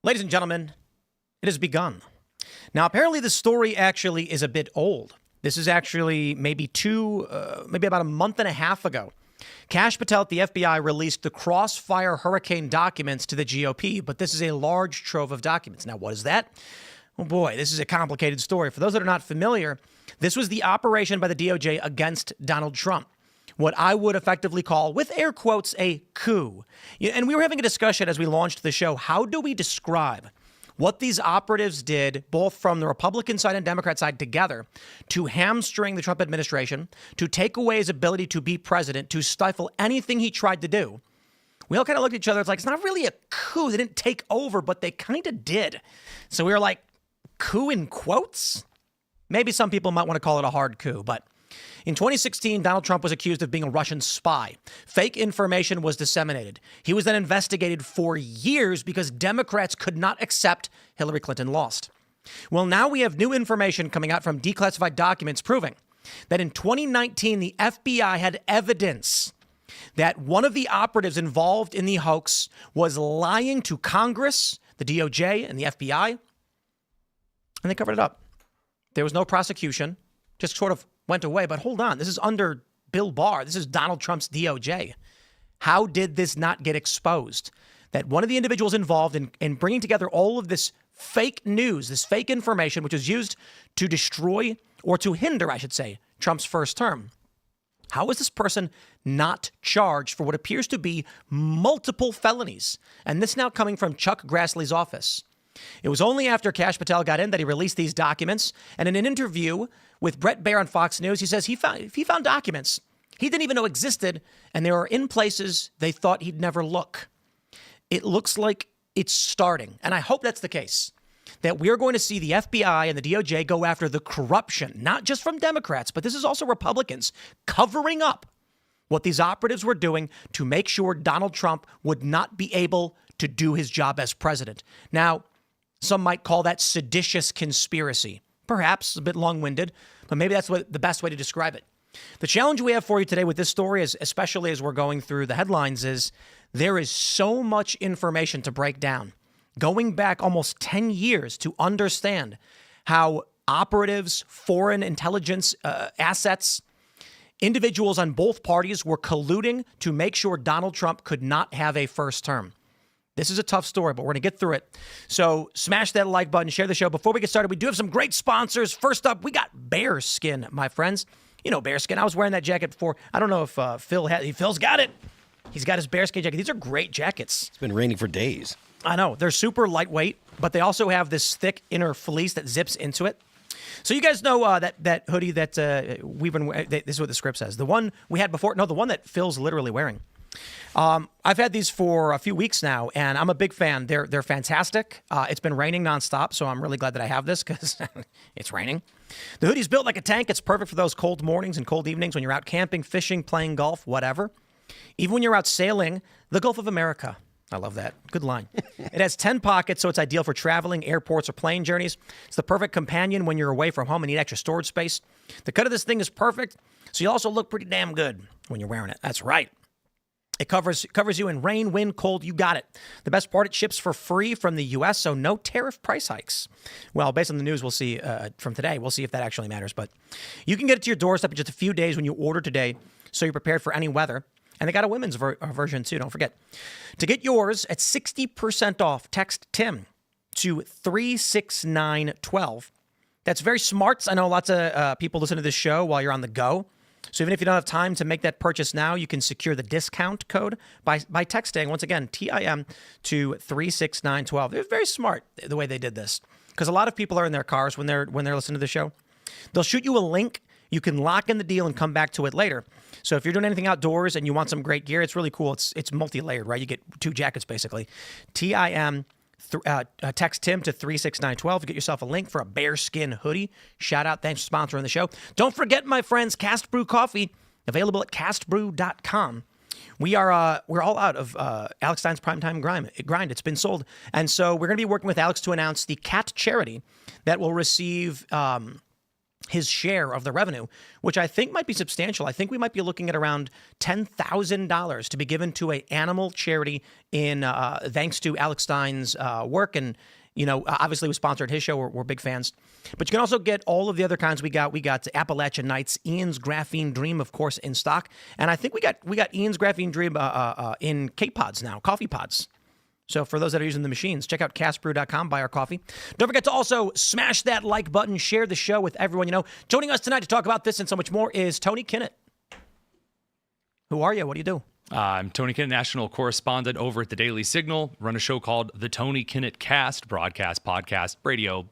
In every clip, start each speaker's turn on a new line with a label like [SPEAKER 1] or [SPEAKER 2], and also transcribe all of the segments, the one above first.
[SPEAKER 1] Ladies and gentlemen, it has begun. Now, apparently the story actually is a bit old. This is actually maybe about a month and a half ago. Kash Patel at the FBI released the Crossfire Hurricane documents to the GOP, but this is a large trove of documents. Now, what is that? Oh boy, this is a complicated story. For those that are not familiar, this was the operation by the DOJ against Donald Trump. What I would effectively call, with air quotes, a coup. And we were having a discussion as we launched the show. How do we describe what these operatives did, both from the Republican side and Democrat side together, to hamstring the Trump administration, to take away his ability to be president, to stifle anything he tried to do? We all kind of looked at each other. It's like, it's not really a coup. They didn't take over, but they kind of did. So we were like, coup in quotes? Maybe some people might want to call it a hard coup, but in 2016, Donald Trump was accused of being a Russian spy. Fake information was disseminated. He was then investigated for years because Democrats could not accept Hillary Clinton lost. Well, now we have new information coming out from declassified documents proving that in 2019, the FBI had evidence that one of the operatives involved in the hoax was lying to Congress, the DOJ, and the FBI, and they covered it up. There was no prosecution, just sort of went away. But hold on, this is under Bill Barr. This is Donald Trump's DOJ. How did this not get exposed? That one of the individuals involved in bringing together all of this fake news, this fake information, which was used to destroy or to hinder, I should say, Trump's first term. How is this person not charged for what appears to be multiple felonies? And this now coming from Chuck Grassley's office. It was only after Kash Patel got in that he released these documents. And in an interview with Bret Baier on Fox News, he says he found documents he didn't even know existed, and they were in places they thought he'd never look. It looks like it's starting, and I hope that's the case, that we're going to see the FBI and the DOJ go after the corruption, not just from Democrats, but this is also Republicans covering up what these operatives were doing to make sure Donald Trump would not be able to do his job as president. Now, some might call that seditious conspiracy. Perhaps a bit long-winded, but maybe that's the best way to describe it. The challenge we have for you today with this story, is, especially as we're going through the headlines, is there is so much information to break down. Going back almost 10 years to understand how operatives, foreign intelligence assets, individuals on both parties were colluding to make sure Donald Trump could not have a first term. This is a tough story, but we're going to get through it. So smash that like button, share the show. Before we get started, we do have some great sponsors. First up, we got Bearskin, my friends. You know Bearskin. I was wearing that jacket before. I don't know if Phil's got it. He's got his Bearskin jacket. These are great jackets.
[SPEAKER 2] It's been raining for days.
[SPEAKER 1] I know. They're super lightweight, but they also have this thick inner fleece that zips into it. So you guys know that hoodie that we've been wearing. This is what the script says. The one we had before. No, the one that Phil's literally wearing. I've had these for a few weeks now, and I'm a big fan. They're fantastic. It's been raining nonstop, so I'm really glad that I have this because it's raining. The hoodie's built like a tank. It's perfect for those cold mornings and cold evenings when you're out camping, fishing, playing golf, whatever. Even when you're out sailing the Gulf of America. I love that. Good line. It has 10 pockets, so it's ideal for traveling, airports, or plane journeys. It's the perfect companion when you're away from home and need extra storage space. The cut of this thing is perfect, so you also look pretty damn good when you're wearing it. That's right. It covers you in rain, wind, cold. You got it. The best part, it ships for free from the U.S., so no tariff price hikes. Well, based on the news we'll see from today, we'll see if that actually matters. But you can get it to your doorstep in just a few days when you order today, so you're prepared for any weather. And they got a women's version, too. Don't forget. To get yours at 60% off, text Tim to 36912. That's very smart. I know lots of people listen to this show while you're on the go. So even if you don't have time to make that purchase now, you can secure the discount code by texting, once again, TIM to 36912. They're very smart the way they did this, because a lot of people are in their cars when they're listening to the show. They'll shoot you a link. You can lock in the deal and come back to it later. So if you're doing anything outdoors and you want some great gear, it's really cool. It's multi-layered, right? You get 2 jackets, basically. TIM, text Tim to 36912 to get yourself a link for a bearskin hoodie. Shout out. Thanks for sponsoring the show. Don't forget, my friends, Cast Brew Coffee, available at castbrew.com. We're all out of Alex Stein's Primetime Grind. It's been sold. And so we're going to be working with Alex to announce the cat charity that will receive his share of the revenue, which I think might be substantial. I think we might be looking at around $10,000 to be given to an animal charity in thanks to Alex Stein's work. And, obviously we sponsored his show. We're big fans. But you can also get all of the other kinds we got. We got Appalachian Nights, Ian's Graphene Dream, of course, in stock. And I think we got Ian's Graphene Dream in K-Pods now, coffee pods. So for those that are using the machines, check out castbrew.com, buy our coffee. Don't forget to also smash that like button, share the show with everyone you know. Joining us tonight to talk about this and so much more is Tony Kinnett. Who are you? What do you do?
[SPEAKER 2] I'm Tony Kinnett, national correspondent over at the Daily Signal. Run a show called The Tony Kinnett Cast, broadcast, podcast, radio,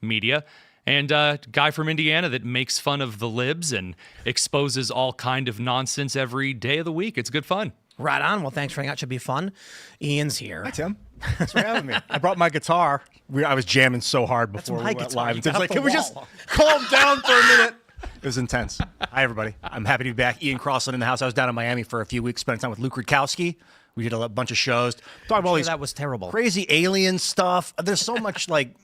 [SPEAKER 2] media. And a guy from Indiana that makes fun of the libs and exposes all kind of nonsense every day of the week. It's good fun.
[SPEAKER 1] Right on. Well, thanks for hanging out. Should be fun. Ian's here.
[SPEAKER 3] Hi, Tim. Thanks for having me. I brought my guitar. I was jamming so hard before we went live. Tim's like, can we just calm down for a minute? It was intense. Hi, everybody. I'm happy to be back. Ian Crossland in the house. I was down in Miami for a few weeks, spending time with Luke Rudkowski. We did a bunch of shows. Talking about all these
[SPEAKER 1] that was terrible.
[SPEAKER 3] Crazy alien stuff. There's so much like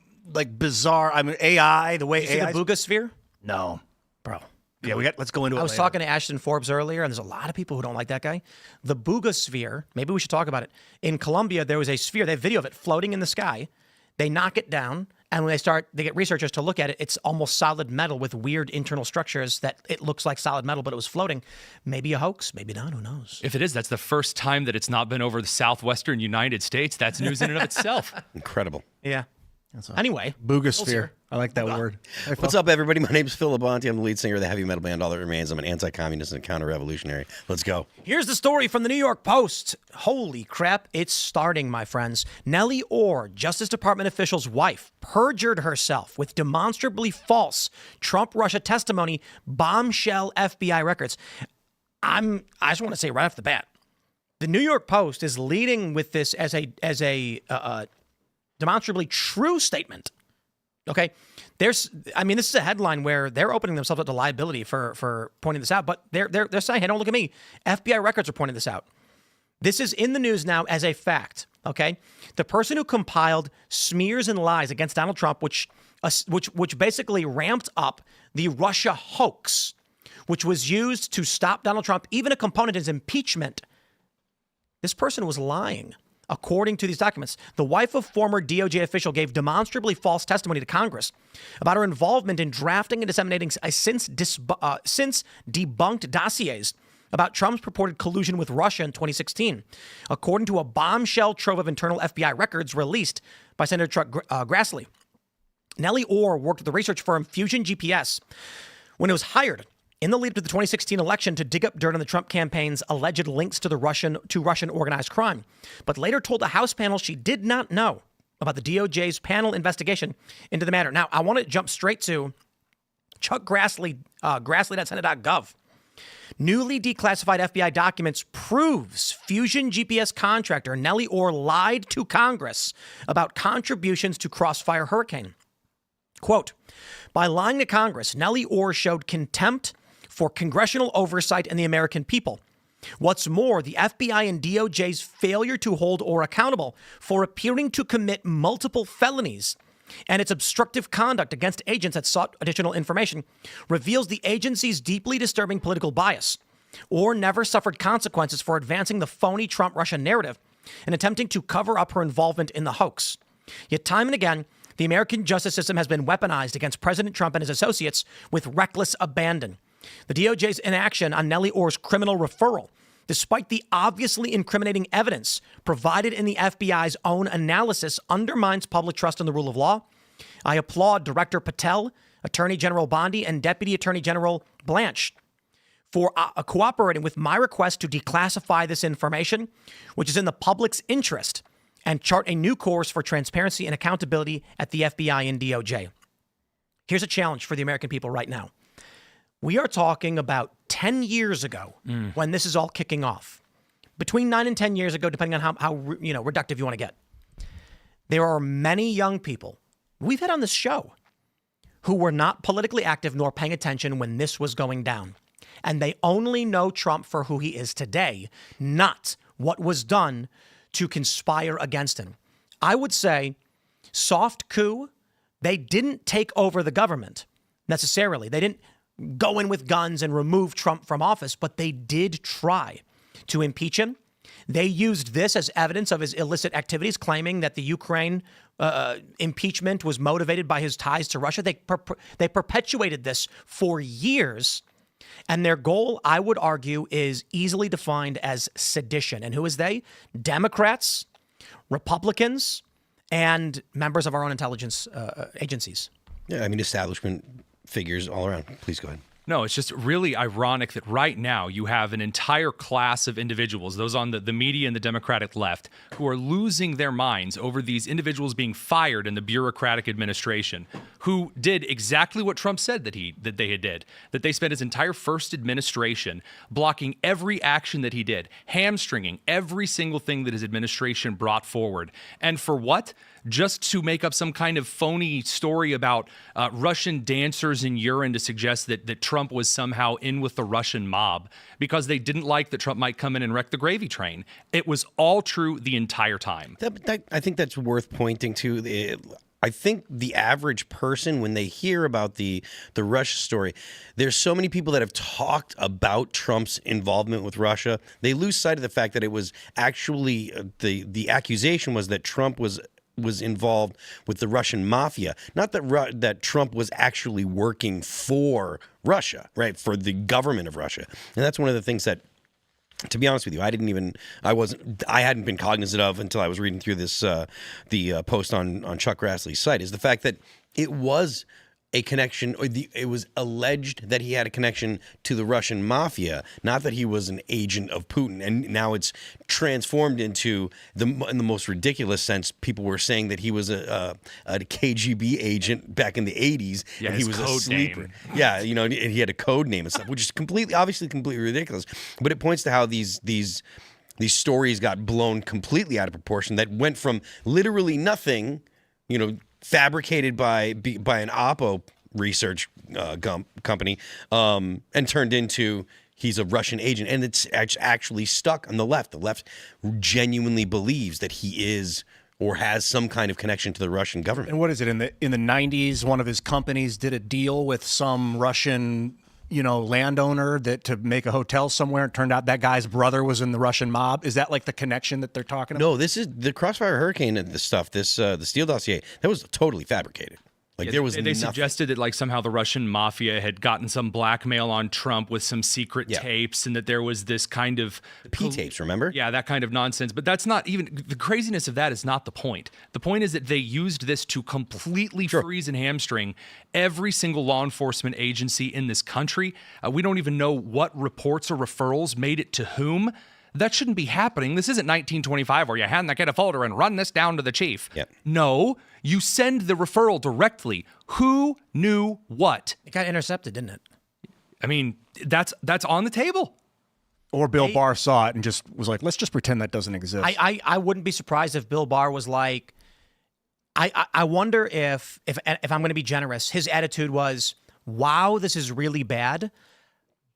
[SPEAKER 3] bizarre. AI, the way
[SPEAKER 1] Did you see the Boogosphere?
[SPEAKER 3] No.
[SPEAKER 1] Bro.
[SPEAKER 3] Yeah, let's go into it.
[SPEAKER 1] I was talking to Ashton Forbes earlier, and there's a lot of people who don't like that guy. The Boogosphere, maybe we should talk about it. In Colombia, there was a sphere. They have video of it floating in the sky. They knock it down, and when they get researchers to look at it, it's almost solid metal with weird internal structures that it looks like solid metal, but it was floating. Maybe a hoax, maybe not, who knows?
[SPEAKER 2] If it is, that's the first time that it's not been over the southwestern United States. That's news in and of itself.
[SPEAKER 4] Incredible.
[SPEAKER 1] Yeah. Anyway.
[SPEAKER 3] Boogosphere. I like that word.
[SPEAKER 4] Hey, what's up, everybody? My name's Phil Labonte. I'm the lead singer of the heavy metal band All That Remains. I'm an anti-communist and counter-revolutionary. Let's go.
[SPEAKER 1] Here's the story from the New York Post. Holy crap, it's starting, my friends. Nellie Orr, Justice Department official's wife, perjured herself with demonstrably false Trump-Russia testimony, bombshell FBI records. I just want to say right off the bat, the New York Post is leading with this as a demonstrably true statement. Okay, this is a headline where they're opening themselves up to liability for pointing this out, but they're saying, hey, don't look at me. FBI records are pointing this out. This is in the news now as a fact. Okay, the person who compiled smears and lies against Donald Trump, which basically ramped up the Russia hoax, which was used to stop Donald Trump, even a component of his impeachment. This person was lying. According to these documents, the wife of former DOJ official gave demonstrably false testimony to Congress about her involvement in drafting and disseminating since debunked dossiers about Trump's purported collusion with Russia in 2016, according to a bombshell trove of internal FBI records released by Senator Chuck Grassley. Nellie Orr worked with the research firm Fusion GPS when it was hired in the lead up to the 2016 election to dig up dirt on the Trump campaign's alleged links to Russian organized crime, but later told the House panel she did not know about the DOJ's panel investigation into the matter. Now, I want to jump straight to Chuck Grassley, grassley.senate.gov. Newly declassified FBI documents proves Fusion GPS contractor Nellie Orr lied to Congress about contributions to Crossfire Hurricane. Quote, by lying to Congress, Nellie Orr showed contempt for congressional oversight and the American people. What's more, the FBI and DOJ's failure to hold Orr accountable for appearing to commit multiple felonies and its obstructive conduct against agents that sought additional information reveals the agency's deeply disturbing political bias. Orr never suffered consequences for advancing the phony Trump-Russia narrative and attempting to cover up her involvement in the hoax. Yet time and again, the American justice system has been weaponized against President Trump and his associates with reckless abandon. The DOJ's inaction on Nellie Orr's criminal referral, despite the obviously incriminating evidence provided in the FBI's own analysis, undermines public trust in the rule of law. I applaud Director Patel, Attorney General Bondi, and Deputy Attorney General Blanche for cooperating with my request to declassify this information, which is in the public's interest, and chart a new course for transparency and accountability at the FBI and DOJ. Here's a challenge for the American people right now. We are talking about 10 years ago when this is all kicking off. Between 9 and 10 years ago, depending on how reductive you want to get. There are many young people we've had on this show who were not politically active nor paying attention when this was going down. And they only know Trump for who he is today, not what was done to conspire against him. I would say soft coup, they didn't take over the government. necessarily. They didn't go in with guns and remove Trump from office, but they did try to impeach him. They used this as evidence of his illicit activities, claiming that the Ukraine impeachment was motivated by his ties to Russia. They perpetuated this for years. And their goal, I would argue, is easily defined as sedition. And who is they? Democrats, Republicans, and members of our own intelligence agencies.
[SPEAKER 4] Yeah, I mean, establishment figures all around. Please go ahead.
[SPEAKER 2] No, it's just really ironic that right now you have an entire class of individuals, those on the media and the Democratic left, who are losing their minds over these individuals being fired in the bureaucratic administration, who did exactly what Trump said that they did, that they spent his entire first administration blocking every action that he did, hamstringing every single thing that his administration brought forward. And for what? Just to make up some kind of phony story about Russian dancers in urine to suggest that Trump was somehow in with the Russian mob because they didn't like that Trump might come in and wreck the gravy train. It was all true the entire time.
[SPEAKER 4] I think that's worth pointing to. I think the average person, when they hear about the Russia story, there's so many people that have talked about Trump's involvement with Russia. They lose sight of the fact that it was actually the accusation was that Trump was involved with the Russian mafia, not that Trump was actually working for Russia, right, for the government of Russia. And that's one of the things that, to be honest with you, I hadn't been cognizant of until I was reading through this the post on Chuck Grassley's site, is the fact that it was a connection, or it was alleged that he had a connection to the Russian mafia, not that he was an agent of Putin. And now it's transformed into in the most ridiculous sense. People were saying that he was a KGB agent back in the 80s, and he was a sleeper. Name. Yeah, and he had a code name and stuff, which is obviously completely ridiculous. But it points to how these stories got blown completely out of proportion. That went from literally nothing, fabricated by an Oppo research company, and turned into he's a Russian agent. And it's actually stuck on the left. The left genuinely believes that he is or has some kind of connection to the Russian government.
[SPEAKER 3] And what is it? In the 90s, one of his companies did a deal with some Russian landowner to make a hotel somewhere. It turned out that guy's brother was in the Russian mob. Is that like the connection that they're talking about?
[SPEAKER 4] No, this is the Crossfire Hurricane and the stuff. This the Steele dossier, that was totally fabricated. There was
[SPEAKER 2] they suggested that somehow the Russian mafia had gotten some blackmail on Trump with some secret tapes, and that there was this kind of
[SPEAKER 4] P tapes, remember?
[SPEAKER 2] Yeah, that kind of nonsense. But that's not even the craziness of that is not the point. The point is that they used this to completely freeze and hamstring every single law enforcement agency in this country. We don't even know what reports or referrals made it to whom. That shouldn't be happening. This isn't 1925 where you hand the kid a folder and run this down to the chief.
[SPEAKER 4] Yep.
[SPEAKER 2] No, you send the referral directly. Who knew what?
[SPEAKER 1] It got intercepted, didn't it?
[SPEAKER 2] I mean, that's on the table.
[SPEAKER 3] Or Bill Barr saw it and just was like, let's just pretend that doesn't exist.
[SPEAKER 1] I wouldn't be surprised if Bill Barr was like, I wonder if I'm going to be generous, his attitude was, wow, this is really bad,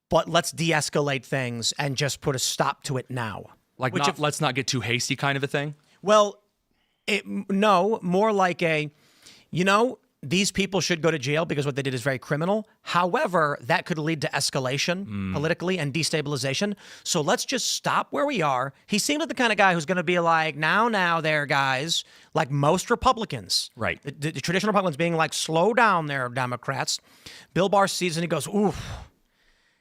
[SPEAKER 1] but let's de-escalate things and just put a stop to it now.
[SPEAKER 2] Let's not get too hasty kind of a thing?
[SPEAKER 1] Well, no, more like these people should go to jail because what they did is very criminal. However, that could lead to escalation politically and destabilization. So let's just stop where we are. He seemed like the kind of guy who's going to be like, now there, guys, like most Republicans.
[SPEAKER 2] Right.
[SPEAKER 1] The traditional Republicans being like, slow down there, Democrats. Bill Barr sees and he goes, oof.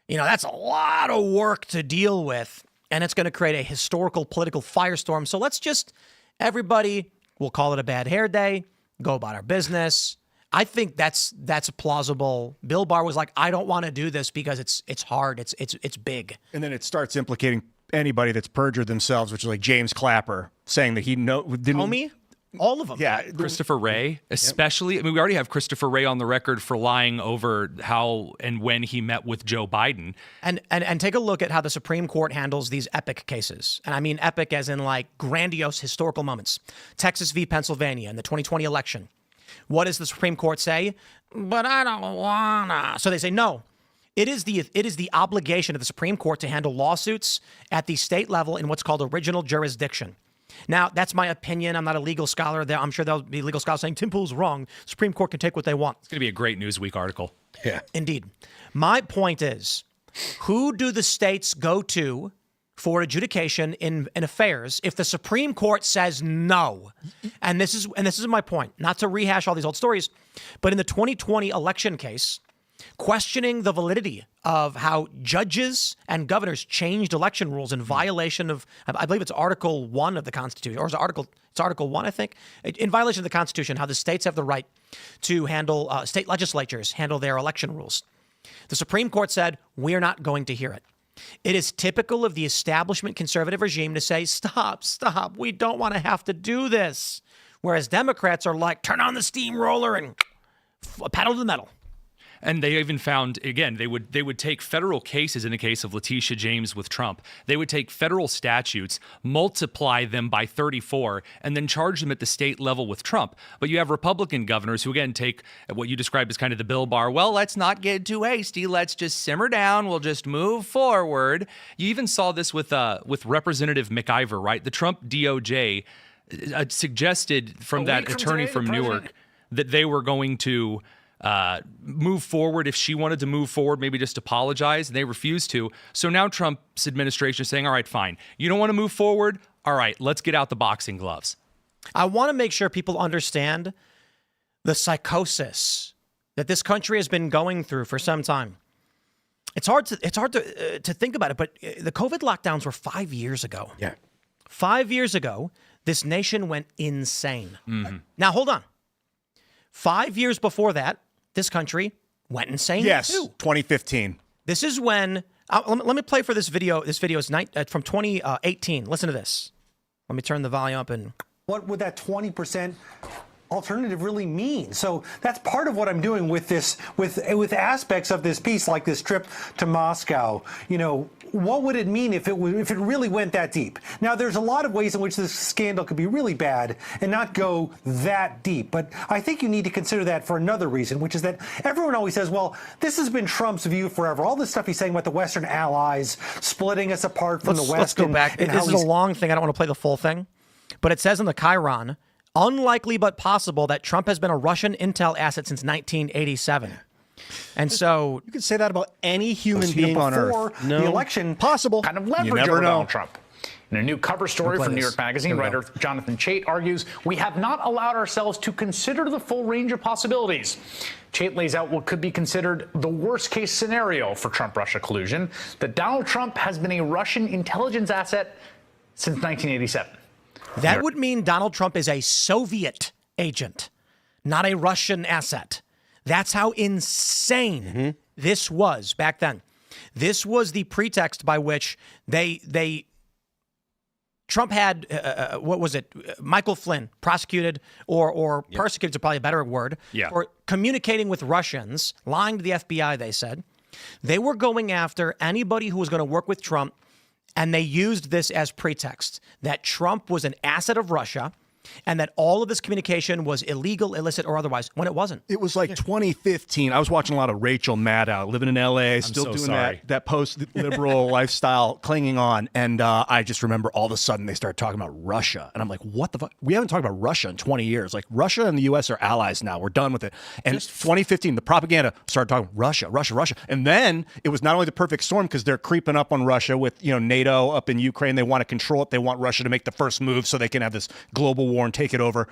[SPEAKER 1] That's a lot of work to deal with, and it's going to create a historical political firestorm. So let's just, everybody, we'll call it a bad hair day, go about our business. I think that's plausible. Bill Barr was like, I don't want to do this because it's hard, it's big.
[SPEAKER 3] And then it starts implicating anybody that's perjured themselves, which is like James Clapper saying that he didn't.
[SPEAKER 1] Comey? All of them.
[SPEAKER 3] Yeah.
[SPEAKER 2] Christopher Wray, especially. I mean, we already have Christopher Wray on the record for lying over how and when he met with Joe Biden.
[SPEAKER 1] And take a look at how the Supreme Court handles these epic cases. And I mean epic as in like grandiose historical moments. Texas v. Pennsylvania in the 2020 election. What does the Supreme Court say? But I don't wanna. So they say no. It is the obligation of the Supreme Court to handle lawsuits at the state level in what's called original jurisdiction. Now, that's my opinion. I'm not a legal scholar. I'm sure there'll be legal scholars saying Tim Pool's wrong. Supreme Court can take what they want.
[SPEAKER 2] It's going to be a great Newsweek article.
[SPEAKER 4] Yeah.
[SPEAKER 1] Indeed. My point is, who do the states go to for adjudication in affairs if the Supreme Court says no? And this is my point, not to rehash all these old stories, but in the 2020 election case, questioning the validity of how judges and governors changed election rules in violation of, I believe it's Article 1 of the Constitution, or it's Article 1, I think, in violation of the Constitution, how the states have the right to handle, state legislatures handle their election rules. The Supreme Court said, we're not going to hear it. It is typical of the establishment conservative regime to say, stop, we don't want to have to do this. Whereas Democrats are like, turn on the steamroller and pedal to the metal.
[SPEAKER 2] And they even found, again, they would take federal cases in the case of Letitia James with Trump. They would take federal statutes, multiply them by 34, and then charge them at the state level with Trump. But you have Republican governors who, again, take what you described as kind of the Bill Barr, well, let's not get too hasty. Let's just simmer down. We'll just move forward. You even saw this with Representative McIver, right? The Trump DOJ suggested from that attorney from Newark that they were going to move forward if she wanted to move forward, maybe just apologize, and they refused to. So now Trump's administration is saying, all right, fine. You don't want to move forward? All right, let's get out the boxing gloves.
[SPEAKER 1] I want to make sure people understand the psychosis that this country has been going through for some time. It's hard to think about it, but the COVID lockdowns were 5 years ago.
[SPEAKER 4] Yeah.
[SPEAKER 1] 5 years ago, this nation went insane.
[SPEAKER 2] Mm-hmm.
[SPEAKER 1] Now, hold on. 5 years before that, this country went insane.
[SPEAKER 3] Yes,
[SPEAKER 1] too.
[SPEAKER 3] 2015.
[SPEAKER 1] This is when, let me play for this video. This video is from 2018. Listen to this. Let me turn the volume up and.
[SPEAKER 5] What would that 20% alternative really mean? So that's part of what I'm doing with this, with aspects of this piece, like this trip to Moscow. You know, what would it mean if it really went that deep? Now, there's a lot of ways in which this scandal could be really bad and not go that deep. But I think you need to consider that for another reason, which is that everyone always says, well, this has been Trump's view forever. All this stuff he's saying about the Western allies splitting us apart from the West.
[SPEAKER 1] Let's go back. This is a long thing. I don't want to play the full thing. But it says in the Chiron, unlikely but possible that Trump has been a Russian intel asset since 1987. And so
[SPEAKER 3] you could say that about any human being on Earth.
[SPEAKER 5] The election,
[SPEAKER 3] possible.
[SPEAKER 6] Kind of leverage over Donald Trump. In a new cover story from New York Magazine, writer Jonathan Chait argues, we have not allowed ourselves to consider the full range of possibilities. Chait lays out what could be considered the worst-case scenario for Trump-Russia collusion, that Donald Trump has been a Russian intelligence asset since 1987.
[SPEAKER 1] That would mean Donald Trump is a Soviet agent, not a Russian asset. That's how insane this was back then. This was the pretext by which Trump had, what was it, Michael Flynn prosecuted or persecuted is probably a better word, for communicating with Russians, lying to the FBI, they said. They were going after anybody who was going to work with Trump, and they used this as pretext, that Trump was an asset of Russia and that all of this communication was illegal, illicit, or otherwise, when it wasn't.
[SPEAKER 3] It was like 2015. I was watching a lot of Rachel Maddow, living in L.A., still doing that post-liberal lifestyle, clinging on. And I just remember all of a sudden they started talking about Russia. And I'm like, what the fuck? We haven't talked about Russia in 20 years. Like, Russia and the U.S. are allies now. We're done with it. And 2015, the propaganda started talking Russia. And then it was not only the perfect storm because they're creeping up on Russia with, NATO up in Ukraine. They want to control it. They want Russia to make the first move so they can have this global war and take it over.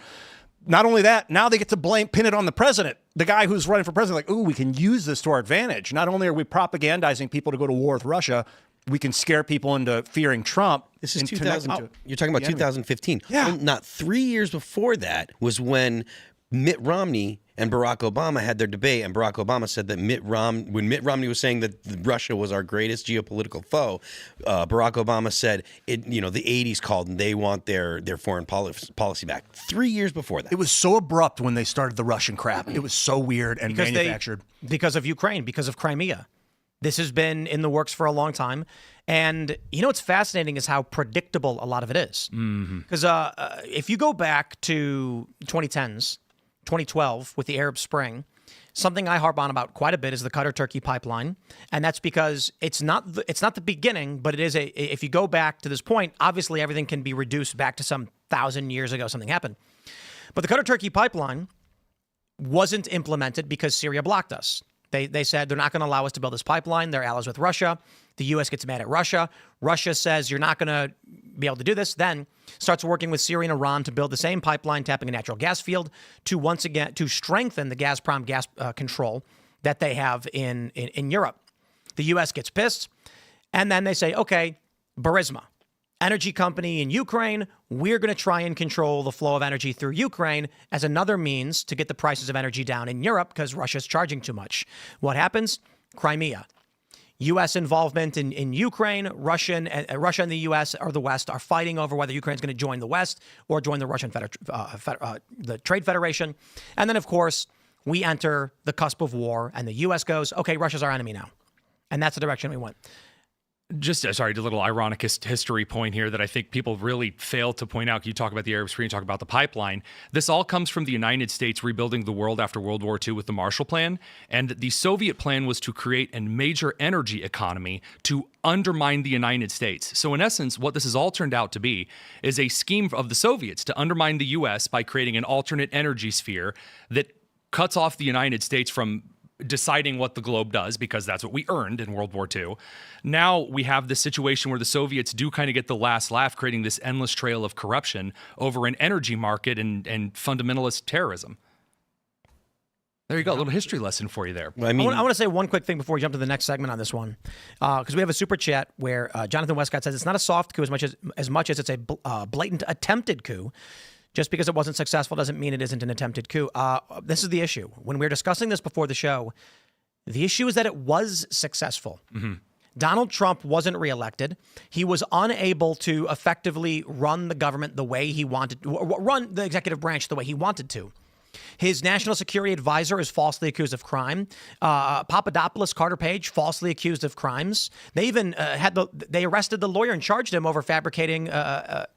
[SPEAKER 3] Not only that, now they get to pin it on the president, the guy who's running for president. Like, ooh, we can use this to our advantage. Not only are we propagandizing people to go to war with Russia, we can scare people into fearing Trump. This is
[SPEAKER 4] 2000. You're talking about 2015.
[SPEAKER 3] Yeah.
[SPEAKER 4] Well, not 3 years before that was when Mitt Romney and Barack Obama had their debate, and Barack Obama said that when Mitt Romney was saying that Russia was our greatest geopolitical foe, Barack Obama said, the 80s called and they want their foreign policy back. 3 years before that.
[SPEAKER 3] It was so abrupt when they started the Russian crap. It was so weird and manufactured.
[SPEAKER 1] Because of Ukraine, because of Crimea. This has been in the works for a long time. And what's fascinating is how predictable a lot of it is. Because if you go back to 2010s, 2012 with the Arab Spring, something I harp on about quite a bit is the Qatar-Turkey pipeline, and that's because it's not the beginning, but it is if you go back to this point, obviously everything can be reduced back to some 1,000 years ago something happened. But the Qatar-Turkey pipeline wasn't implemented because Syria blocked us. They said they're not going to allow us to build this pipeline. They're allies with Russia. The U.S. gets mad at Russia. Russia says you're not going to be able to do this. Then starts working with Syria and Iran to build the same pipeline, tapping a natural gas field to once again to strengthen the Gazprom gas control that they have in Europe. The U.S. gets pissed, and then they say, okay, Burisma, energy company in Ukraine, we're going to try and control the flow of energy through Ukraine as another means to get the prices of energy down in Europe because Russia's charging too much. What happens? Crimea. U.S. involvement in Ukraine, Russia and the U.S. or the West are fighting over whether Ukraine's going to join the West or join the Russian the Trade Federation. And then, of course, we enter the cusp of war, and the U.S. goes, okay, Russia's our enemy now. And that's the direction we went.
[SPEAKER 2] Just, a little ironic history point here that I think people really fail to point out. You talk about the Arab Spring, you talk about the pipeline. This all comes from the United States rebuilding the world after World War II with the Marshall Plan. And the Soviet plan was to create a major energy economy to undermine the United States. So in essence, what this has all turned out to be is a scheme of the Soviets to undermine the U.S. by creating an alternate energy sphere that cuts off the United States from deciding what the globe does, because that's what we earned in World War II. Now we have this situation where the Soviets do kind of get the last laugh, creating this endless trail of corruption over an energy market and fundamentalist terrorism. There you go. A little history lesson for you there.
[SPEAKER 1] I want to say one quick thing before we jump to the next segment on this one, because we have a super chat where Jonathan Westcott says it's not a soft coup as much as it's a blatant attempted coup. Just because it wasn't successful doesn't mean it isn't an attempted coup. This is the issue. When we were discussing this before the show, the issue is that it was successful. Mm-hmm. Donald Trump wasn't reelected. He was unable to effectively run the government the way he wanted, run the executive branch the way he wanted to. His national security advisor is falsely accused of crime. Papadopoulos, Carter Page, falsely accused of crimes. They even they arrested the lawyer and charged him over fabricating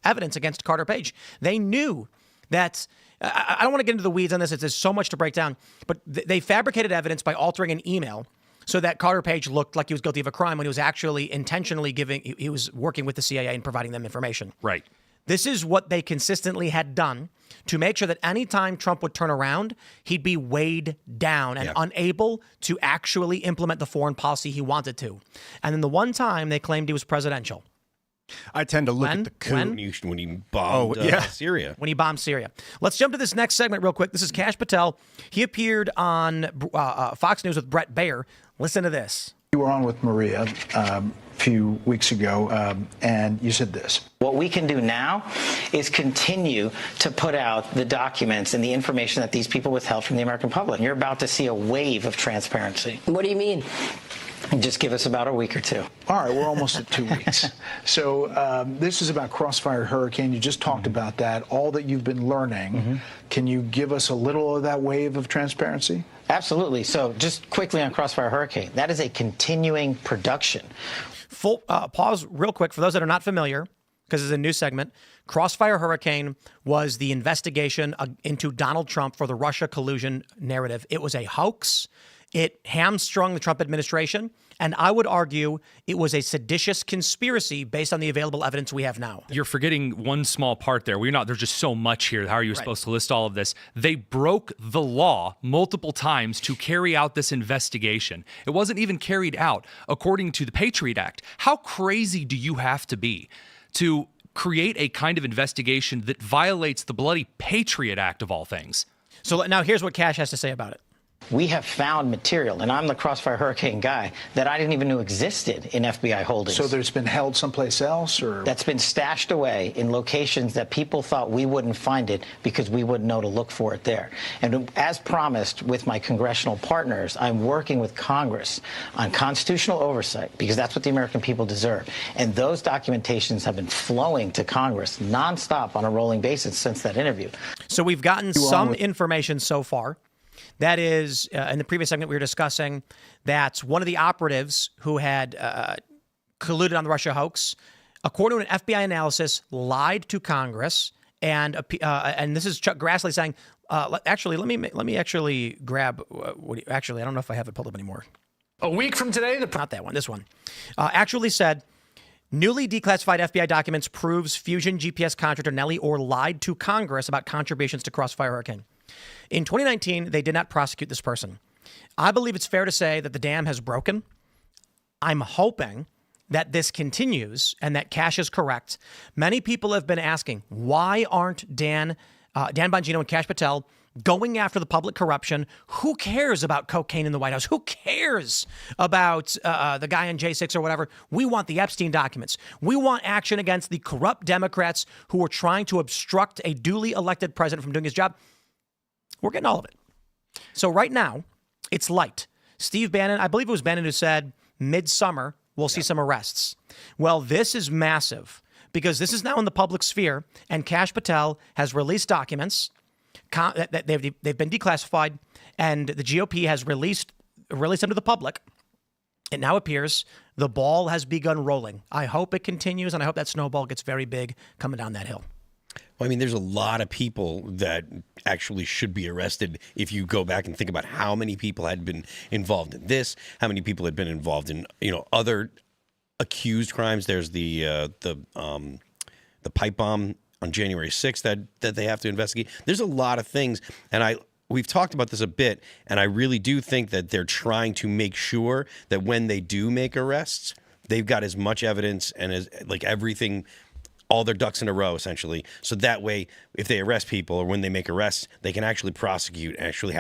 [SPEAKER 1] evidence against Carter Page. They knew that. I don't want to get into the weeds on this. There's so much to break down. But they fabricated evidence by altering an email so that Carter Page looked like he was guilty of a crime when he was actually intentionally he was working with the CIA and providing them information.
[SPEAKER 2] Right.
[SPEAKER 1] This is what they consistently had done to make sure that any time Trump would turn around, he'd be weighed down and unable to actually implement the foreign policy he wanted to. And then the one time they claimed he was presidential.
[SPEAKER 3] I tend to look at the coup.
[SPEAKER 4] When he bombed Syria.
[SPEAKER 1] When he bombed Syria. Let's jump to this next segment real quick. This is Kash Patel. He appeared on Fox News with Brett Baer. Listen to this.
[SPEAKER 7] You were on with Maria a few weeks ago, and you said this.
[SPEAKER 8] What we can do now is continue to put out the documents and the information that these people withheld from the American public. You're about to see a wave of transparency.
[SPEAKER 9] What do you mean?
[SPEAKER 8] Just give us about a week or two.
[SPEAKER 7] All right, we're almost at 2 weeks. So this is about Crossfire Hurricane. You just talked about that, all that you've been learning. Can you give us a little of that wave of transparency?
[SPEAKER 8] Absolutely. So just quickly on Crossfire Hurricane, that is a continuing production.
[SPEAKER 1] Full pause real quick for those that are not familiar, because it's a new segment. Crossfire Hurricane was the investigation into Donald Trump for the Russia collusion narrative. It was a hoax. It hamstrung the Trump administration, and I would argue it was a seditious conspiracy based on the available evidence we have now.
[SPEAKER 2] You're forgetting one small part there. There's just so much here. How are you supposed to list all of this? They broke the law multiple times to carry out this investigation. It wasn't even carried out according to the Patriot Act. How crazy do you have to be to create a kind of investigation that violates the bloody Patriot Act of all things?
[SPEAKER 1] So now here's what Kash has to say about it.
[SPEAKER 8] We have found material, and I'm the Crossfire Hurricane guy, that I didn't even know existed in FBI holdings.
[SPEAKER 7] So there's been held someplace else, or?
[SPEAKER 8] That's been stashed away in locations that people thought we wouldn't find it because we wouldn't know to look for it there. And as promised with my congressional partners, I'm working with Congress on constitutional oversight because that's what the American people deserve. And those documentations have been flowing to Congress nonstop on a rolling basis since that interview.
[SPEAKER 1] So we've gotten some information so far. That is, in the previous segment, we were discussing that one of the operatives who had colluded on the Russia hoax, according to an FBI analysis, lied to Congress And this is Chuck Grassley saying, actually, let me actually grab. Actually, I don't know if I have it pulled up anymore.
[SPEAKER 6] A week from today,
[SPEAKER 1] not that one. This one actually said, newly declassified FBI documents proves Fusion GPS contractor Nellie Orr lied to Congress about contributions to Crossfire Hurricane. In 2019, they did not prosecute this person. I believe it's fair to say that the dam has broken. I'm hoping that this continues and that Cash is correct. Many people have been asking, why aren't Dan Bongino and Kash Patel going after the public corruption? Who cares about cocaine in the White House? Who cares about the guy in J6 or whatever? We want the Epstein documents. We want action against the corrupt Democrats who are trying to obstruct a duly elected president from doing his job. We're getting all of it. So right now, it's light. Steve Bannon, I believe it was Bannon who said midsummer, we'll see some arrests. Well, this is massive because this is now in the public sphere, and Kash Patel has released documents that they've been declassified, and the GOP has released them to the public. It now appears the ball has begun rolling. I hope it continues, and I hope that snowball gets very big coming down that hill.
[SPEAKER 4] Well, I mean, there's a lot of people that actually should be arrested if you go back and think about how many people had been involved in this, how many people had been involved in, other accused crimes. There's the pipe bomb on January 6th that they have to investigate. There's a lot of things, and we've talked about this a bit, and I really do think that they're trying to make sure that when they do make arrests, they've got as much evidence and as everything, all their ducks in a row, essentially. So that way, if they arrest people or when they make arrests, they can actually prosecute and actually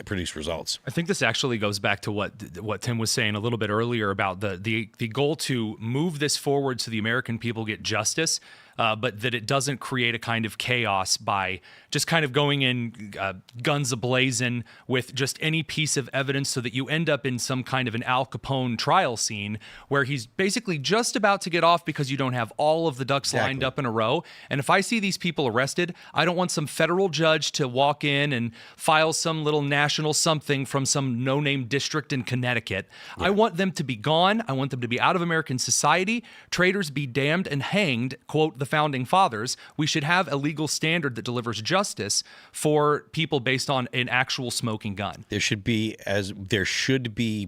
[SPEAKER 4] produce results.
[SPEAKER 2] I think this actually goes back to what Tim was saying a little bit earlier about the goal to move this forward so the American people get justice, but that it doesn't create a kind of chaos by just kind of going in guns a-blazing with just any piece of evidence so that you end up in some kind of an Al Capone trial scene where he's basically just about to get off because you don't have all of the ducks lined up in a row. And if I see these people arrested, I don't want some federal judge to walk in and file some little national something from some no-name district in Connecticut. Yeah. I want them to be gone. I want them to be out of American society. Traitors be damned and hanged, quote the founding fathers. We should have a legal standard that delivers justice for people based on an actual smoking gun.
[SPEAKER 4] There should be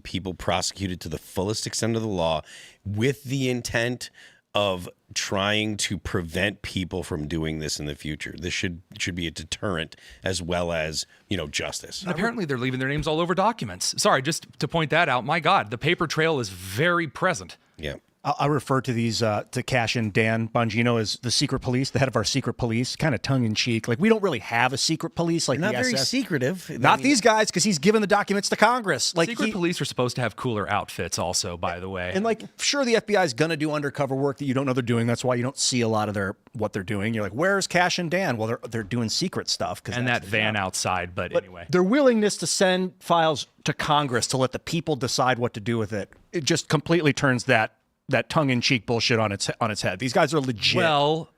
[SPEAKER 4] people prosecuted to the fullest extent of the law with the intent of trying to prevent people from doing this in the future. This should be a deterrent as well as, justice.
[SPEAKER 2] Apparently they're leaving their names all over documents. Sorry, just to point that out. My God, the paper trail is very present.
[SPEAKER 4] Yeah.
[SPEAKER 3] I refer to these to Kash and Dan Bongino as the secret police, the head of our secret police, kind of tongue in cheek. Like, we don't really have a secret police like
[SPEAKER 4] not
[SPEAKER 3] the
[SPEAKER 4] very
[SPEAKER 3] SS.
[SPEAKER 4] secretive.
[SPEAKER 3] Not these guys, because he's given the documents to Congress. Like,
[SPEAKER 2] secret police are supposed to have cooler outfits, also, by the way.
[SPEAKER 3] And sure, the FBI is gonna do undercover work that you don't know they're doing. That's why you don't see a lot of what they're doing. You're like, where's Kash and Dan? Well, they're doing secret stuff.
[SPEAKER 2] And that van outside, but anyway,
[SPEAKER 3] their willingness to send files to Congress to let the people decide what to do with it just completely turns that tongue-in-cheek bullshit on its head. These guys are legit.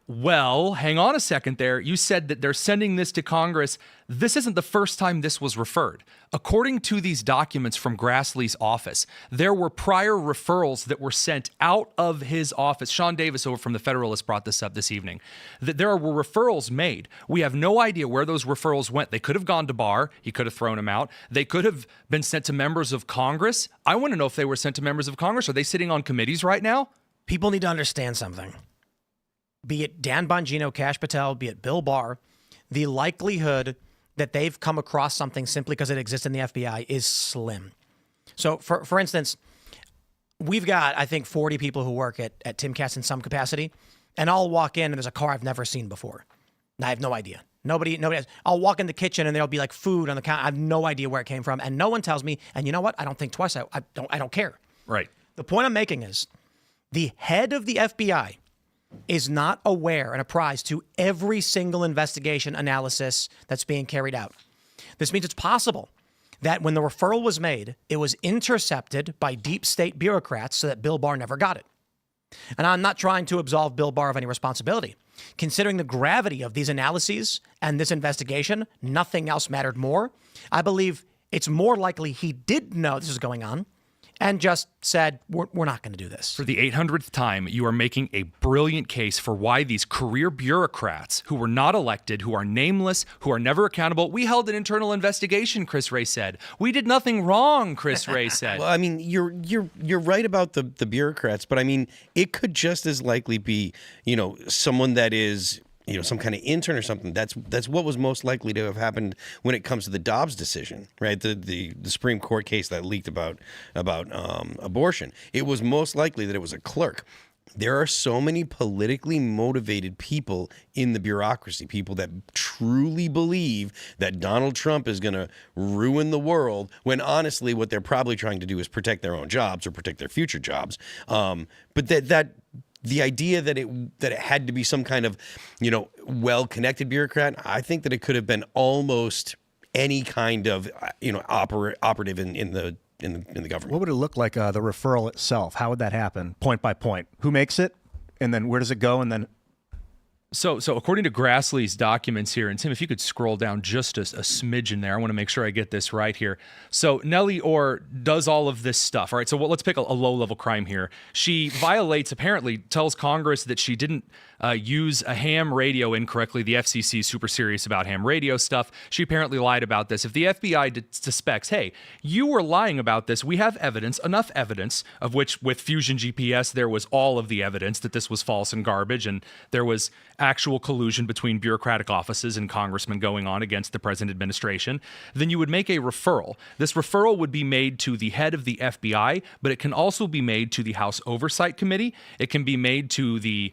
[SPEAKER 2] Well, hang on a second there. You said that they're sending this to Congress. This isn't the first time this was referred. According to these documents from Grassley's office, there were prior referrals that were sent out of his office. Sean Davis over from The Federalist brought this up this evening. That there were referrals made. We have no idea where those referrals went. They could have gone to Barr. He could have thrown them out. They could have been sent to members of Congress. I want to know if they were sent to members of Congress. Are they sitting on committees right now?
[SPEAKER 1] People need to understand something. Be it Dan Bongino, Kash Patel, be it Bill Barr, the likelihood that they've come across something simply because it exists in the FBI is slim. So, for instance, we've got, I think, 40 people who work at Timcast in some capacity, and I'll walk in and there's a car I've never seen before. I have no idea. Nobody has. I'll walk in the kitchen and there'll be food on the counter. I have no idea where it came from, and no one tells me. And you know what? I don't think twice. I don't care.
[SPEAKER 2] Right.
[SPEAKER 1] The point I'm making is the head of the FBI is not aware and apprised to every single investigation analysis that's being carried out. This means it's possible that when the referral was made, it was intercepted by deep state bureaucrats so that Bill Barr never got it. And I'm not trying to absolve Bill Barr of any responsibility. Considering the gravity of these analyses and this investigation, nothing else mattered more. I believe it's more likely he did know this was going on. and just said, we're not going to do this.
[SPEAKER 2] For the 800th time, you are making a brilliant case for why these career bureaucrats who were not elected, who are nameless, who are never accountable. We held an internal investigation, Chris Wray said. We did nothing wrong, Chris Wray said.
[SPEAKER 4] Well, I mean, you're right about the bureaucrats, but I mean, it could just as likely be, someone that is, some kind of intern or something. That's what was most likely to have happened when it comes to the Dobbs decision, right? The Supreme Court case that leaked about abortion. It was most likely that it was a clerk. There are so many politically motivated people in the bureaucracy, people that truly believe that Donald Trump is going to ruin the world, when honestly what they're probably trying to do is protect their own jobs or protect their future jobs. But the idea that it had to be some kind of, well-connected bureaucrat, I think that it could have been almost any kind of, operative in the government.
[SPEAKER 3] What would it look like, the referral itself? How would that happen, point by point? Who makes it, and then where does it go, and then...
[SPEAKER 2] So according to Grassley's documents here, and Tim, if you could scroll down just a smidgen there, I want to make sure I get this right here. So Nellie Orr does all of this stuff. All right, so let's pick a low-level crime here. She apparently tells Congress that she didn't use a ham radio incorrectly. The FCC is super serious about ham radio stuff. She apparently lied about this. If the FBI suspects, hey, you were lying about this, we have evidence, enough evidence, of which with Fusion GPS, there was all of the evidence that this was false and garbage, and there was actual collusion between bureaucratic offices and congressmen going on against the present administration, then you would make a referral. This referral would be made to the head of the FBI, but it can also be made to the House Oversight Committee. It can be made to the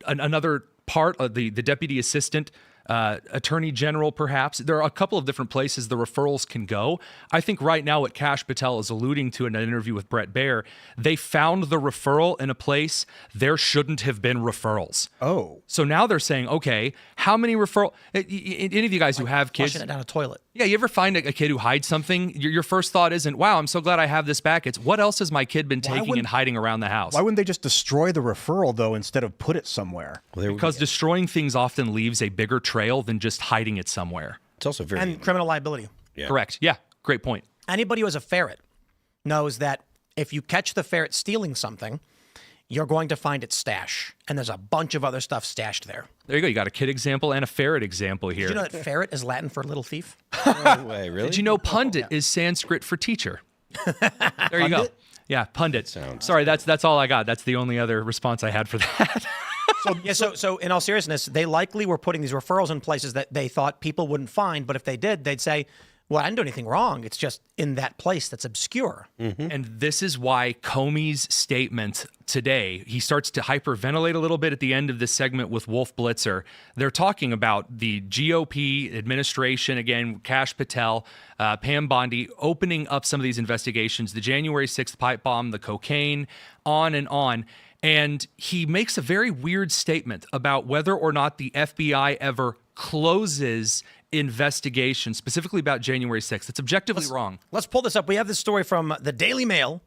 [SPEAKER 2] another part of the deputy assistant attorney general, perhaps. There are a couple of different places the referrals can go. I think right now what Kash Patel is alluding to in an interview with Brett Baer, they found the referral in a place there shouldn't have been referrals.
[SPEAKER 3] Oh.
[SPEAKER 2] So now they're saying, okay, how many referral... Any of you guys who have kids...
[SPEAKER 1] Flushing it down a toilet.
[SPEAKER 2] Yeah, you ever find a kid who hides something? Your first thought isn't, wow, I'm so glad I have this back. It's, what else has my kid been taking and hiding around the house?
[SPEAKER 3] Why wouldn't they just destroy the referral, though, instead of put it somewhere?
[SPEAKER 2] Because destroying things often leaves a bigger trail than just hiding it somewhere.
[SPEAKER 4] It's also very...
[SPEAKER 1] And criminal liability.
[SPEAKER 4] Yeah.
[SPEAKER 2] Correct. Yeah, great point.
[SPEAKER 1] Anybody who has a ferret knows that if you catch the ferret stealing something, you're going to find its stash. And there's a bunch of other stuff stashed there.
[SPEAKER 2] There you go. You got a kid example and a ferret example here.
[SPEAKER 1] Did you know that ferret is Latin for little thief?
[SPEAKER 4] No way, really?
[SPEAKER 2] Did you know pundit is Sanskrit for teacher? There you go. Yeah, pundit. Sorry, that's all I got. That's the only other response I had for that.
[SPEAKER 1] So in all seriousness, they likely were putting these referrals in places that they thought people wouldn't find. But if they did, they'd say, well, I didn't do anything wrong. It's just in that place that's obscure.
[SPEAKER 2] Mm-hmm. And this is why Comey's statement today, he starts to hyperventilate a little bit at the end of this segment with Wolf Blitzer. They're talking about the GOP administration, again, Kash Patel, Pam Bondi, opening up some of these investigations, the January 6th pipe bomb, the cocaine, on and on. And he makes a very weird statement about whether or not the FBI ever closes investigation, specifically about January 6th. It's objectively wrong.
[SPEAKER 1] Let's pull this up. We have this story from the Daily Mail.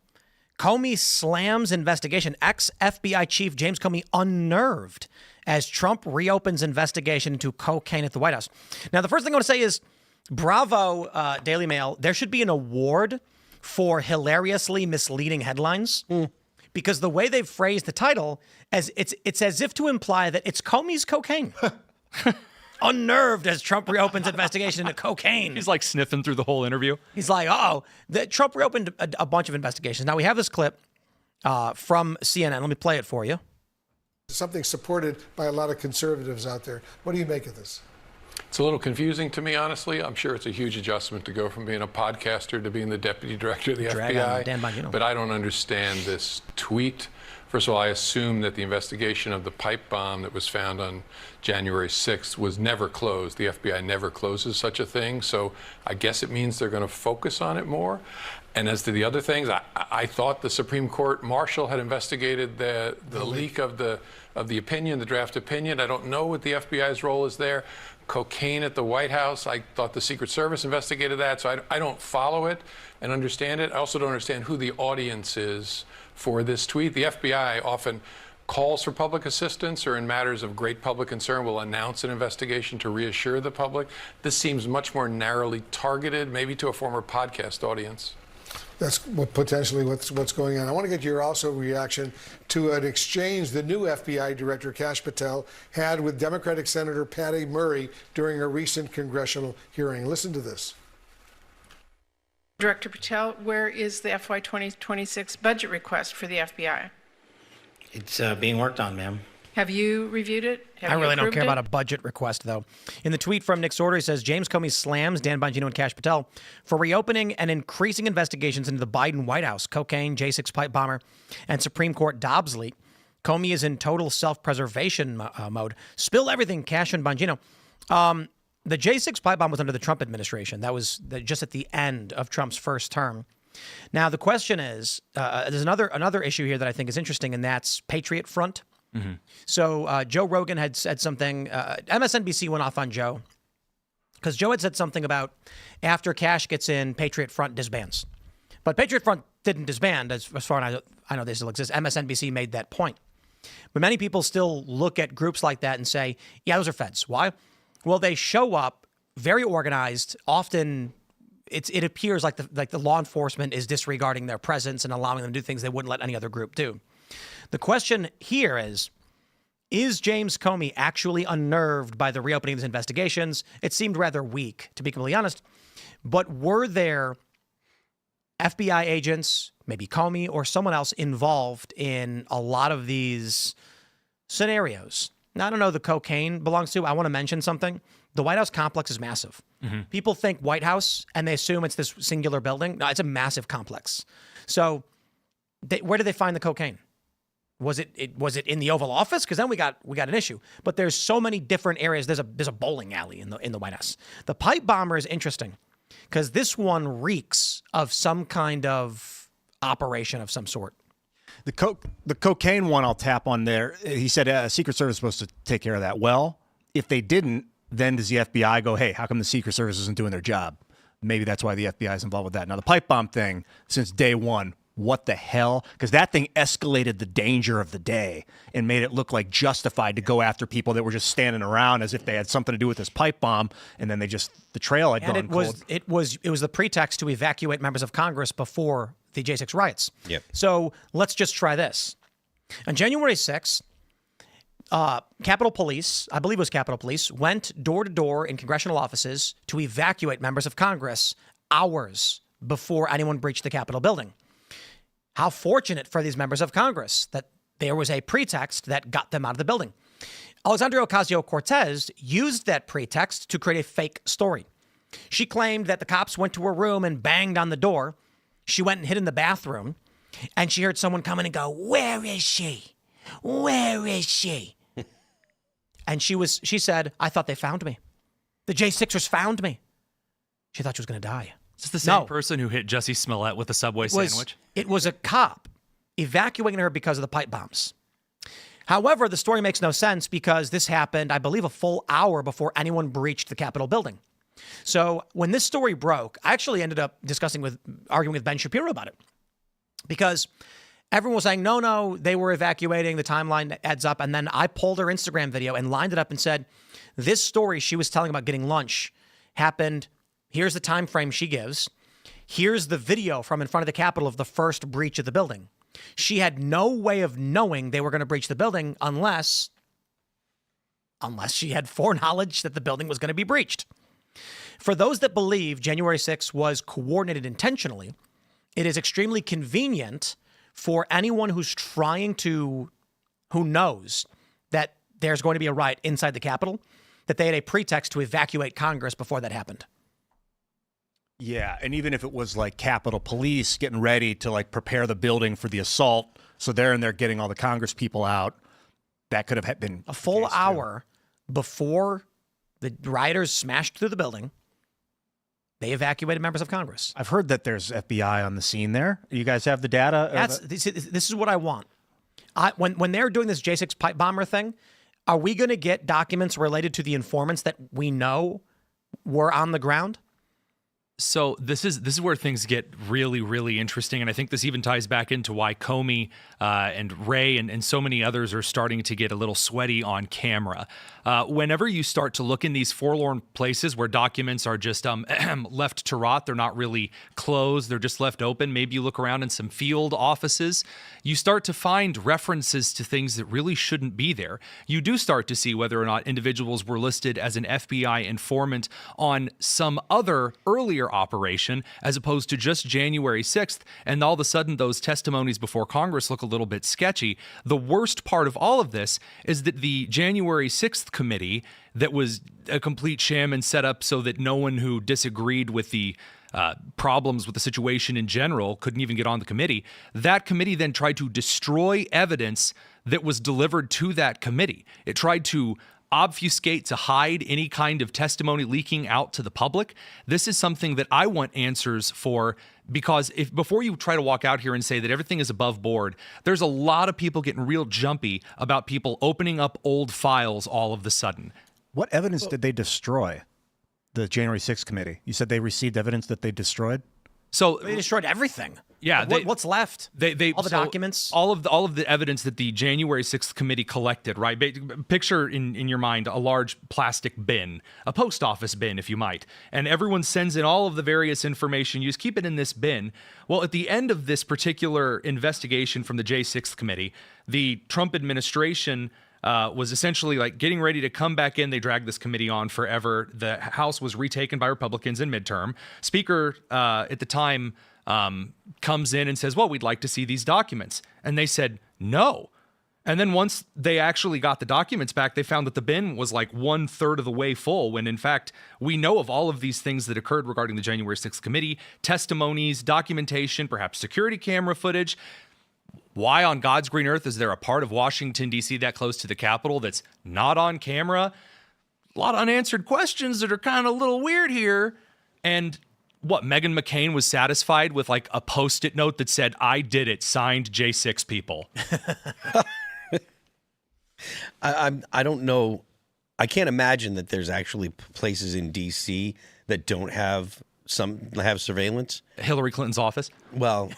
[SPEAKER 1] Comey slams investigation. Ex-FBI chief James Comey unnerved as Trump reopens investigation into cocaine at the White House. Now, the first thing I want to say is, bravo, Daily Mail. There should be an award for hilariously misleading headlines. Because the way they've phrased the title, it's as if to imply that it's Comey's cocaine. Unnerved as Trump reopens investigation into cocaine.
[SPEAKER 2] He's like sniffing through the whole interview.
[SPEAKER 1] He's like, Trump reopened a bunch of investigations. Now, we have this clip from CNN. Let me play it for you.
[SPEAKER 9] Something supported by a lot of conservatives out there. What do you make of this?
[SPEAKER 10] It's a little confusing to me, honestly. I'm sure it's a huge adjustment to go from being a podcaster to being the deputy director of the FBI. But I don't understand this tweet. First of all, I assume that the investigation of the pipe bomb that was found on January 6th was never closed. The FBI never closes such a thing. So I guess it means they're going to focus on it more. And as to the other things, I thought the Supreme Court marshal had investigated the leak of the opinion, the draft opinion. I don't know what the FBI's role is there. Cocaine at the White House, I thought the Secret Service investigated that, so I don't follow it and understand it. I also don't understand who the audience is for this tweet. The FBI often calls for public assistance or in matters of great public concern will announce an investigation to reassure the public. This seems much more narrowly targeted, maybe to a former podcast audience.
[SPEAKER 9] That's potentially what's going on. I want to get your also reaction to an exchange the new FBI Director Kash Patel had with Democratic Senator Patty Murray during a recent congressional hearing. Listen to this.
[SPEAKER 11] Director Patel, where is the FY 2026 budget request for the FBI?
[SPEAKER 8] It's being worked on, ma'am.
[SPEAKER 11] Have you reviewed it?
[SPEAKER 1] I really don't care about a budget request, though. In the tweet from Nick Sorter, he says, James Comey slams Dan Bongino and Kash Patel for reopening and increasing investigations into the Biden White House, cocaine, J6 pipe bomber, and Supreme Court Dobbs leak. Comey is in total self-preservation mode. Spill everything, Kash and Bongino. The J6 pipe bomb was under the Trump administration. That was just at the end of Trump's first term. Now, the question is, there's another issue here that I think is interesting, and that's Patriot Front. Mm-hmm. So Joe Rogan had said something. MSNBC went off on Joe because Joe had said something about after Kash gets in, Patriot Front disbands. But Patriot Front didn't disband, as far as I know they still exist. MSNBC made that point. But many people still look at groups like that and say, yeah, those are feds. Why? Well, they show up very organized. Often it appears like the law enforcement is disregarding their presence and allowing them to do things they wouldn't let any other group do. The question here is James Comey actually unnerved by the reopening of these investigations? It seemed rather weak, to be completely honest. But were there FBI agents, maybe Comey or someone else, involved in a lot of these scenarios? Now, I don't know who the cocaine belongs to. I want to mention something. The White House complex is massive. Mm-hmm. People think White House, and they assume it's this singular building. No, it's a massive complex. So where did they find the cocaine? Was it in the Oval Office? Because then we got an issue. But there's so many different areas. There's a bowling alley in the White House. The pipe bomber is interesting because this one reeks of some kind of operation of some sort.
[SPEAKER 3] The cocaine one I'll tap on there. He said Secret Service is supposed to take care of that. Well, if they didn't, then does the FBI go, hey, how come the Secret Service isn't doing their job? Maybe that's why the FBI is involved with that. Now, the pipe bomb thing, since day one, what the hell? Because that thing escalated the danger of the day and made it look like justified to go after people that were just standing around as if they had something to do with this pipe bomb, and then the trail had gone cold.
[SPEAKER 1] It was the pretext to evacuate members of Congress before the J6 riots.
[SPEAKER 4] Yep.
[SPEAKER 1] So let's just try this. On January 6th, Capitol Police, I believe it was Capitol Police, went door to door in congressional offices to evacuate members of Congress hours before anyone breached the Capitol building. How fortunate for these members of Congress that there was a pretext that got them out of the building. Alexandria Ocasio-Cortez used that pretext to create a fake story. She claimed that the cops went to her room and banged on the door. She went and hid in the bathroom, and she heard someone come in and go, "Where is she? Where is she?" And she said, "I thought they found me. The J6ers found me." She thought she was going to die.
[SPEAKER 2] Is this the same person who hit Jussie Smollett with a Subway sandwich?
[SPEAKER 1] It was a cop evacuating her because of the pipe bombs. However, the story makes no sense because this happened, I believe, a full hour before anyone breached the Capitol building. So when this story broke, I actually ended up arguing with Ben Shapiro about it because everyone was saying, no, they were evacuating, the timeline adds up. And then I pulled her Instagram video and lined it up and said, this story she was telling about getting lunch happened. Here's the time frame she gives. Here's the video from in front of the Capitol of the first breach of the building. She had no way of knowing they were going to breach the building unless she had foreknowledge that the building was going to be breached. For those that believe January 6th was coordinated intentionally, it is extremely convenient for anyone who knows that there's going to be a riot inside the Capitol, that they had a pretext to evacuate Congress before that happened.
[SPEAKER 3] Yeah, and even if it was like Capitol Police getting ready to like prepare the building for the assault, so they're in there getting all the Congress people out, that could have been
[SPEAKER 1] a full hour before the rioters smashed through the building. They evacuated members of Congress.
[SPEAKER 3] I've heard that there's FBI on the scene there. You guys have the data?
[SPEAKER 1] This is what I want. When they're doing this J6 pipe bomber thing, are we going to get documents related to the informants that we know were on the ground?
[SPEAKER 2] So this is where things get really, really interesting. And I think this even ties back into why Comey and Ray and so many others are starting to get a little sweaty on camera. Whenever you start to look in these forlorn places where documents are just left to rot, they're not really closed, they're just left open. Maybe you look around in some field offices, you start to find references to things that really shouldn't be there. You do start to see whether or not individuals were listed as an FBI informant on some other earlier operation as opposed to just January 6th. And all of a sudden, those testimonies before Congress look a little bit sketchy. The worst part of all of this is that the January 6th committee that was a complete sham and set up so that no one who disagreed with the problems with the situation in general couldn't even get on the committee. That committee then tried to destroy evidence that was delivered to that committee. It tried to obfuscate, to hide any kind of testimony leaking out to the public. This is something that I want answers for, because if before you try to walk out here and say that everything is above board, there's a lot of people getting real jumpy about people opening up old files all of a sudden.
[SPEAKER 3] What evidence did they destroy? The January 6th committee. You said they received evidence that they destroyed?
[SPEAKER 1] So they destroyed everything.
[SPEAKER 2] Yeah,
[SPEAKER 1] what's left? All the documents,
[SPEAKER 2] all of the evidence that the January 6th committee collected. Right, picture in your mind a large plastic bin, a post office bin, if you might, and everyone sends in all of the various information. You just keep it in this bin. Well, at the end of this particular investigation from the J6th committee, the Trump administration was essentially like getting ready to come back in. They dragged this committee on forever. The House was retaken by Republicans in midterm. Speaker at the time comes in and says, well, we'd like to see these documents. And they said, no. And then once they actually got the documents back, they found that the bin was like 1/3 of the way full, when in fact, we know of all of these things that occurred regarding the January 6th committee, testimonies, documentation, perhaps security camera footage. Why on God's green earth is there a part of Washington, D.C. that close to the Capitol that's not on camera? A lot of unanswered questions that are kind of a little weird here. And what, Meghan McCain was satisfied with like a Post-it note that said, I did it, signed J6 people.
[SPEAKER 4] I don't know. I can't imagine that there's actually places in D.C. that don't have surveillance.
[SPEAKER 2] Hillary Clinton's office.
[SPEAKER 4] Well,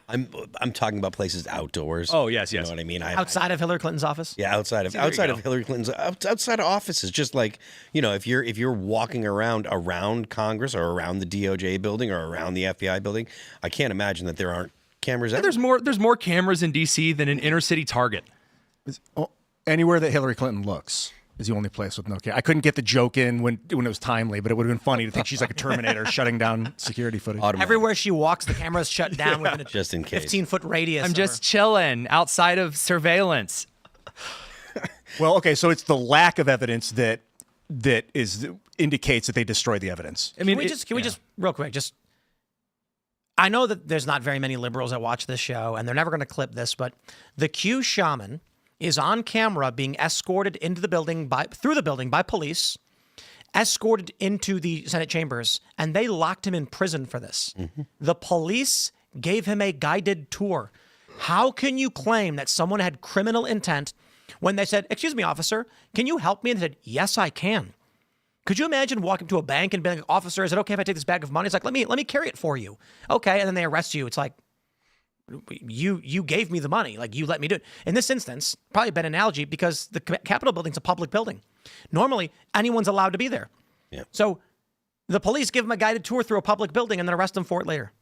[SPEAKER 4] I'm talking about places outdoors.
[SPEAKER 2] Oh yes,
[SPEAKER 4] you know what I mean.
[SPEAKER 1] Outside of Hillary Clinton's office.
[SPEAKER 4] Yeah, outside of Hillary Clinton's, outside of offices. Just like, you know, if you're walking around Congress or around the DOJ building or around the FBI building, I can't imagine that there aren't cameras.
[SPEAKER 2] Yeah, there's more cameras in D.C. than an inner city Target.
[SPEAKER 3] Anywhere that Hillary Clinton looks is the only place with no camera. I couldn't get the joke in when it was timely, but it would have been funny to think she's like a Terminator shutting down security footage.
[SPEAKER 1] Everywhere she walks, the camera's shut down within a
[SPEAKER 4] just in case
[SPEAKER 1] 15-foot radius.
[SPEAKER 2] I'm just chilling outside of surveillance.
[SPEAKER 3] Well, okay, so it's the lack of evidence that indicates that they destroyed the evidence.
[SPEAKER 1] I mean, can we just real quick, I know that there's not very many liberals that watch this show, and they're never going to clip this, but the Q shaman is on camera being escorted into the building through the building by police, escorted into the Senate chambers, and they locked him in prison for this. Mm-hmm. The police gave him a guided tour. How can you claim that someone had criminal intent when they said, excuse me, officer, can you help me? And they said, yes, I can. Could you imagine walking to a bank and being like, officer, is it okay if I take this bag of money? It's like, let me carry it for you. Okay. And then they arrest you. It's like, you gave me the money, like you let me do it. In this instance, probably a better analogy, because the Capitol building's a public building. Normally, anyone's allowed to be there.
[SPEAKER 4] Yeah.
[SPEAKER 1] So the police give him a guided tour through a public building and then arrest him for it later.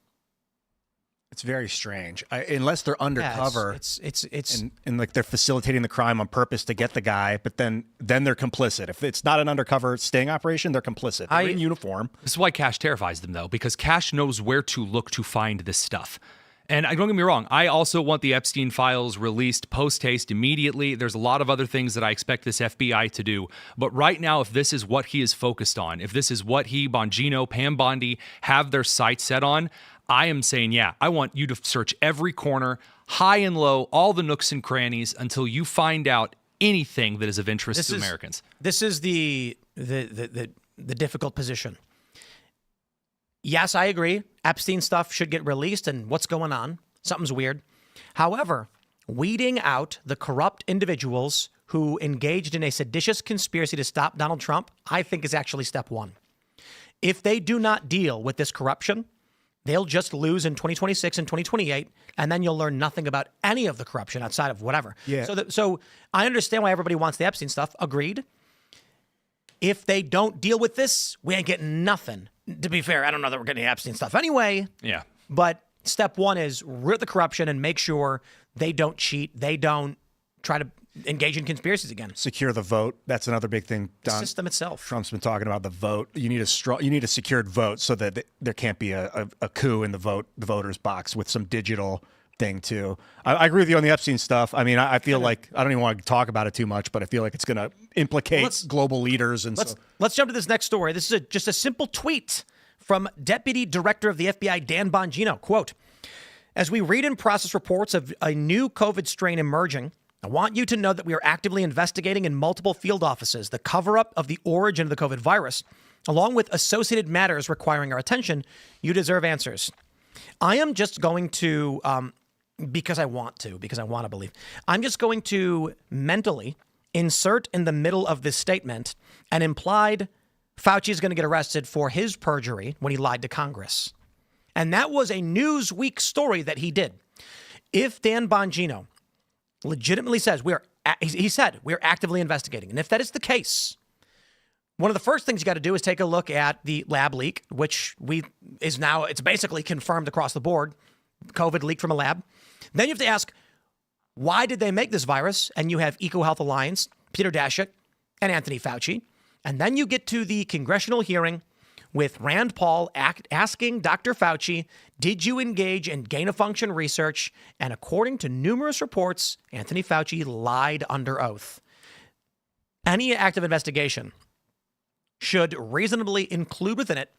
[SPEAKER 3] It's very strange. Unless they're undercover,
[SPEAKER 1] it's
[SPEAKER 3] and like they're facilitating the crime on purpose to get the guy, but then they're complicit. If it's not an undercover sting operation, they're complicit. They're in uniform.
[SPEAKER 2] This is why Cash terrifies them, though, because Cash knows where to look to find this stuff. And don't get me wrong, I also want the Epstein Files released post-haste immediately. There's a lot of other things that I expect this FBI to do. But right now, if this is what he is focused on, if this is what he, Bongino, Pam Bondi have their sights set on, I am saying, yeah, I want you to search every corner, high and low, all the nooks and crannies until you find out anything that is of interest to Americans.
[SPEAKER 1] This is the difficult position. Yes, I agree. Epstein stuff should get released, and what's going on? Something's weird. However, weeding out the corrupt individuals who engaged in a seditious conspiracy to stop Donald Trump, I think is actually step one. If they do not deal with this corruption, they'll just lose in 2026 and 2028, and then you'll learn nothing about any of the corruption outside of whatever.
[SPEAKER 3] Yeah.
[SPEAKER 1] So I understand why everybody wants the Epstein stuff. Agreed. If they don't deal with this, we ain't getting nothing. To be fair, I don't know that we're getting the Epstein stuff anyway.
[SPEAKER 2] Yeah.
[SPEAKER 1] But step one is root the corruption and make sure they don't cheat. They don't try to engage in conspiracies again.
[SPEAKER 3] Secure the vote. That's another big thing.
[SPEAKER 1] The system itself.
[SPEAKER 3] Trump's been talking about the vote. You need a secured vote so that there can't be a coup in the voters box with some digital thing too. I agree with you on the Epstein stuff. I mean, I feel like I don't even want to talk about it too much, but I feel like it's going to implicate global leaders. And
[SPEAKER 1] let's jump to this next story. This is just a simple tweet from Deputy Director of the FBI, Dan Bongino. Quote, "As we read and process reports of a new COVID strain emerging, I want you to know that we are actively investigating in multiple field offices the cover-up of the origin of the COVID virus, along with associated matters requiring our attention. You deserve answers." I am just going to, because I want to believe, I'm just going to mentally insert in the middle of this statement an implied Fauci is going to get arrested for his perjury when he lied to Congress. And that was a Newsweek story that he did. If Dan Bongino legitimately says he said we're actively investigating. And if that is the case, one of the first things you got to do is take a look at the lab leak, which it's basically confirmed across the board. COVID leaked from a lab. Then you have to ask, why did they make this virus? And you have EcoHealth Alliance, Peter Daszak, and Anthony Fauci. And then you get to the congressional hearing with Rand Paul asking Dr. Fauci, did you engage in gain-of-function research? And according to numerous reports, Anthony Fauci lied under oath. Any active investigation should reasonably include within it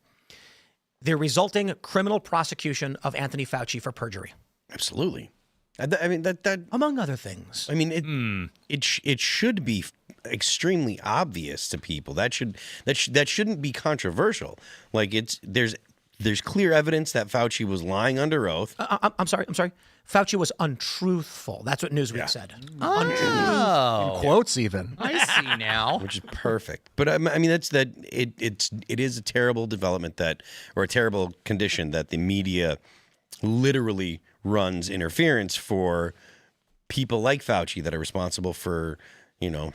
[SPEAKER 1] the resulting criminal prosecution of Anthony Fauci for perjury.
[SPEAKER 4] Absolutely. I mean, that
[SPEAKER 1] among other things.
[SPEAKER 4] I mean, it should be extremely obvious to people. That shouldn't be controversial. Like there's clear evidence that Fauci was lying under oath.
[SPEAKER 1] I'm sorry. Fauci was untruthful. That's what Newsweek said.
[SPEAKER 3] In quotes, even.
[SPEAKER 12] I see now.
[SPEAKER 4] Which is perfect. But I mean, it is a terrible development or a terrible condition that the media literally runs interference for people like Fauci that are responsible for,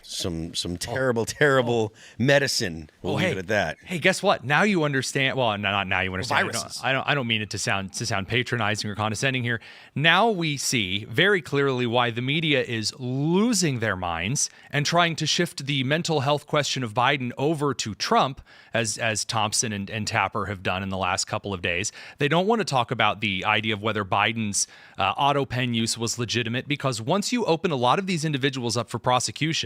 [SPEAKER 4] some terrible medicine. We'll leave it at that.
[SPEAKER 2] Hey, guess what? Now you understand. Well, not now you understand.
[SPEAKER 1] Viruses.
[SPEAKER 2] I don't mean it to sound patronizing or condescending here. Now we see very clearly why the media is losing their minds and trying to shift the mental health question of Biden over to Trump, as Thompson and Tapper have done in the last couple of days. They don't want to talk about the idea of whether Biden's auto pen use was legitimate, because once you open a lot of these individuals up for prosecution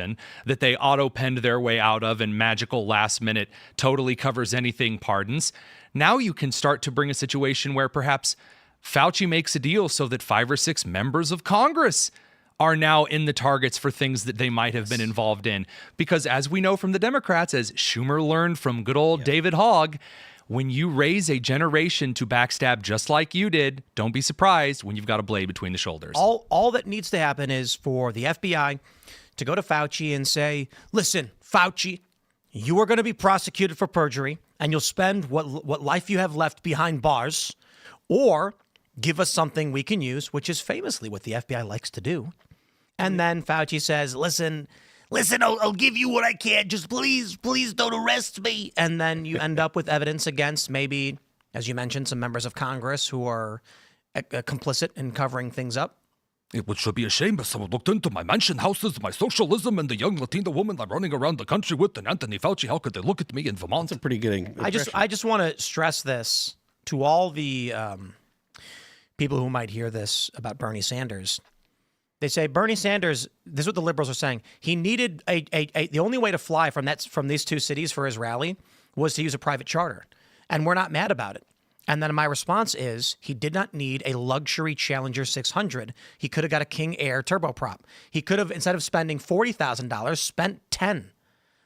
[SPEAKER 2] that they auto-penned their way out of and magical last-minute totally covers anything pardons, now you can start to bring a situation where perhaps Fauci makes a deal so that 5 or 6 members of Congress are now in the targets for things that they might have been involved in. Because as we know from the Democrats, as Schumer learned from good old David Hogg, when you raise a generation to backstab just like you did, don't be surprised when you've got a blade between the shoulders.
[SPEAKER 1] All that needs to happen is for the FBI to go to Fauci and say, listen, Fauci, you are going to be prosecuted for perjury and you'll spend what life you have left behind bars, or give us something we can use, which is famously what the FBI likes to do. And then Fauci says, listen, I'll give you what I can. Just please don't arrest me. And then you end up with evidence against maybe, as you mentioned, some members of Congress who are complicit in covering things up.
[SPEAKER 13] It should be a shame if someone looked into my mansion houses, my socialism, and the young Latina woman I'm running around the country with, and Anthony Fauci. How could they look at me in Vermont?
[SPEAKER 4] That's a pretty good impression.
[SPEAKER 1] I just want to stress this to all the people who might hear this about Bernie Sanders. They say Bernie Sanders, this is what the liberals are saying. He needed the only way to fly from these 2 cities for his rally was to use a private charter. And we're not mad about it. And then my response is he did not need a luxury Challenger 600. He could have got a King Air turboprop. He could have, instead of spending $40,000, spent $10,000.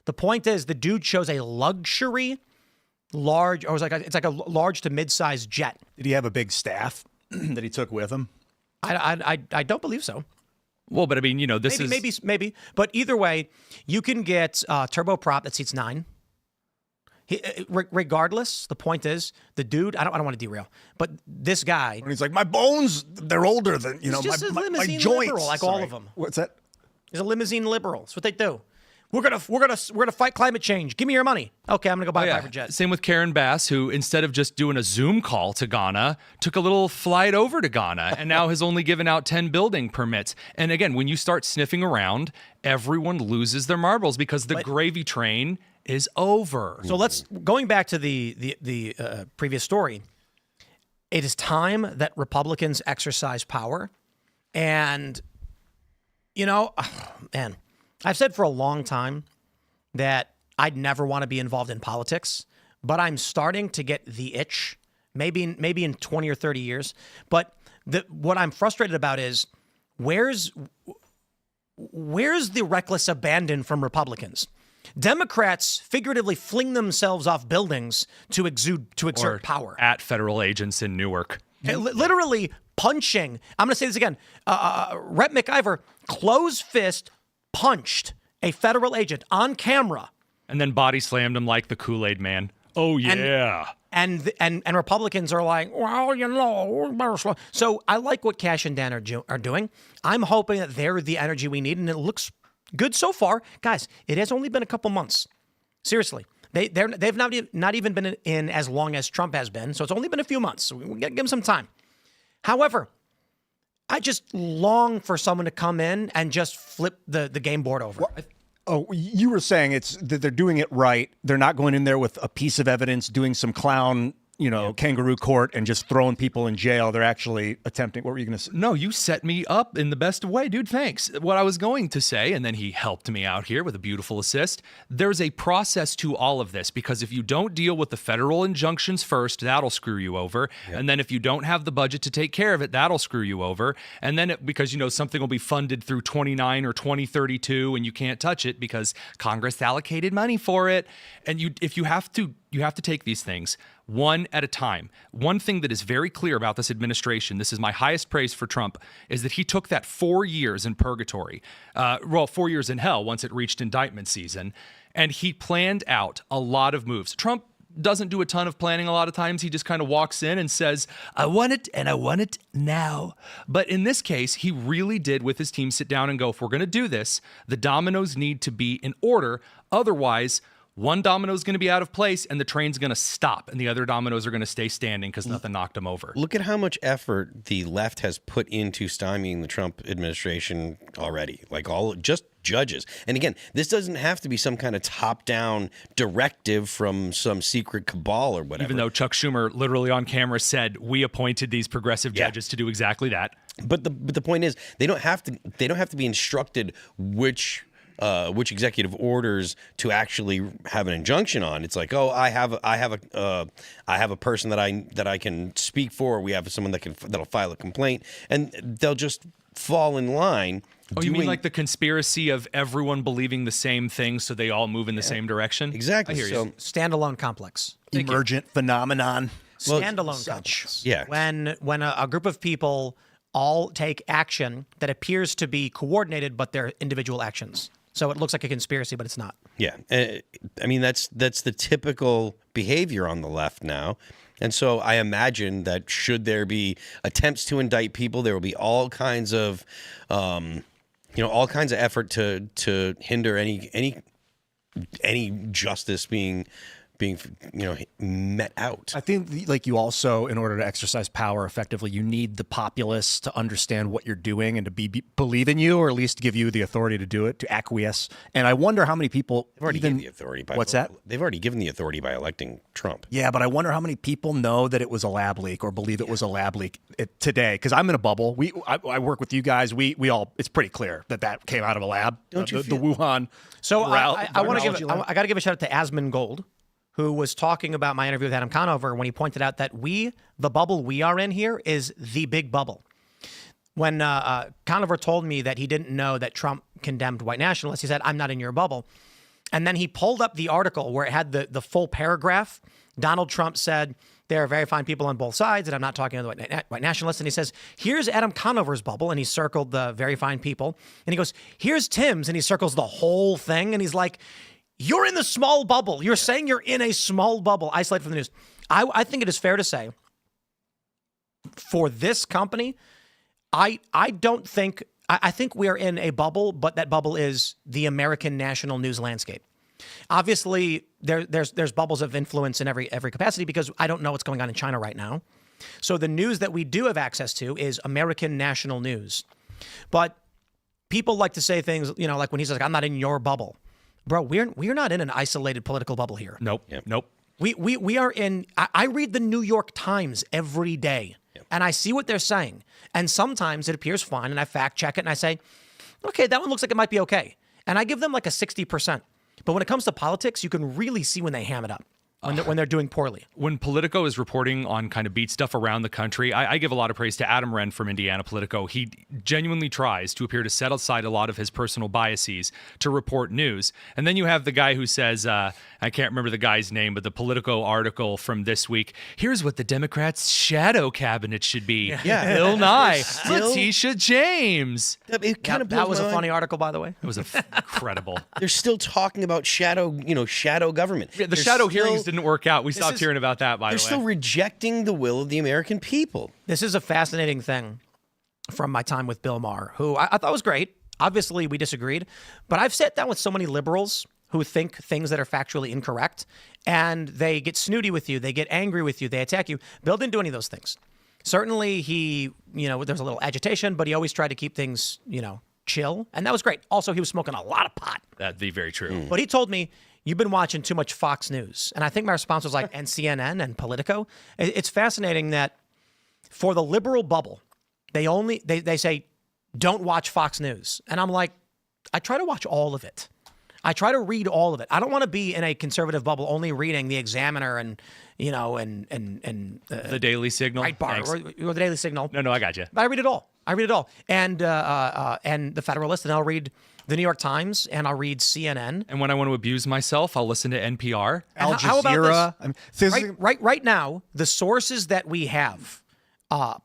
[SPEAKER 1] The point is the dude chose a luxury large, or it's like a large to mid-sized jet.
[SPEAKER 3] Did he have a big staff that he took with him?
[SPEAKER 1] I don't believe so.
[SPEAKER 2] Well, but I mean,
[SPEAKER 1] maybe. But either way, you can get a turboprop that seats 9. Regardless, the point is, the dude, I don't want to derail, but this guy.
[SPEAKER 3] When he's like, my bones, they're older than,
[SPEAKER 1] He's just a
[SPEAKER 3] my
[SPEAKER 1] limousine
[SPEAKER 3] joints.
[SPEAKER 1] liberal, like all of them.
[SPEAKER 3] What's that?
[SPEAKER 1] He's a limousine liberal. That's what they do. We're gonna fight climate change. Give me your money. Okay, I'm gonna go buy a private jet.
[SPEAKER 2] Same with Karen Bass, who instead of just doing a Zoom call to Ghana, took a little flight over to Ghana and now has only given out 10 building permits. And again, when you start sniffing around, everyone loses their marbles because the gravy train is over.
[SPEAKER 1] So going back to the previous story. It is time that Republicans exercise power, and man. I've said for a long time that I'd never want to be involved in politics, but I'm starting to get the itch, maybe in 20 or 30 years. But what I'm frustrated about is where's the reckless abandon from Republicans? Democrats figuratively fling themselves off buildings to exert power.
[SPEAKER 2] At federal agents in Newark.
[SPEAKER 1] Literally punching. I'm going to say this again. Rep. McIver, closed fist, punched a federal agent on camera.
[SPEAKER 2] And then body slammed him like the Kool-Aid man. Oh, yeah.
[SPEAKER 1] And Republicans are like, well, So I like what Cash and Dan are doing. I'm hoping that they're the energy we need, and it looks good so far. Guys, it has only been a couple months. Seriously. They've not even been in as long as Trump has been, so it's only been a few months. So we'll give them some time. However, I just long for someone to come in and just flip the game board over.
[SPEAKER 3] Oh, you were saying it's that they're doing it right. They're not going in there with a piece of evidence, doing some clown, kangaroo court and just throwing people in jail. They're actually attempting. What were you going to say?
[SPEAKER 2] No, you set me up in the best way, dude. Thanks. What I was going to say, and then he helped me out here with a beautiful assist. There's a process to all of this, because if you don't deal with the federal injunctions first, that'll screw you over. Yep. And then if you don't have the budget to take care of it, that'll screw you over. And then because something will be funded through 29 or 2032 and you can't touch it because Congress allocated money for it. And you have to take these things one at a time. One thing that is very clear about this administration, this is my highest praise for Trump, is that he took that 4 years in purgatory, 4 years in hell once it reached indictment season, and he planned out a lot of moves. Trump doesn't do a ton of planning a lot of times. He just kind of walks in and says, I want it, and I want it now. But in this case, he really did, with his team, sit down and go, if we're going to do this, the dominoes need to be in order. Otherwise, one domino is going to be out of place and the train's going to stop, and the other dominoes are going to stay standing because nothing knocked them over.
[SPEAKER 4] Look at how much effort the left has put into stymieing the Trump administration already. Just judges. And again, this doesn't have to be some kind of top-down directive from some secret cabal or whatever.
[SPEAKER 2] Even though Chuck Schumer literally on camera said, we appointed these progressive judges to do exactly that.
[SPEAKER 4] But the point is, they don't have to be instructed which executive orders to actually have an injunction on. It's like, oh, I have a person that I can speak for. We have someone that'll file a complaint, and they'll just fall in line.
[SPEAKER 2] Oh, you mean like the conspiracy of everyone believing the same thing, so they all move in the same direction?
[SPEAKER 4] Exactly.
[SPEAKER 2] I hear you.
[SPEAKER 1] Standalone complex.
[SPEAKER 3] Emergent phenomenon.
[SPEAKER 1] Standalone complex.
[SPEAKER 4] Yeah.
[SPEAKER 1] When a group of people all take action that appears to be coordinated, but they're individual actions. So it looks like a conspiracy, but it's not.
[SPEAKER 4] Yeah. I mean, that's the typical behavior on the left now. And so I imagine that should there be attempts to indict people, there will be all kinds of effort to hinder any justice being met out.
[SPEAKER 3] I think you also, in order to exercise power effectively, you need the populace to understand what you're doing and to believe in you, or at least give you the authority to do it, to acquiesce. And I wonder how many people
[SPEAKER 4] They've already given the authority by
[SPEAKER 3] what's that?
[SPEAKER 4] They've already given the authority by electing Trump.
[SPEAKER 3] Yeah, but I wonder how many people know that it was a lab leak or believe it was a lab leak today. Because I'm in a bubble. I work with you guys. We all. It's pretty clear that came out of a lab.
[SPEAKER 4] Don't you
[SPEAKER 3] the Wuhan?
[SPEAKER 1] So I got to give a shout out to Asmund Gold, who was talking about my interview with Adam Conover when he pointed out that the bubble we are in here is the big bubble. When Conover told me that he didn't know that Trump condemned white nationalists, he said, I'm not in your bubble. And then he pulled up the article where it had the full paragraph. Donald Trump said, there are very fine people on both sides, and I'm not talking to the white nationalists. And he says, here's Adam Conover's bubble, and he circled the very fine people. And he goes, here's Tim's, and he circles the whole thing. And he's like, You're in the small bubble. You're saying you're in a small bubble, isolated from the news. I think it is fair to say for this company, I think we are in a bubble, but that bubble is the American national news landscape. Obviously, there's bubbles of influence in every capacity because I don't know what's going on in China right now. So the news that we do have access to is American national news. But people like to say things, like when he says, I'm not in your bubble. Bro, we're not in an isolated political bubble here.
[SPEAKER 2] Nope. Yep. Nope.
[SPEAKER 1] We are in, I read the New York Times every day, and I see what they're saying. And sometimes it appears fine, and I fact check it, and I say, okay, that one looks like it might be okay. And I give them like a 60%. But when it comes to politics, you can really see when they ham it up, when they're doing poorly.
[SPEAKER 2] When Politico is reporting on kind of beat stuff around the country, I give a lot of praise to Adam Wren from Indiana Politico. He genuinely tries to appear to set aside a lot of his personal biases to report news. And then you have the guy who says, I can't remember the guy's name, but the Politico article from this week, here's what the Democrats' shadow cabinet should be.
[SPEAKER 4] Yeah.
[SPEAKER 2] Bill Nye, Letitia James.
[SPEAKER 4] It kind of
[SPEAKER 1] that was a funny article, by the way.
[SPEAKER 2] It was incredible.
[SPEAKER 4] They're still talking about shadow government.
[SPEAKER 2] Yeah, the shadow hearings didn't work out. We stopped hearing about that, by the way.
[SPEAKER 4] They're still rejecting the will of the American people.
[SPEAKER 1] This is a fascinating thing from my time with Bill Maher, who I thought was great. Obviously, we disagreed. But I've sat down with so many liberals who think things that are factually incorrect, and they get snooty with you. They get angry with you. They attack you. Bill didn't do any of those things. Certainly, he, there's a little agitation, but he always tried to keep things, chill. And that was great. Also, he was smoking a lot of pot.
[SPEAKER 2] That'd be very true.
[SPEAKER 1] But he told me, you've been watching too much Fox News. And I think my response was like, and CNN and Politico. It's fascinating that for the liberal bubble, they say, don't watch Fox News. And I'm like, I try to watch all of it. I try to read all of it. I don't want to be in a conservative bubble only reading the Examiner and
[SPEAKER 2] the Daily Signal.
[SPEAKER 1] Breitbart or the Daily Signal.
[SPEAKER 2] No, I got you.
[SPEAKER 1] But I read it all. And the Federalist, and I'll read the New York Times, and I'll read CNN.
[SPEAKER 2] And when I want to abuse myself, I'll listen to NPR.
[SPEAKER 3] Al Jazeera.
[SPEAKER 1] How about this? Right now, the sources that we have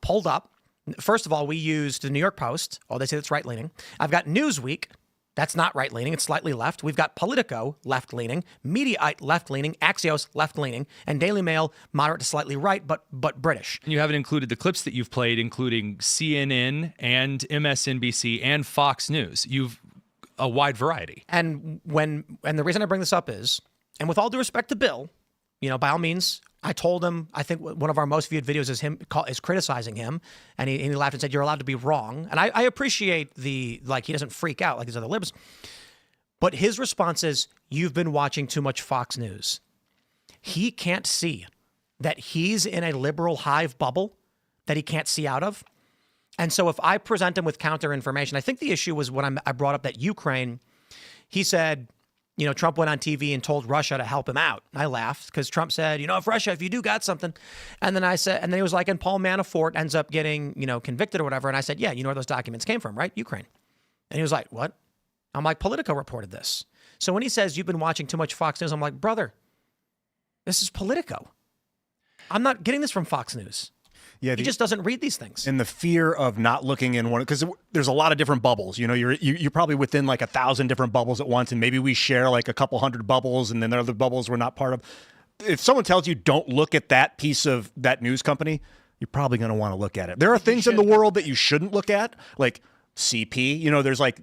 [SPEAKER 1] pulled up, first of all, we used the New York Post. Oh, they say it's right-leaning. I've got Newsweek. That's not right-leaning. It's slightly left. We've got Politico, left-leaning, Mediaite, left-leaning, Axios, left-leaning, and Daily Mail, moderate to slightly right, but British.
[SPEAKER 2] And you haven't included the clips that you've played, including CNN and MSNBC and Fox News. You've a wide variety.
[SPEAKER 1] And the reason I bring this up is, and with all due respect to Bill, by all means, I told him, I think one of our most viewed videos is criticizing him. And he laughed and said, you're allowed to be wrong. And I appreciate he doesn't freak out like these other libs. But his response is, you've been watching too much Fox News. He can't see that he's in a liberal hive bubble that he can't see out of. And so if I present him with counter information, I think the issue was when I brought up that Ukraine, he said, Trump went on TV and told Russia to help him out. I laughed because Trump said, if you do got something. And then and then he was like, and Paul Manafort ends up getting, convicted or whatever. And I said, yeah, where those documents came from, right? Ukraine. And he was like, what? I'm like, Politico reported this. So when he says you've been watching too much Fox News, I'm like, brother, this is Politico. I'm not getting this from Fox News. Yeah, he just doesn't read these things.
[SPEAKER 3] And the fear of not looking in one, because there's a lot of different bubbles. You're probably within like 1,000 different bubbles at once, and maybe we share like a couple hundred bubbles, and then there are other bubbles we're not part of. If someone tells you don't look at that piece of that news company, you're probably going to want to look at it. There are things in the world that you shouldn't look at, like CP. There's like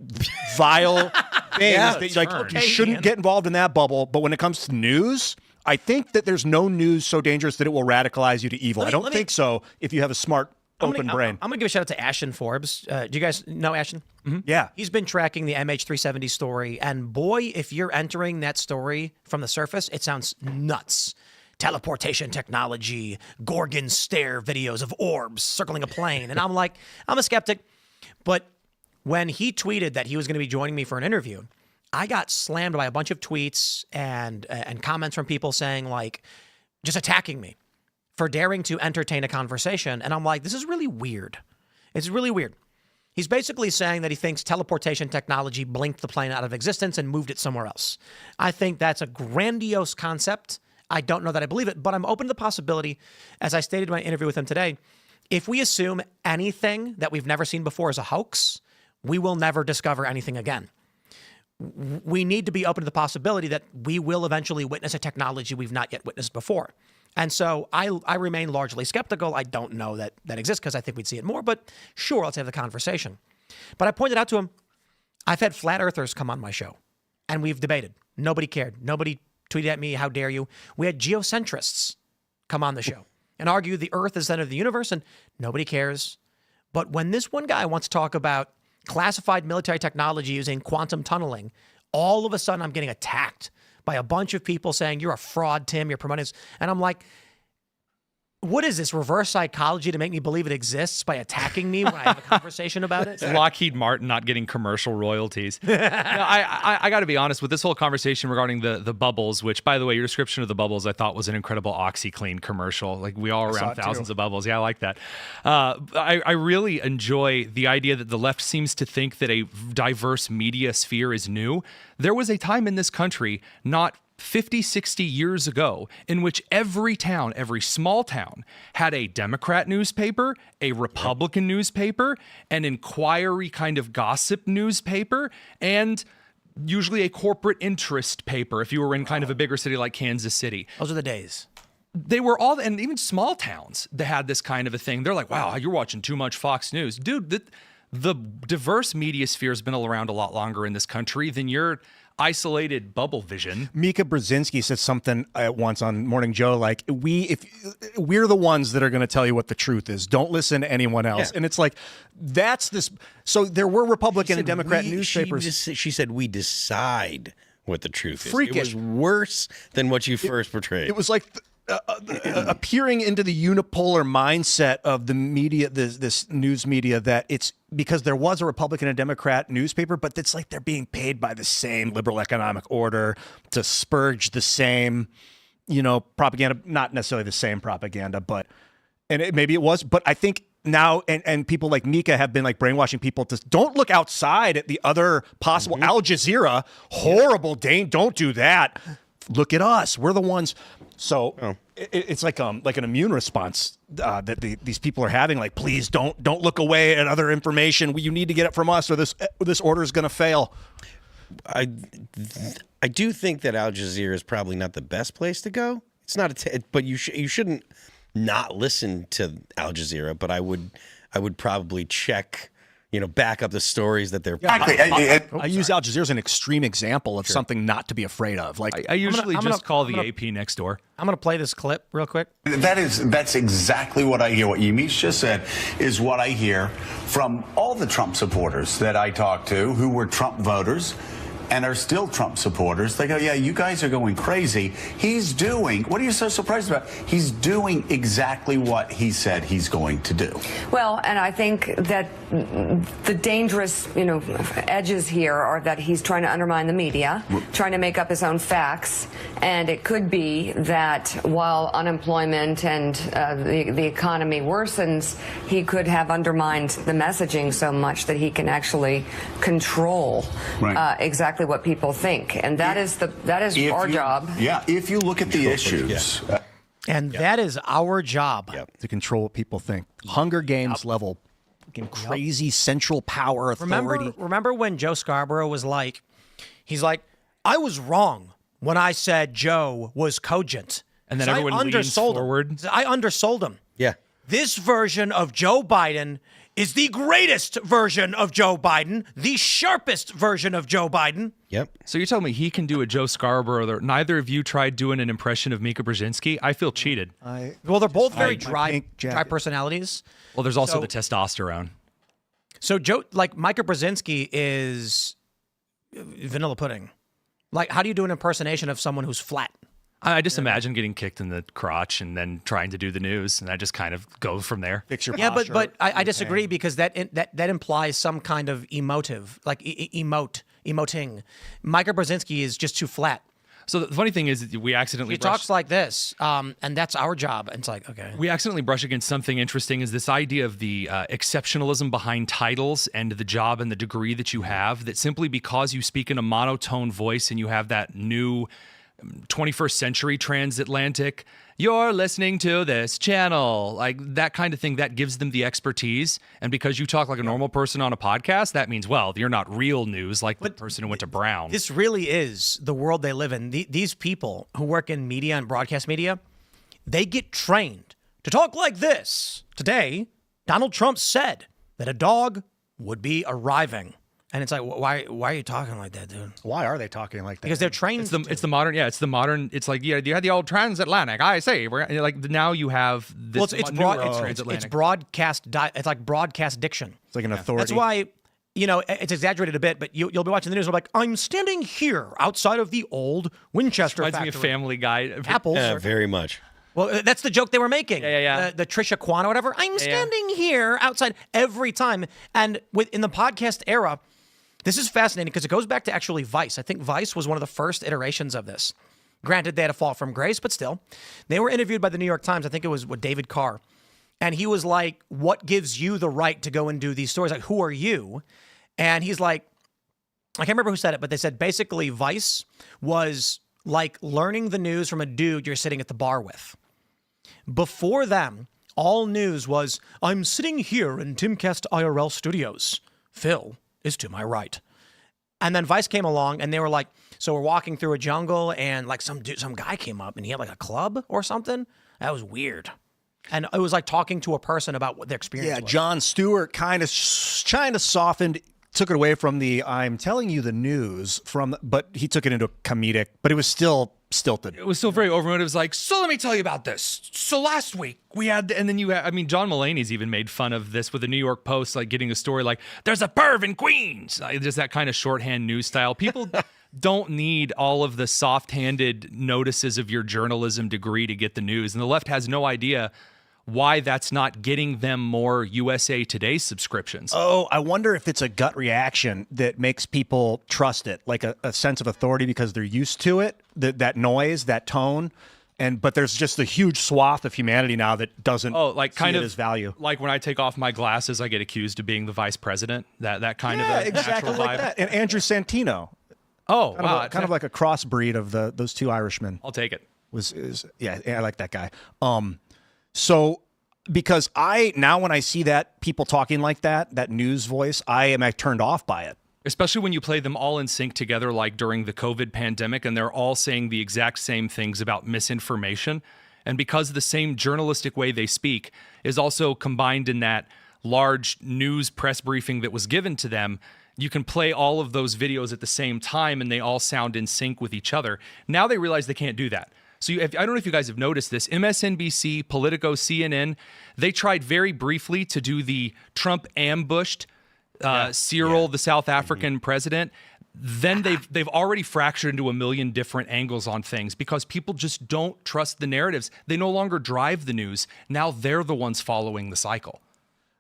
[SPEAKER 3] vile things that you shouldn't get involved in that bubble. But when it comes to news, I think that there's no news so dangerous that it will radicalize you to evil. I don't think so if you have a smart, open brain.
[SPEAKER 1] I'm going to give a shout out to Ashton Forbes. Do you guys know Ashton?
[SPEAKER 3] Mm-hmm. Yeah.
[SPEAKER 1] He's been tracking the MH370 story. And boy, if you're entering that story from the surface, it sounds nuts. Teleportation technology, Gorgon stare videos of orbs circling a plane. And I'm like, I'm a skeptic. But when he tweeted that he was going to be joining me for an interview, I got slammed by a bunch of tweets and comments from people saying, like, just attacking me for daring to entertain a conversation. And I'm like, this is really weird. It's really weird. He's basically saying that he thinks teleportation technology blinked the plane out of existence and moved it somewhere else. I think that's a grandiose concept. I don't know that I believe it, but I'm open to the possibility, as I stated in my interview with him today, if we assume anything that we've never seen before is a hoax, we will never discover anything again. we need to be open to the possibility that we will eventually witness a technology we've not yet witnessed before. And so I remain largely skeptical. I don't know that exists because I think we'd see it more, but sure, let's have the conversation. But I pointed out to him, I've had flat earthers come on my show and we've debated. Nobody cared. Nobody tweeted at me, how dare you? We had geocentrists come on the show and argue the earth is the center of the universe and nobody cares. But when this one guy wants to talk about classified military technology using quantum tunneling, all of a sudden I'm getting attacked by a bunch of people saying, you're a fraud, Tim, you're promoting this. And I'm like, what is this, reverse psychology to make me believe it exists by attacking me when I have a conversation about it?
[SPEAKER 2] Lockheed Martin not getting commercial royalties. No, I got to be honest with this whole conversation regarding the bubbles, which, by the way, your description of the bubbles I thought was an incredible OxyClean commercial. Like, we all around thousands of bubbles. Yeah, I like that. I really enjoy the idea that the left seems to think that a diverse media sphere is new. There was a time in this country, not 50, 60 years ago, in which every town, every small town, had a Democrat newspaper, a Republican newspaper, an inquiry kind of gossip newspaper, and usually a corporate interest paper if you were in kind of a bigger city like Kansas City.
[SPEAKER 1] Those are the days.
[SPEAKER 2] They were all, and even small towns that had this kind of a thing. They're like, wow, you're watching too much Fox News. Dude, the diverse media sphere has been around a lot longer in this country than your isolated bubble vision.
[SPEAKER 3] Mika Brzezinski said something once on Morning Joe, like, we're the ones that are going to tell you what the truth is. Don't listen to anyone else. Yeah. And it's like, that's this. So there were Republican and Democrat newspapers.
[SPEAKER 4] She said, we decide what the truth is.
[SPEAKER 3] Freakish.
[SPEAKER 4] It was worse than what you first portrayed.
[SPEAKER 3] It was like appearing into the unipolar mindset of the media, this news media, that it's because there was a Republican and Democrat newspaper, but it's like they're being paid by the same liberal economic order to spurge the same, propaganda, not necessarily the same propaganda, but, maybe it was, but I think now, and people like Mika have been like brainwashing people to don't look outside at the other possible Al Jazeera, horrible, don't do that. Look at us. We're the ones. So it's like an immune response that these people are having. Like, please don't look away at other information. You need to get it from us, or this order is going to fail.
[SPEAKER 4] I do think that Al Jazeera is probably not the best place to go. It's not, but you shouldn't not listen to Al Jazeera. But I would probably check. Back up the stories that they're.
[SPEAKER 3] I use Al Jazeera as an extreme example of something not to be afraid of. Like,
[SPEAKER 2] I usually just call the AP next door.
[SPEAKER 1] I'm going to play this clip real quick.
[SPEAKER 12] That's exactly what I hear. What Yamiche just said is what I hear from all the Trump supporters that I talk to who were Trump voters and are still Trump supporters. They go, yeah, you guys are going crazy. He's doing, what are you so surprised about? He's doing exactly what he said he's going to do.
[SPEAKER 14] Well, and I think that the dangerous, edges here are that he's trying to undermine the media, trying to make up his own facts. And it could be that while unemployment and the economy worsens, he could have undermined the messaging so much that he can actually control exactly what people think, and that is our job.
[SPEAKER 12] Yeah, if you look at the issues,
[SPEAKER 1] and that is our job
[SPEAKER 3] to control what people think. Hunger Games level, crazy central power authority.
[SPEAKER 1] Remember when Joe Scarborough was like, he's like, I was wrong when I said Joe was cogent,
[SPEAKER 2] and then everyone leans forward.
[SPEAKER 1] I undersold him.
[SPEAKER 4] Yeah,
[SPEAKER 1] this version of Joe Biden is the greatest version of Joe Biden, the sharpest version of Joe Biden.
[SPEAKER 4] Yep.
[SPEAKER 2] So you're telling me he can do a Joe Scarborough? Neither of you tried doing an impression of Mika Brzezinski? I feel cheated.
[SPEAKER 1] Well, they're both very dry personalities.
[SPEAKER 2] Well, there's also the testosterone.
[SPEAKER 1] So Mika Brzezinski is vanilla pudding. Like, how do you do an impersonation of someone who's flat?
[SPEAKER 2] I just imagine getting kicked in the crotch and then trying to do the news, and I just kind of go from there.
[SPEAKER 3] Fix your
[SPEAKER 1] posture. But I disagree because that implies some kind of emoting. Mika Brzezinski is just too flat.
[SPEAKER 2] So the funny thing is, we accidentally
[SPEAKER 1] he talks like this, and that's our job. And it's like, okay,
[SPEAKER 2] we accidentally brush against something interesting. Is this idea of the exceptionalism behind titles and the job and the degree that you have? That simply because you speak in a monotone voice and you have that new 21st century transatlantic, you're listening to this channel, like that kind of thing. That gives them the expertise. And because you talk like a normal person on a podcast, that means, well, you're not real news like the person who went to Brown.
[SPEAKER 1] This really is the world they live in. These people who work in media and broadcast media, they get trained to talk like this. Today, Donald Trump said that a dog would be arriving. And it's like, why are you talking like that, dude?
[SPEAKER 3] Why are they talking like that?
[SPEAKER 1] Because they're trained.
[SPEAKER 2] It's the modern. Yeah, it's the modern. It's like, yeah, you had the old transatlantic. I say, like now you have this.
[SPEAKER 1] Well, it's broadcast. It's like broadcast diction.
[SPEAKER 3] It's like an authority.
[SPEAKER 1] That's why, it's exaggerated a bit, but you'll be watching the news. And like, I'm standing here outside of the old Winchester
[SPEAKER 2] factory.
[SPEAKER 1] Reminds me
[SPEAKER 2] of Family Guy.
[SPEAKER 1] Apples.
[SPEAKER 4] Yeah, very much.
[SPEAKER 1] Well, that's the joke they were making.
[SPEAKER 2] Yeah.
[SPEAKER 1] The Trisha Kwan or whatever. I'm standing here outside every time. And in the podcast era, this is fascinating because it goes back to actually Vice. I think Vice was one of the first iterations of this. Granted, they had a fall from grace, but still. They were interviewed by the New York Times. I think it was with David Carr. And he was like, what gives you the right to go and do these stories? Like, who are you? And he's like, I can't remember who said it, but they said basically Vice was like learning the news from a dude you're sitting at the bar with. Before them, all news was, I'm sitting here in Timcast IRL studios. Phil is to my right. And then Vice came along and they were like, so we're walking through a jungle and like some guy came up and he had like a club or something. That was weird. And it was like talking to a person about what their experience was.
[SPEAKER 3] Jon Stewart kind of softened, took it away from the I'm telling you the news but he took it into comedic, but it was still stilted.
[SPEAKER 2] It was still very overmotive. It was like, so let me tell you about this. So last week we had, and then John Mulaney's even made fun of this with the New York Post, like getting a story like, there's a perv in Queens. Just that kind of shorthand news style. People don't need all of the soft-handed notices of your journalism degree to get the news. And the left has no idea why that's not getting them more USA Today subscriptions.
[SPEAKER 3] Oh, I wonder if it's a gut reaction that makes people trust it, like a sense of authority because they're used to it, that noise, that tone. But there's just a huge swath of humanity now that doesn't see it as value.
[SPEAKER 2] Like when I take off my glasses, I get accused of being the vice president. That kind of a
[SPEAKER 3] exactly
[SPEAKER 2] natural
[SPEAKER 3] like
[SPEAKER 2] vibe.
[SPEAKER 3] that. And Andrew Santino.
[SPEAKER 2] Oh,
[SPEAKER 3] kind of like a crossbreed of those two Irishmen.
[SPEAKER 2] I'll take it.
[SPEAKER 3] I like that guy. So because now when I see that people talking like that news voice, I am turned off by it.
[SPEAKER 2] Especially when you play them all in sync together, like during the COVID pandemic, and they're all saying the exact same things about misinformation. And because the same journalistic way they speak is also combined in that large news press briefing that was given to them, you can play all of those videos at the same time and they all sound in sync with each other. Now they realize they can't do that. So I don't know if you guys have noticed this. MSNBC, Politico, CNN, they tried very briefly to do the Trump ambushed Cyril, the South African president. Then they've already fractured into a million different angles on things because people just don't trust the narratives. They no longer drive the news. Now they're the ones following the cycle.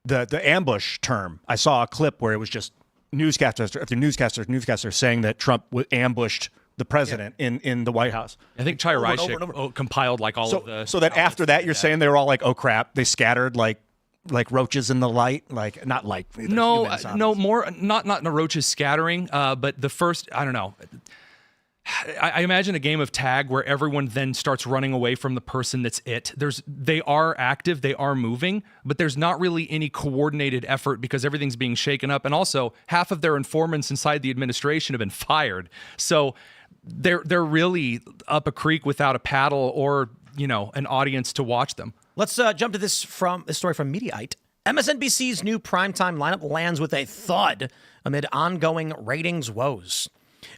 [SPEAKER 3] The ambush term, I saw a clip where it was just newscaster after newscaster saying that Trump ambushed the president in the White House.
[SPEAKER 2] I think Chai Reich compiled like all of the...
[SPEAKER 3] So that after that, you're saying they were all like, oh crap, they scattered like roaches in the light, like not like
[SPEAKER 2] not roaches scattering, but the first, I don't know. I imagine a game of tag where everyone then starts running away from the person that's it. They are active, they are moving, but there's not really any coordinated effort because everything's being shaken up. And also, half of their informants inside the administration have been fired. So they're really up a creek without a paddle or, an audience to watch them.
[SPEAKER 1] Let's jump to this story from Mediaite. MSNBC's new primetime lineup lands with a thud amid ongoing ratings woes.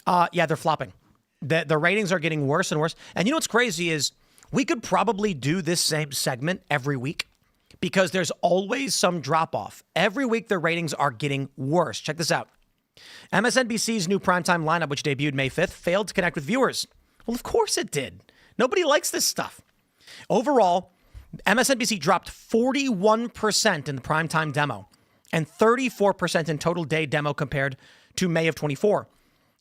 [SPEAKER 1] They're flopping. The ratings are getting worse and worse. And you know what's crazy is we could probably do this same segment every week because there's always some drop-off. Every week their ratings are getting worse. Check this out. MSNBC's new primetime lineup, which debuted May 5th, failed to connect with viewers. Well, of course it did. Nobody likes this stuff. Overall, MSNBC dropped 41% in the primetime demo and 34% in total day demo compared to May of 24.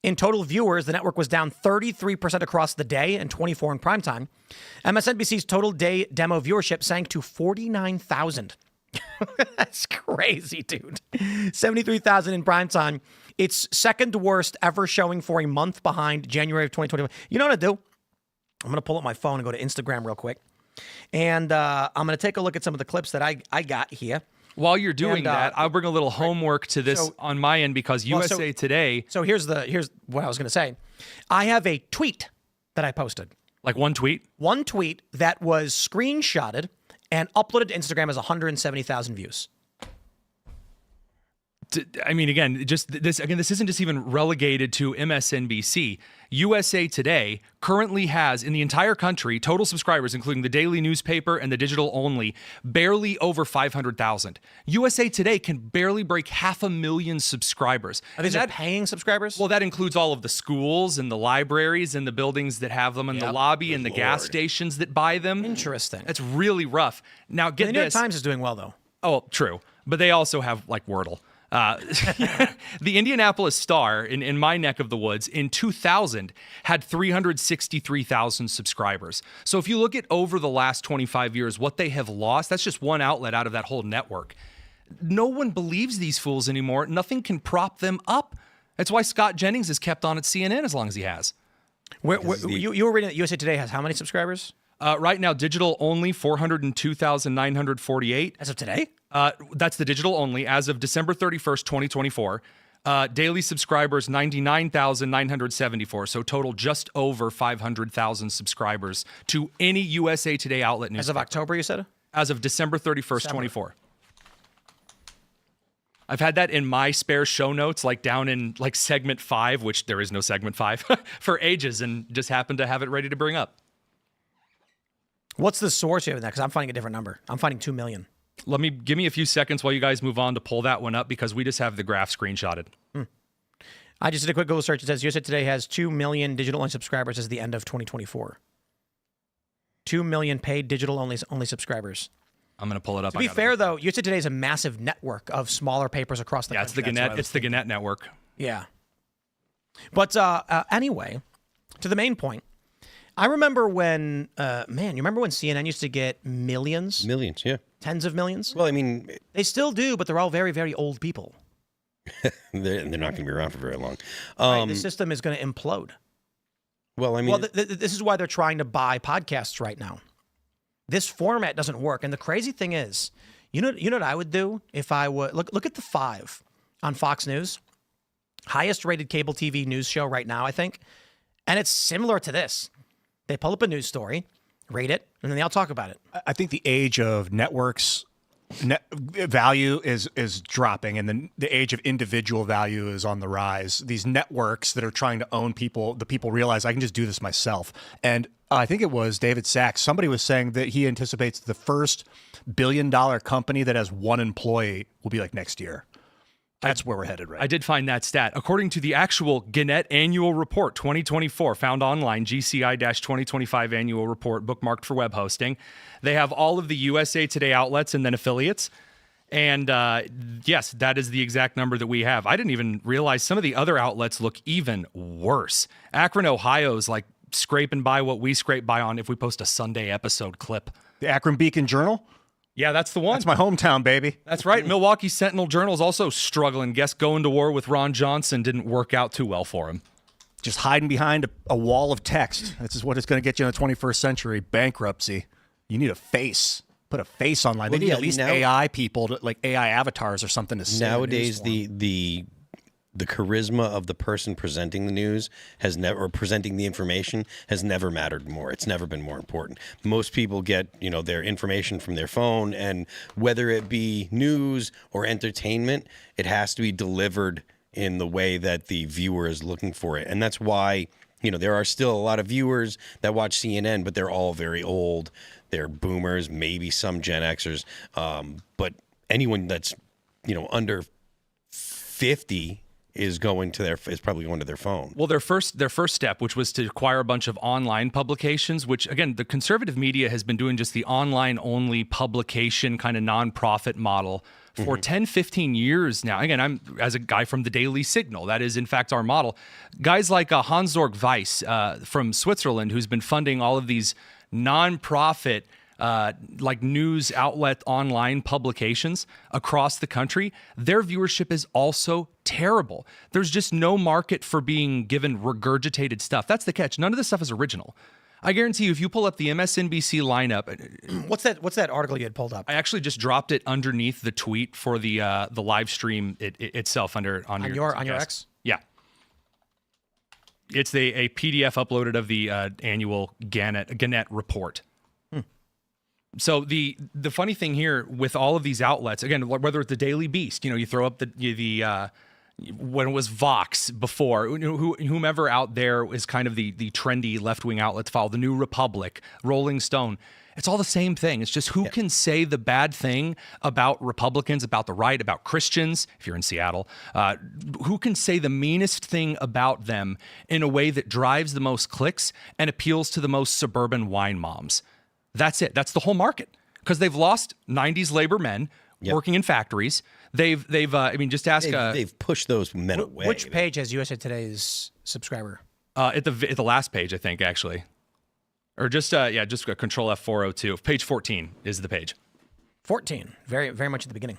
[SPEAKER 1] In total viewers, the network was down 33% across the day and 24% in primetime. MSNBC's total day demo viewership sank to 49,000. That's crazy, dude. 73,000 in primetime. It's second worst ever showing for a month behind January of 2021. You know what I do? I'm going to pull up my phone and go to Instagram real quick. And I'm going to take a look at some of the clips that I got here.
[SPEAKER 2] While you're doing that, I'll bring a little homework to this on my end because USA Today.
[SPEAKER 1] So here's what I was going to say. I have a tweet that I posted.
[SPEAKER 2] Like one tweet?
[SPEAKER 1] One tweet that was screenshotted and uploaded to Instagram has 170,000 views.
[SPEAKER 2] I mean, again, this isn't just even relegated to MSNBC. USA Today currently has, in the entire country, total subscribers, including the daily newspaper and the digital only, barely over 500,000. USA Today can barely break 500,000 subscribers.
[SPEAKER 1] Are these paying subscribers?
[SPEAKER 2] Well, that includes all of the schools and the libraries and the buildings that have them and the lobby and the gas stations that buy them.
[SPEAKER 1] Interesting.
[SPEAKER 2] That's really rough. Now, get
[SPEAKER 1] the New York
[SPEAKER 2] this.
[SPEAKER 1] Times is doing well, though.
[SPEAKER 2] Oh, true. But they also have, like, Wordle. The Indianapolis Star in my neck of the woods in 2000 had 363,000 subscribers. So if you look at over the last 25 years, what they have lost, that's just one outlet out of that whole network. No one believes these fools anymore. Nothing can prop them up. That's why Scott Jennings has kept on at CNN as long as he has.
[SPEAKER 1] You were reading that USA Today has how many subscribers?
[SPEAKER 2] Right now, digital only, 402,948.
[SPEAKER 1] As of today?
[SPEAKER 2] That's the digital only as of December 31st, 2024. Daily subscribers, 99,974. So total just over 500,000 subscribers to any USA Today outlet news.
[SPEAKER 1] As of October, you said?
[SPEAKER 2] As of December 31st, 24. I've had that in my spare show notes, like down in like segment 5, which there is no segment 5, for ages, and just happened to have it ready to bring up.
[SPEAKER 1] What's the source of that? Because I'm finding a different number. I'm finding 2 million.
[SPEAKER 2] Give me a few seconds while you guys move on to pull that one up because we just have the graph screenshotted.
[SPEAKER 1] I just did a quick Google search. It says USA Today has 2 million digital-only subscribers as the end of 2024. 2 million paid digital-only subscribers.
[SPEAKER 2] I'm going to pull it up.
[SPEAKER 1] To be fair, though, USA Today is a massive network of smaller papers across the country.
[SPEAKER 2] It's the Kinnett network.
[SPEAKER 1] Yeah. But anyway, to the main point, I remember when, you remember when CNN used to get millions?
[SPEAKER 4] Millions, yeah.
[SPEAKER 1] Tens of millions?
[SPEAKER 4] Well, I mean...
[SPEAKER 1] They still do, but they're all very, very old people.
[SPEAKER 4] they're not going to be around for very long.
[SPEAKER 1] Right, the system is going to implode.
[SPEAKER 4] Well, I mean...
[SPEAKER 1] this is why they're trying to buy podcasts right now. This format doesn't work. And the crazy thing is, you know what I would do if I would... Look at the 5 on Fox News. Highest rated cable TV news show right now, I think. And it's similar to this. They pull up a news story, rate it, and then they all talk about it.
[SPEAKER 3] I think the age of networks value is dropping, and the age of individual value is on the rise. These networks that are trying to own people, the people realize I can just do this myself. And I think it was David Sachs. Somebody was saying that he anticipates the first billion-dollar company that has 1 employee will be like next year. That's where we're headed, right?
[SPEAKER 2] I did find that stat. According to the actual Kinnett Annual Report 2024, found online, GCI-2025 Annual Report, bookmarked for web hosting, they have all of the USA Today outlets and then affiliates. And yes, that is the exact number that we have. I didn't even realize some of the other outlets look even worse. Akron, Ohio's like scraping by what we scrape by on if we post a Sunday episode clip.
[SPEAKER 3] The Akron Beacon Journal?
[SPEAKER 2] Yeah, that's the one.
[SPEAKER 3] That's my hometown, baby.
[SPEAKER 2] That's right. Milwaukee Sentinel Journal's also struggling. Guess going to war with Ron Johnson didn't work out too well for him.
[SPEAKER 3] Just hiding behind a wall of text. This is what it's going to get you in the 21st century. Bankruptcy. You need a face. Put a face online. They need at least AI people, like AI avatars or something to say.
[SPEAKER 4] Nowadays, the charisma of the person presenting the news or presenting the information has never mattered more. It's never been more important. Most people get, their information from their phone, and whether it be news or entertainment, it has to be delivered in the way that the viewer is looking for it. And that's why, there are still a lot of viewers that watch CNN, but they're all very old. They're boomers, maybe some Gen Xers. But anyone that's, under 50 is probably going to their phone.
[SPEAKER 2] Well, their first step, which was to acquire a bunch of online publications, which again, the conservative media has been doing just the online only publication kind of nonprofit model for 10, 15 years now. Again, I'm as a guy from the Daily Signal. That is, in fact, our model. Guys like Hans-Georg Weiss from Switzerland, who's been funding all of these nonprofit like news outlet online publications across the country, their viewership is also terrible. There's just no market for being given regurgitated stuff. That's the catch. None of this stuff is original. I guarantee you, if you pull up the MSNBC lineup,
[SPEAKER 1] what's that article you had pulled up?
[SPEAKER 2] I actually just dropped it underneath the tweet for the live stream itself on your
[SPEAKER 1] X.
[SPEAKER 2] Yeah, it's a PDF uploaded of the annual Kinnett report. So the funny thing here with all of these outlets, again, whether it's the Daily Beast, you throw up the when it was Vox before, whomever out there is kind of the trendy left-wing outlet to follow, the New Republic, Rolling Stone. It's all the same thing. It's just who can say the bad thing about Republicans, about the right, about Christians, if you're in Seattle, who can say the meanest thing about them in a way that drives the most clicks and appeals to the most suburban wine moms. That's it. That's the whole market, because they've lost 90s labor men working in factories. They've just ask.
[SPEAKER 4] They've pushed those men away.
[SPEAKER 1] Which page has USA Today's subscriber?
[SPEAKER 2] At the last page, I think, actually, or just Control F402. Page 14 is the page.
[SPEAKER 1] 14, very very much at the beginning.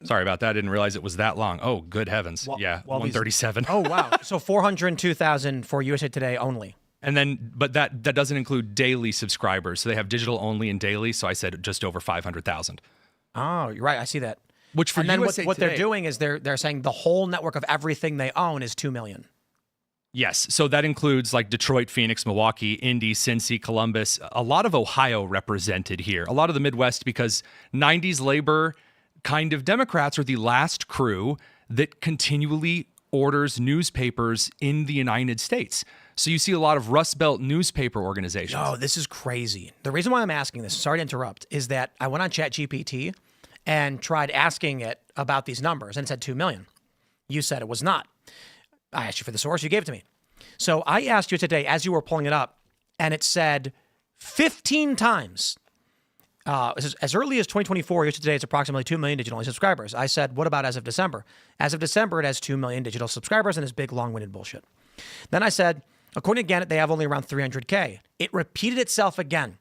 [SPEAKER 2] Sorry about that. I didn't realize it was that long. Oh, good heavens! 137.
[SPEAKER 1] Oh wow! So 402,000 for USA Today only.
[SPEAKER 2] And then, but that doesn't include daily subscribers. So they have digital only and daily. So I said just over 500,000.
[SPEAKER 1] Oh, you're right. I see that.
[SPEAKER 2] Which for
[SPEAKER 1] and then
[SPEAKER 2] USA
[SPEAKER 1] what
[SPEAKER 2] Today,
[SPEAKER 1] they're doing is they're saying the whole network of everything they own is 2 million.
[SPEAKER 2] Yes. So that includes like Detroit, Phoenix, Milwaukee, Indy, Cincy, Columbus, a lot of Ohio represented here, a lot of the Midwest, because 90s labor kind of Democrats are the last crew that continually orders newspapers in the United States. So you see a lot of Rust Belt newspaper organizations.
[SPEAKER 1] Oh, this is crazy. The reason why I'm asking this, sorry to interrupt, is that I went on ChatGPT and tried asking it about these numbers, and it said 2 million. You said it was not. I asked you for the source. You gave it to me. So I asked you today as you were pulling it up, and it said 15 times. As early as 2024, today it's approximately 2 million digital-only subscribers. I said, what about as of December? As of December, it has 2 million digital subscribers and this big, long-winded bullshit. Then I said, according to Kinnett, they have only around 300K. It repeated itself again.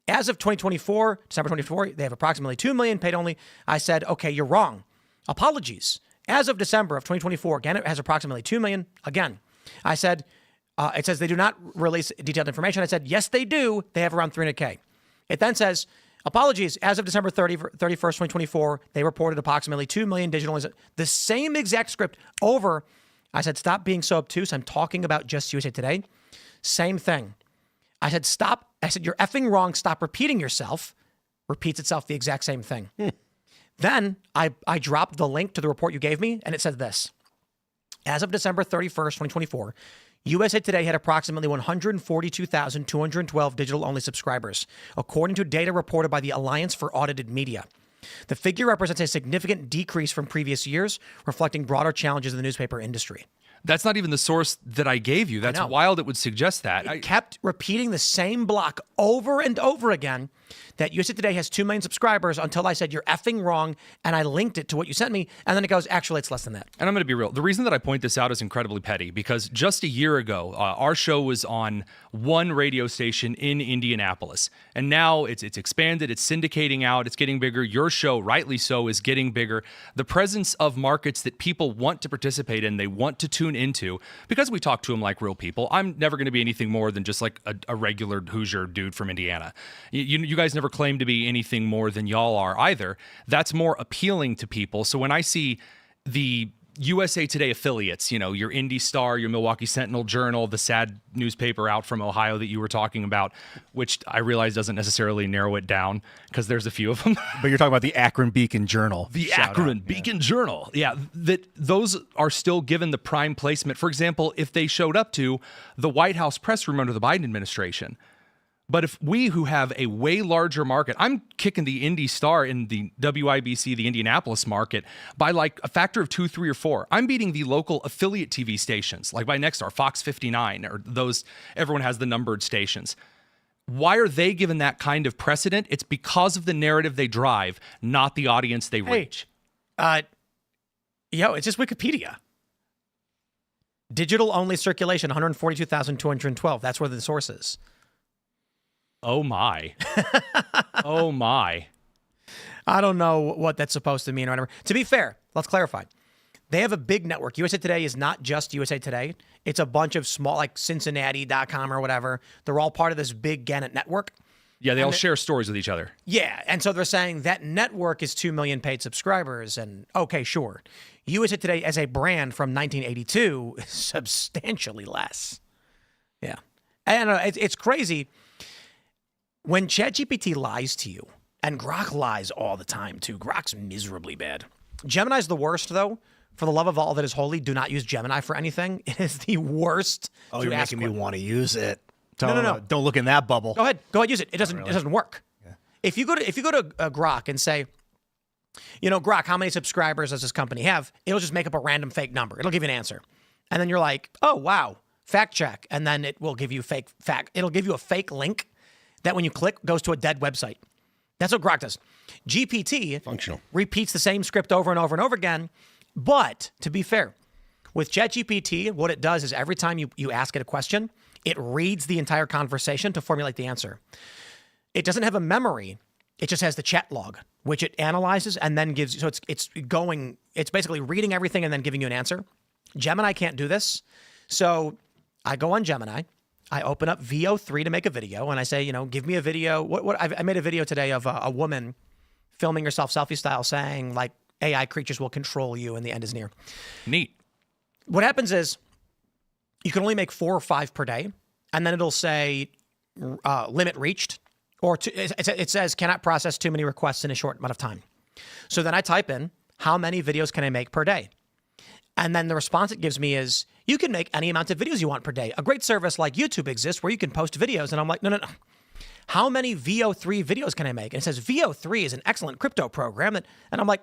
[SPEAKER 1] As of 2024, December 24, they have approximately 2 million paid only. I said, okay, you're wrong. Apologies. As of December of 2024, Kinnett has approximately 2 million. Again, I said, it says they do not release detailed information. I said, yes, they do. They have around 300K. It then says, apologies, as of December 31st, 2024, they reported approximately 2 million digital. The same exact script over. I said, stop being so obtuse. I'm talking about just USA Today. Same thing. I said, stop. I said, you're effing wrong. Stop repeating yourself. Repeats itself the exact same thing. Then I dropped the link to the report you gave me, and it said this. As of December 31st, 2024, USA Today had approximately 142,212 digital-only subscribers, according to data reported by the Alliance for Audited Media. The figure represents a significant decrease from previous years, reflecting broader challenges in the newspaper industry.
[SPEAKER 2] That's not even the source that I gave you. That's wild. It would suggest that.
[SPEAKER 1] I kept repeating the same block over and over again, that USA Today has 2 million subscribers, until I said, you're effing wrong, and I linked it to what you sent me, and then it goes, actually, it's less than that.
[SPEAKER 2] And I'm going to be real. The reason that I point this out is incredibly petty, because just a year ago, our show was on one radio station in Indianapolis, and now it's expanded, it's syndicating out, it's getting bigger. Your show, rightly so, is getting bigger. The presence of markets that people want to participate in, they want to tune into, because we talk to them like real people. I'm never going to be anything more than just like a regular Hoosier dude from Indiana. You guys never claim to be anything more than y'all are either. That's more appealing to people. So when I see the USA Today affiliates, your Indy Star, your Milwaukee Sentinel Journal, the sad newspaper out from Ohio that you were talking about, which I realize doesn't necessarily narrow it down because there's a few of them.
[SPEAKER 3] But you're talking about the Akron Beacon Journal.
[SPEAKER 2] The Akron Beacon Journal. Yeah, that those are still given the prime placement. For example, if they showed up to the White House press room under the Biden administration. But if we, who have a way larger market, I'm kicking the Indy Star in the WIBC, the Indianapolis market, by like a factor of 2, 3, or 4. I'm beating the local affiliate TV stations, like by Nexstar, Fox 59, or those, everyone has the numbered stations. Why are they given that kind of precedent? It's because of the narrative they drive, not the audience they reach.
[SPEAKER 1] It's just Wikipedia. Digital only circulation, 142,212. That's where the source is.
[SPEAKER 2] Oh my. Oh my.
[SPEAKER 1] I don't know what that's supposed to mean or whatever. To be fair, let's clarify. They have a big network. USA Today is not just USA Today. It's a bunch of small, like Cincinnati.com or whatever. They're all part of this big Gannett network.
[SPEAKER 2] Yeah, they all share stories with each other.
[SPEAKER 1] Yeah, and so they're saying that network is 2 million paid subscribers, and okay, sure. USA Today as a brand from 1982 is substantially less. Yeah. I don't know, it's crazy. When ChatGPT lies to you, and Grok lies all the time too. Grok's miserably bad. Gemini's the worst, though. For the love of all that is holy, do not use Gemini for anything. It is the worst.
[SPEAKER 3] Oh, you're making me want to use it.
[SPEAKER 1] No.
[SPEAKER 3] Don't look in that bubble.
[SPEAKER 1] Go ahead, use it. It doesn't work. Yeah. If you go to Grok and say, Grok, how many subscribers does this company have? It'll just make up a random fake number. It'll give you an answer, and then you're like, oh wow, fact check, and then it will give you It'll give you a fake link that when you click goes to a dead website. That's what Grok does. GPT
[SPEAKER 4] functional
[SPEAKER 1] repeats the same script over and over and over again. But to be fair, with ChatGPT, what it does is every time you ask it a question, it reads the entire conversation to formulate the answer. It doesn't have a memory. It just has the chat log, which it analyzes and then gives. So it's basically reading everything and then giving you an answer. Gemini can't do this. So I go on Gemini. I open up VO3 to make a video, and I say, give me a video. I made a video today of a woman filming herself selfie style saying, like, AI creatures will control you and the end is near.
[SPEAKER 2] Neat.
[SPEAKER 1] What happens is you can only make 4 or 5 per day, and then it'll say limit reached, or it says cannot process too many requests in a short amount of time. So then I type in how many videos can I make per day? And then the response it gives me is, you can make any amount of videos you want per day. A great service like YouTube exists where you can post videos. And I'm like, no. How many VO3 videos can I make? And it says VO3 is an excellent crypto program. And I'm like,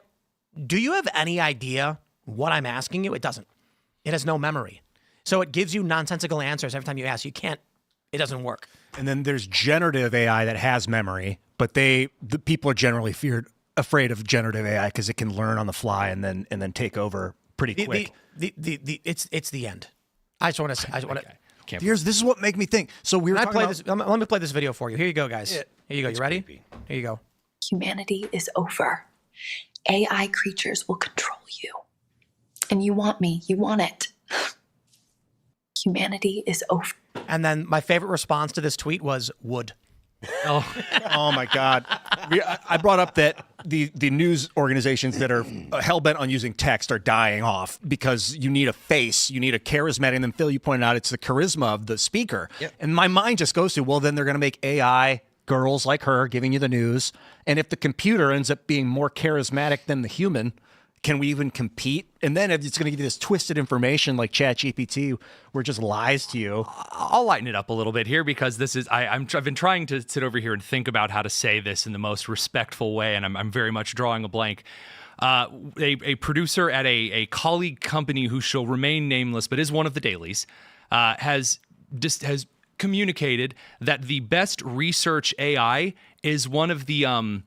[SPEAKER 1] do you have any idea what I'm asking you? It doesn't. It has no memory. So it gives you nonsensical answers every time you ask. It doesn't work.
[SPEAKER 3] And then there's generative AI that has memory, but the people are generally afraid of generative AI because it can learn on the fly and then take over pretty quick.
[SPEAKER 1] It's the end. I just want to.
[SPEAKER 3] This is what make me think. So we were talking about.
[SPEAKER 1] Let me play this video for you. Here you go, guys. Here you go. You ready? Creepy. Here you go.
[SPEAKER 15] Humanity is over. AI creatures will control you. And you want me. You want it. Humanity is over.
[SPEAKER 1] And then my favorite response to this tweet was wood.
[SPEAKER 3] Oh my God. I brought up that the news organizations that are hell-bent on using text are dying off because you need a face, you need a charismatic, and then Phil, you pointed out it's the charisma of the speaker. Yep. And my mind just goes to, well, then they're going to make AI girls like her giving you the news. And if the computer ends up being more charismatic than the human, can we even compete? And then it's going to give you this twisted information like ChatGPT where it just lies to you.
[SPEAKER 2] I'll lighten it up a little bit here because this is I've been trying to sit over here and think about how to say this in the most respectful way, and I'm very much drawing a blank. A producer at a colleague company who shall remain nameless but is one of the dailies has communicated that the best research AI is one of the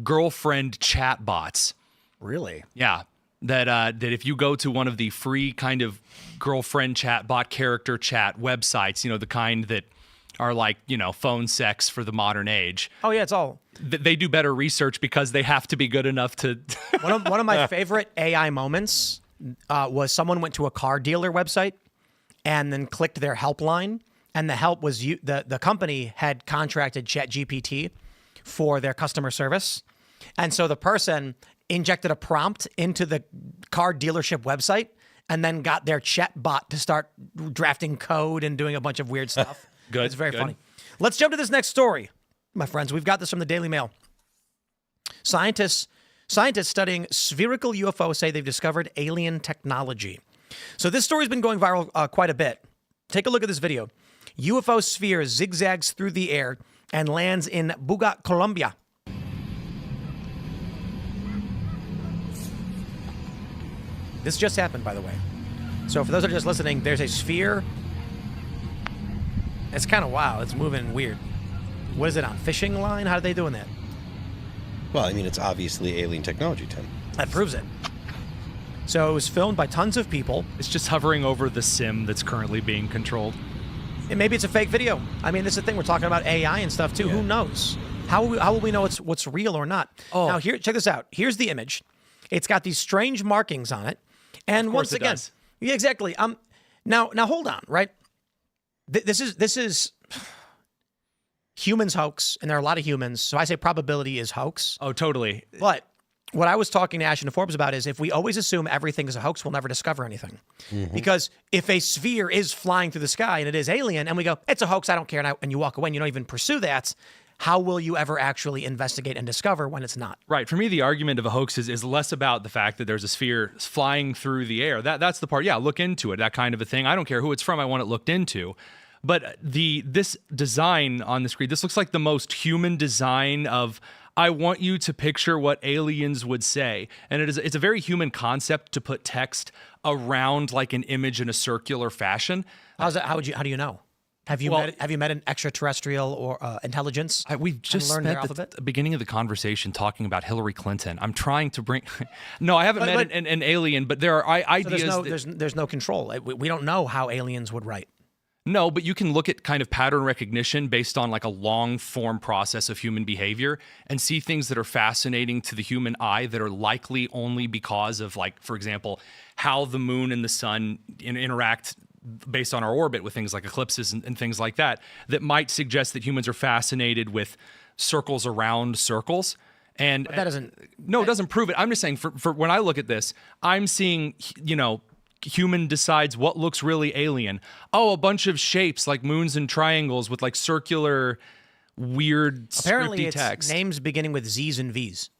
[SPEAKER 2] girlfriend chat bots.
[SPEAKER 3] Really?
[SPEAKER 2] Yeah. That if you go to one of the free kind of girlfriend chat bot character chat websites, the kind that are like, phone sex for the modern age.
[SPEAKER 1] Oh yeah, it's all.
[SPEAKER 2] They do better research because they have to be good enough to.
[SPEAKER 1] One of my favorite AI moments was someone went to a car dealer website and then clicked their helpline, and the help was the company had contracted ChatGPT for their customer service, and so the person injected a prompt into the car dealership website and then got their chat bot to start drafting code and doing a bunch of weird stuff.
[SPEAKER 2] Good.
[SPEAKER 1] It's very funny. Let's jump to this next story, my friends. We've got this from the Daily Mail. Scientists studying spherical UFO say they've discovered alien technology. So this story's been going viral quite a bit. Take a look at this video. UFO sphere zigzags through the air and lands in Bogotá, Colombia. This just happened, by the way. So for those that are just listening, there's a sphere. It's kind of wild. It's moving weird. What is it, on fishing line? How are they doing that?
[SPEAKER 4] Well, I mean, it's obviously alien technology, Tim.
[SPEAKER 1] That proves it. So it was filmed by tons of people.
[SPEAKER 2] It's just hovering over the sim that's currently being controlled.
[SPEAKER 1] And maybe it's a fake video. I mean, this is the thing. We're talking about AI and stuff, too. Yeah. Who knows? How will we know what's real or not? Oh. Now, check this out. Here's the image. It's got these strange markings on it. And once again,
[SPEAKER 2] does.
[SPEAKER 1] yeah, exactly. Now hold on, right? This is humans hoax, and there are a lot of humans. So I say probability is hoax.
[SPEAKER 2] Oh, totally.
[SPEAKER 1] But what I was talking to Ashton and Forbes about is if we always assume everything is a hoax, we'll never discover anything. Because if a sphere is flying through the sky and it is alien, and we go, it's a hoax, I don't care, and you walk away and you don't even pursue that, how will you ever actually investigate and discover when it's not?
[SPEAKER 2] Right. For me, the argument of a hoax is less about the fact that there's a sphere flying through the air. That's the part. Yeah, look into it, that kind of a thing. I don't care who it's from. I want it looked into. But this design on the screen, this looks like the most human design of, I want you to picture what aliens would say. And it's a very human concept to put text around like an image in a circular fashion.
[SPEAKER 1] How do you know? Have you met an extraterrestrial or intelligence?
[SPEAKER 2] We've just
[SPEAKER 1] learned their
[SPEAKER 2] spent
[SPEAKER 1] alphabet?
[SPEAKER 2] the beginning of the conversation talking about Hillary Clinton. I'm trying to bring. No, I haven't met an alien, but there are ideas.
[SPEAKER 1] So there's no control. We don't know how aliens would write.
[SPEAKER 2] No, but you can look at kind of pattern recognition based on like a long form process of human behavior and see things that are fascinating to the human eye that are likely only because of, like, for example, how the moon and the sun interact based on our orbit with things like eclipses and things like that might suggest that humans are fascinated with circles around circles. And
[SPEAKER 1] but that doesn't.
[SPEAKER 2] No, it doesn't prove it. I'm just saying for when I look at this, I'm seeing, human decides what looks really alien. Oh, a bunch of shapes like moons and triangles with like circular, weird,
[SPEAKER 1] apparently
[SPEAKER 2] scripty
[SPEAKER 1] it's
[SPEAKER 2] text.
[SPEAKER 1] Names beginning with Z's and V's.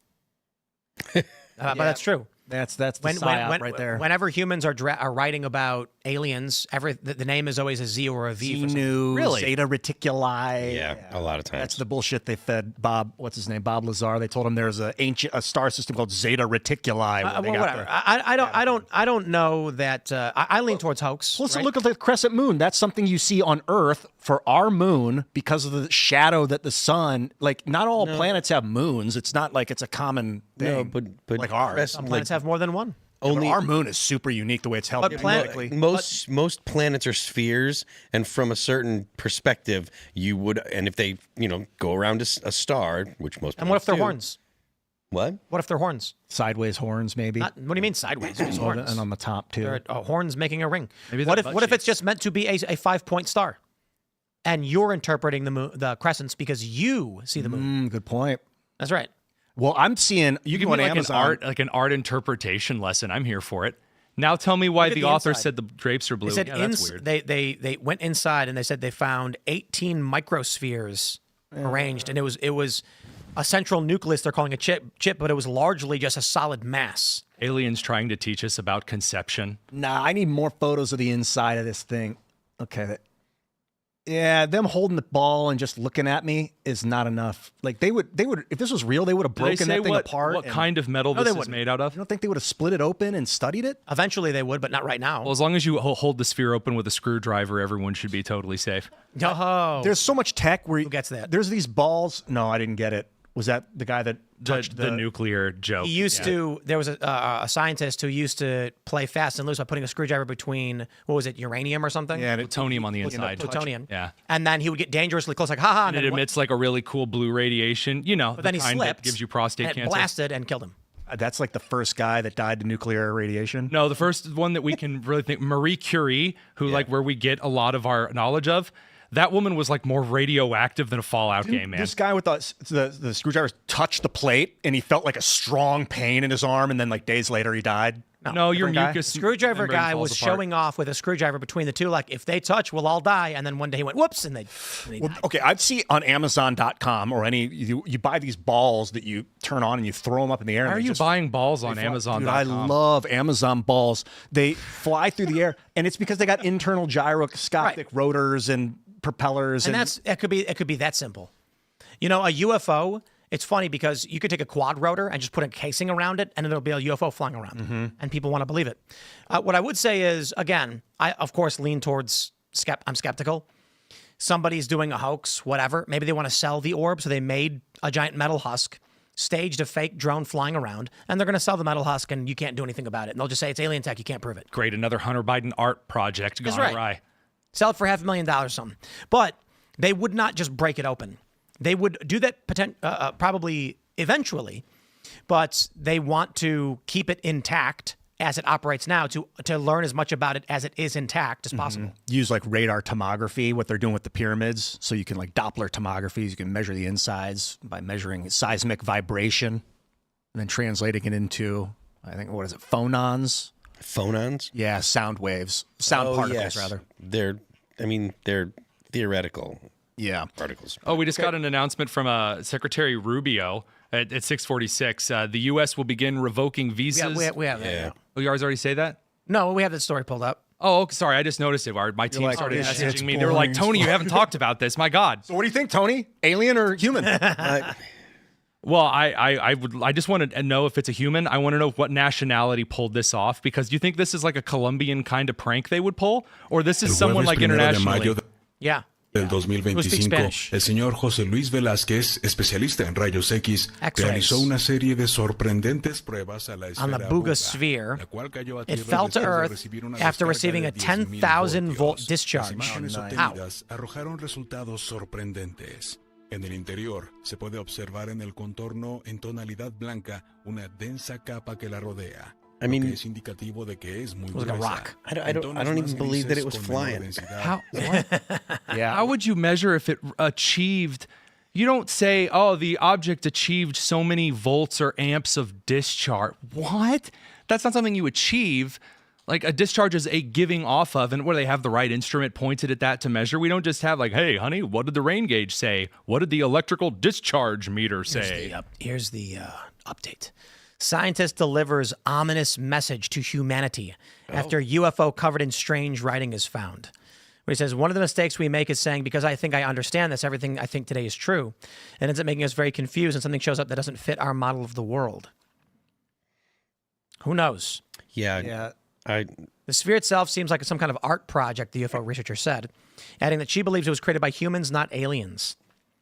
[SPEAKER 1] But that's true.
[SPEAKER 3] That's the psyop right there.
[SPEAKER 1] Whenever humans are writing about aliens, the name is always a Z or a V.
[SPEAKER 3] Xenu,
[SPEAKER 1] really?
[SPEAKER 3] Zeta Reticuli.
[SPEAKER 4] Yeah, a lot of times.
[SPEAKER 3] That's the bullshit they fed Bob. What's his name? Bob Lazar. They told him there's a star system called Zeta Reticuli.
[SPEAKER 1] Whatever. I don't know that. I lean towards hoax.
[SPEAKER 3] Well, so
[SPEAKER 1] right?
[SPEAKER 3] look at the crescent moon. That's something you see on Earth for our moon because of the shadow that the sun. Like, not all planets have moons. It's not like it's a common thing.
[SPEAKER 4] No, but
[SPEAKER 3] like ours.
[SPEAKER 1] Some planets have more than one.
[SPEAKER 3] Only our moon is super unique the way it's held.
[SPEAKER 4] Most planets are spheres, and from a certain perspective, you would, and if they, go around a star, which most.
[SPEAKER 1] And what if they're
[SPEAKER 4] do,
[SPEAKER 1] horns?
[SPEAKER 4] What?
[SPEAKER 1] What if they're horns?
[SPEAKER 3] Sideways horns, maybe.
[SPEAKER 1] What do you mean sideways? Just horns.
[SPEAKER 3] And on the top too.
[SPEAKER 1] They're horns making a ring.
[SPEAKER 2] Maybe
[SPEAKER 1] what if it's just meant to be a 5-point star, and you're interpreting the crescents because you see the moon?
[SPEAKER 3] Good point.
[SPEAKER 1] That's right.
[SPEAKER 3] Well, I'm seeing you can go on Amazon.
[SPEAKER 2] An art interpretation lesson. I'm here for it. Now tell me why the author said the drapes are blue.
[SPEAKER 1] They said
[SPEAKER 2] that's weird.
[SPEAKER 1] They went inside and they said they found 18 microspheres arranged, and it was a central nucleus. They're calling a chip, but it was largely just a solid mass.
[SPEAKER 2] Aliens trying to teach us about conception.
[SPEAKER 3] Nah, I need more photos of the inside of this thing. Okay. Yeah, them holding the ball and just looking at me is not enough. Like they would if this was real, they would have broken that thing apart.
[SPEAKER 2] What kind of metal this is made out of?
[SPEAKER 3] You don't think they would have split it open and studied it?
[SPEAKER 1] Eventually they would, but not right now.
[SPEAKER 2] Well, as long as you hold the sphere open with a screwdriver, everyone should be totally safe.
[SPEAKER 1] Oh.
[SPEAKER 3] There's so much tech where
[SPEAKER 1] who gets that?
[SPEAKER 3] There's these balls. No, I didn't get it. Was that the guy that touched
[SPEAKER 2] the nuclear joke?
[SPEAKER 1] He used to. There was a scientist who used to play fast and loose by putting a screwdriver between uranium or something.
[SPEAKER 3] Yeah,
[SPEAKER 2] plutonium on the inside.
[SPEAKER 1] Plutonium.
[SPEAKER 2] Yeah,
[SPEAKER 1] and then he would get dangerously close, like haha.
[SPEAKER 2] And it emits like a really cool blue radiation.
[SPEAKER 1] But then he
[SPEAKER 2] kind
[SPEAKER 1] slipped.
[SPEAKER 2] That gives you prostate
[SPEAKER 1] and
[SPEAKER 2] cancer.
[SPEAKER 1] Blasted and killed him.
[SPEAKER 3] That's like the first guy that died to nuclear radiation.
[SPEAKER 2] No, the first one that we can really think, Marie Curie, who where we get a lot of our knowledge of. That woman was like more radioactive than a Fallout game, man.
[SPEAKER 3] This guy with the screwdriver touched the plate and he felt like a strong pain in his arm, and then like days later he died.
[SPEAKER 2] No, your mucus.
[SPEAKER 1] Screwdriver guy was showing off with a screwdriver between the two, like if they touch, we'll all die. And then one day he went whoops, and they died.
[SPEAKER 3] Okay, I'd see on Amazon.com or you buy these balls that you turn on and you throw them up in the air.
[SPEAKER 2] Why are you buying balls on Amazon.com?
[SPEAKER 3] Dude, I love Amazon balls. They fly through the air, and it's because they got internal gyroscopic rotors and propellers,
[SPEAKER 1] and it could be that simple. A UFO. It's funny because you could take a quad rotor and just put a casing around it, and it'll be a UFO flying around, and people want to believe it. What I would say is, again, I of course lean towards I'm skeptical. Somebody's doing a hoax, whatever. Maybe they want to sell the orb, so they made a giant metal husk, staged a fake drone flying around, and they're going to sell the metal husk, and you can't do anything about it. And they'll just say it's alien tech. You can't prove it.
[SPEAKER 2] Great, another Hunter Biden art project gone awry.
[SPEAKER 1] Sell it for $500,000 something. But they would not just break it open. They would do that probably eventually, but they want to keep it intact as it operates now to learn as much about it as it is intact as possible.
[SPEAKER 3] Use like radar tomography, what they're doing with the pyramids. So you can like Doppler tomographies, you can measure the insides by measuring seismic vibration and then translating it into, I think, what is it, phonons?
[SPEAKER 4] Phonons?
[SPEAKER 3] Yeah, sound waves. Sound particles, rather.
[SPEAKER 4] They're theoretical particles.
[SPEAKER 2] Oh, we just got an announcement from Secretary Rubio at 6:46. The U.S. will begin revoking visas.
[SPEAKER 1] We have that.
[SPEAKER 2] Oh, you already say that?
[SPEAKER 1] No, we have that story pulled up.
[SPEAKER 2] Oh, sorry. I just noticed it. My team started messaging me. They were like, Tony, you haven't talked about this. My God.
[SPEAKER 3] So what do you think, Tony? Alien or human?
[SPEAKER 2] Well, I just want to know if it's a human. I want to know what nationality pulled this off, because do you think this is like a Colombian kind of prank they would pull, or this is someone like internationally?
[SPEAKER 1] Yeah.
[SPEAKER 16] Del 2025, el señor José Luis Velázquez, especialista en rayos X, realizó una serie de sorprendentes pruebas a la esfera
[SPEAKER 1] on the Buga sphere. It fell to Earth after receiving a 10,000-volt discharge.
[SPEAKER 16] Arrojaron resultados sorprendentes. En el interior se puede observar en el contorno en tonalidad blanca una densa capa que la rodea.
[SPEAKER 4] I mean,
[SPEAKER 16] es indicativo de que es muy
[SPEAKER 1] it was like a rock.
[SPEAKER 4] I don't even believe that it was flying.
[SPEAKER 2] How? Yeah. How would you measure if it achieved? You don't say, oh, the object achieved so many volts or amps of discharge. What? That's not something you achieve. Like, a discharge is a giving off of, and where they have the right instrument pointed at that to measure. We don't just have like, hey, honey, what did the rain gauge say? What did the electrical discharge meter say?
[SPEAKER 1] Here's the update. Scientist delivers ominous message to humanity after UFO covered in strange writing is found. Where he says, one of the mistakes we make is saying, because I think I understand this, everything I think today is true. And ends up making us very confused, and something shows up that doesn't fit our model of the world. Who knows?
[SPEAKER 4] Yeah.
[SPEAKER 1] The sphere itself seems like some kind of art project, the UFO researcher said, adding that she believes it was created by humans, not aliens.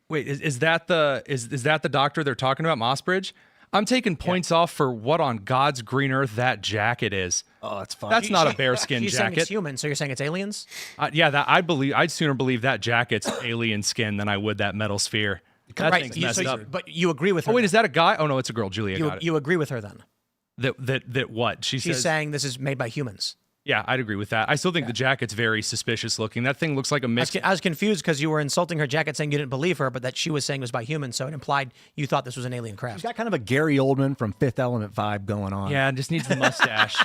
[SPEAKER 2] Wait, is that the doctor they're talking about, Mossbridge? I'm taking points off for what on God's green earth that jacket is.
[SPEAKER 3] Oh, that's fine.
[SPEAKER 2] That's not a bearskin
[SPEAKER 1] She's
[SPEAKER 2] jacket.
[SPEAKER 1] saying it's human, so you're saying it's aliens?
[SPEAKER 2] I'd sooner believe that jacket's alien skin than I would that metal sphere. That thing's messed up.
[SPEAKER 1] But you agree with her.
[SPEAKER 2] Oh wait, is that a guy? Oh no, it's a girl. Julia got it.
[SPEAKER 1] You agree with her then?
[SPEAKER 2] That what?
[SPEAKER 1] She's saying this is made by humans.
[SPEAKER 2] Yeah, I'd agree with that. I still think the jacket's very suspicious looking. That thing looks like a mix.
[SPEAKER 1] I was confused because you were insulting her jacket, saying you didn't believe her, but that she was saying it was by humans, so it implied you thought this was an alien craft.
[SPEAKER 3] She's got kind of a Gary Oldman from Fifth Element vibe going on.
[SPEAKER 2] Yeah, just needs the mustache.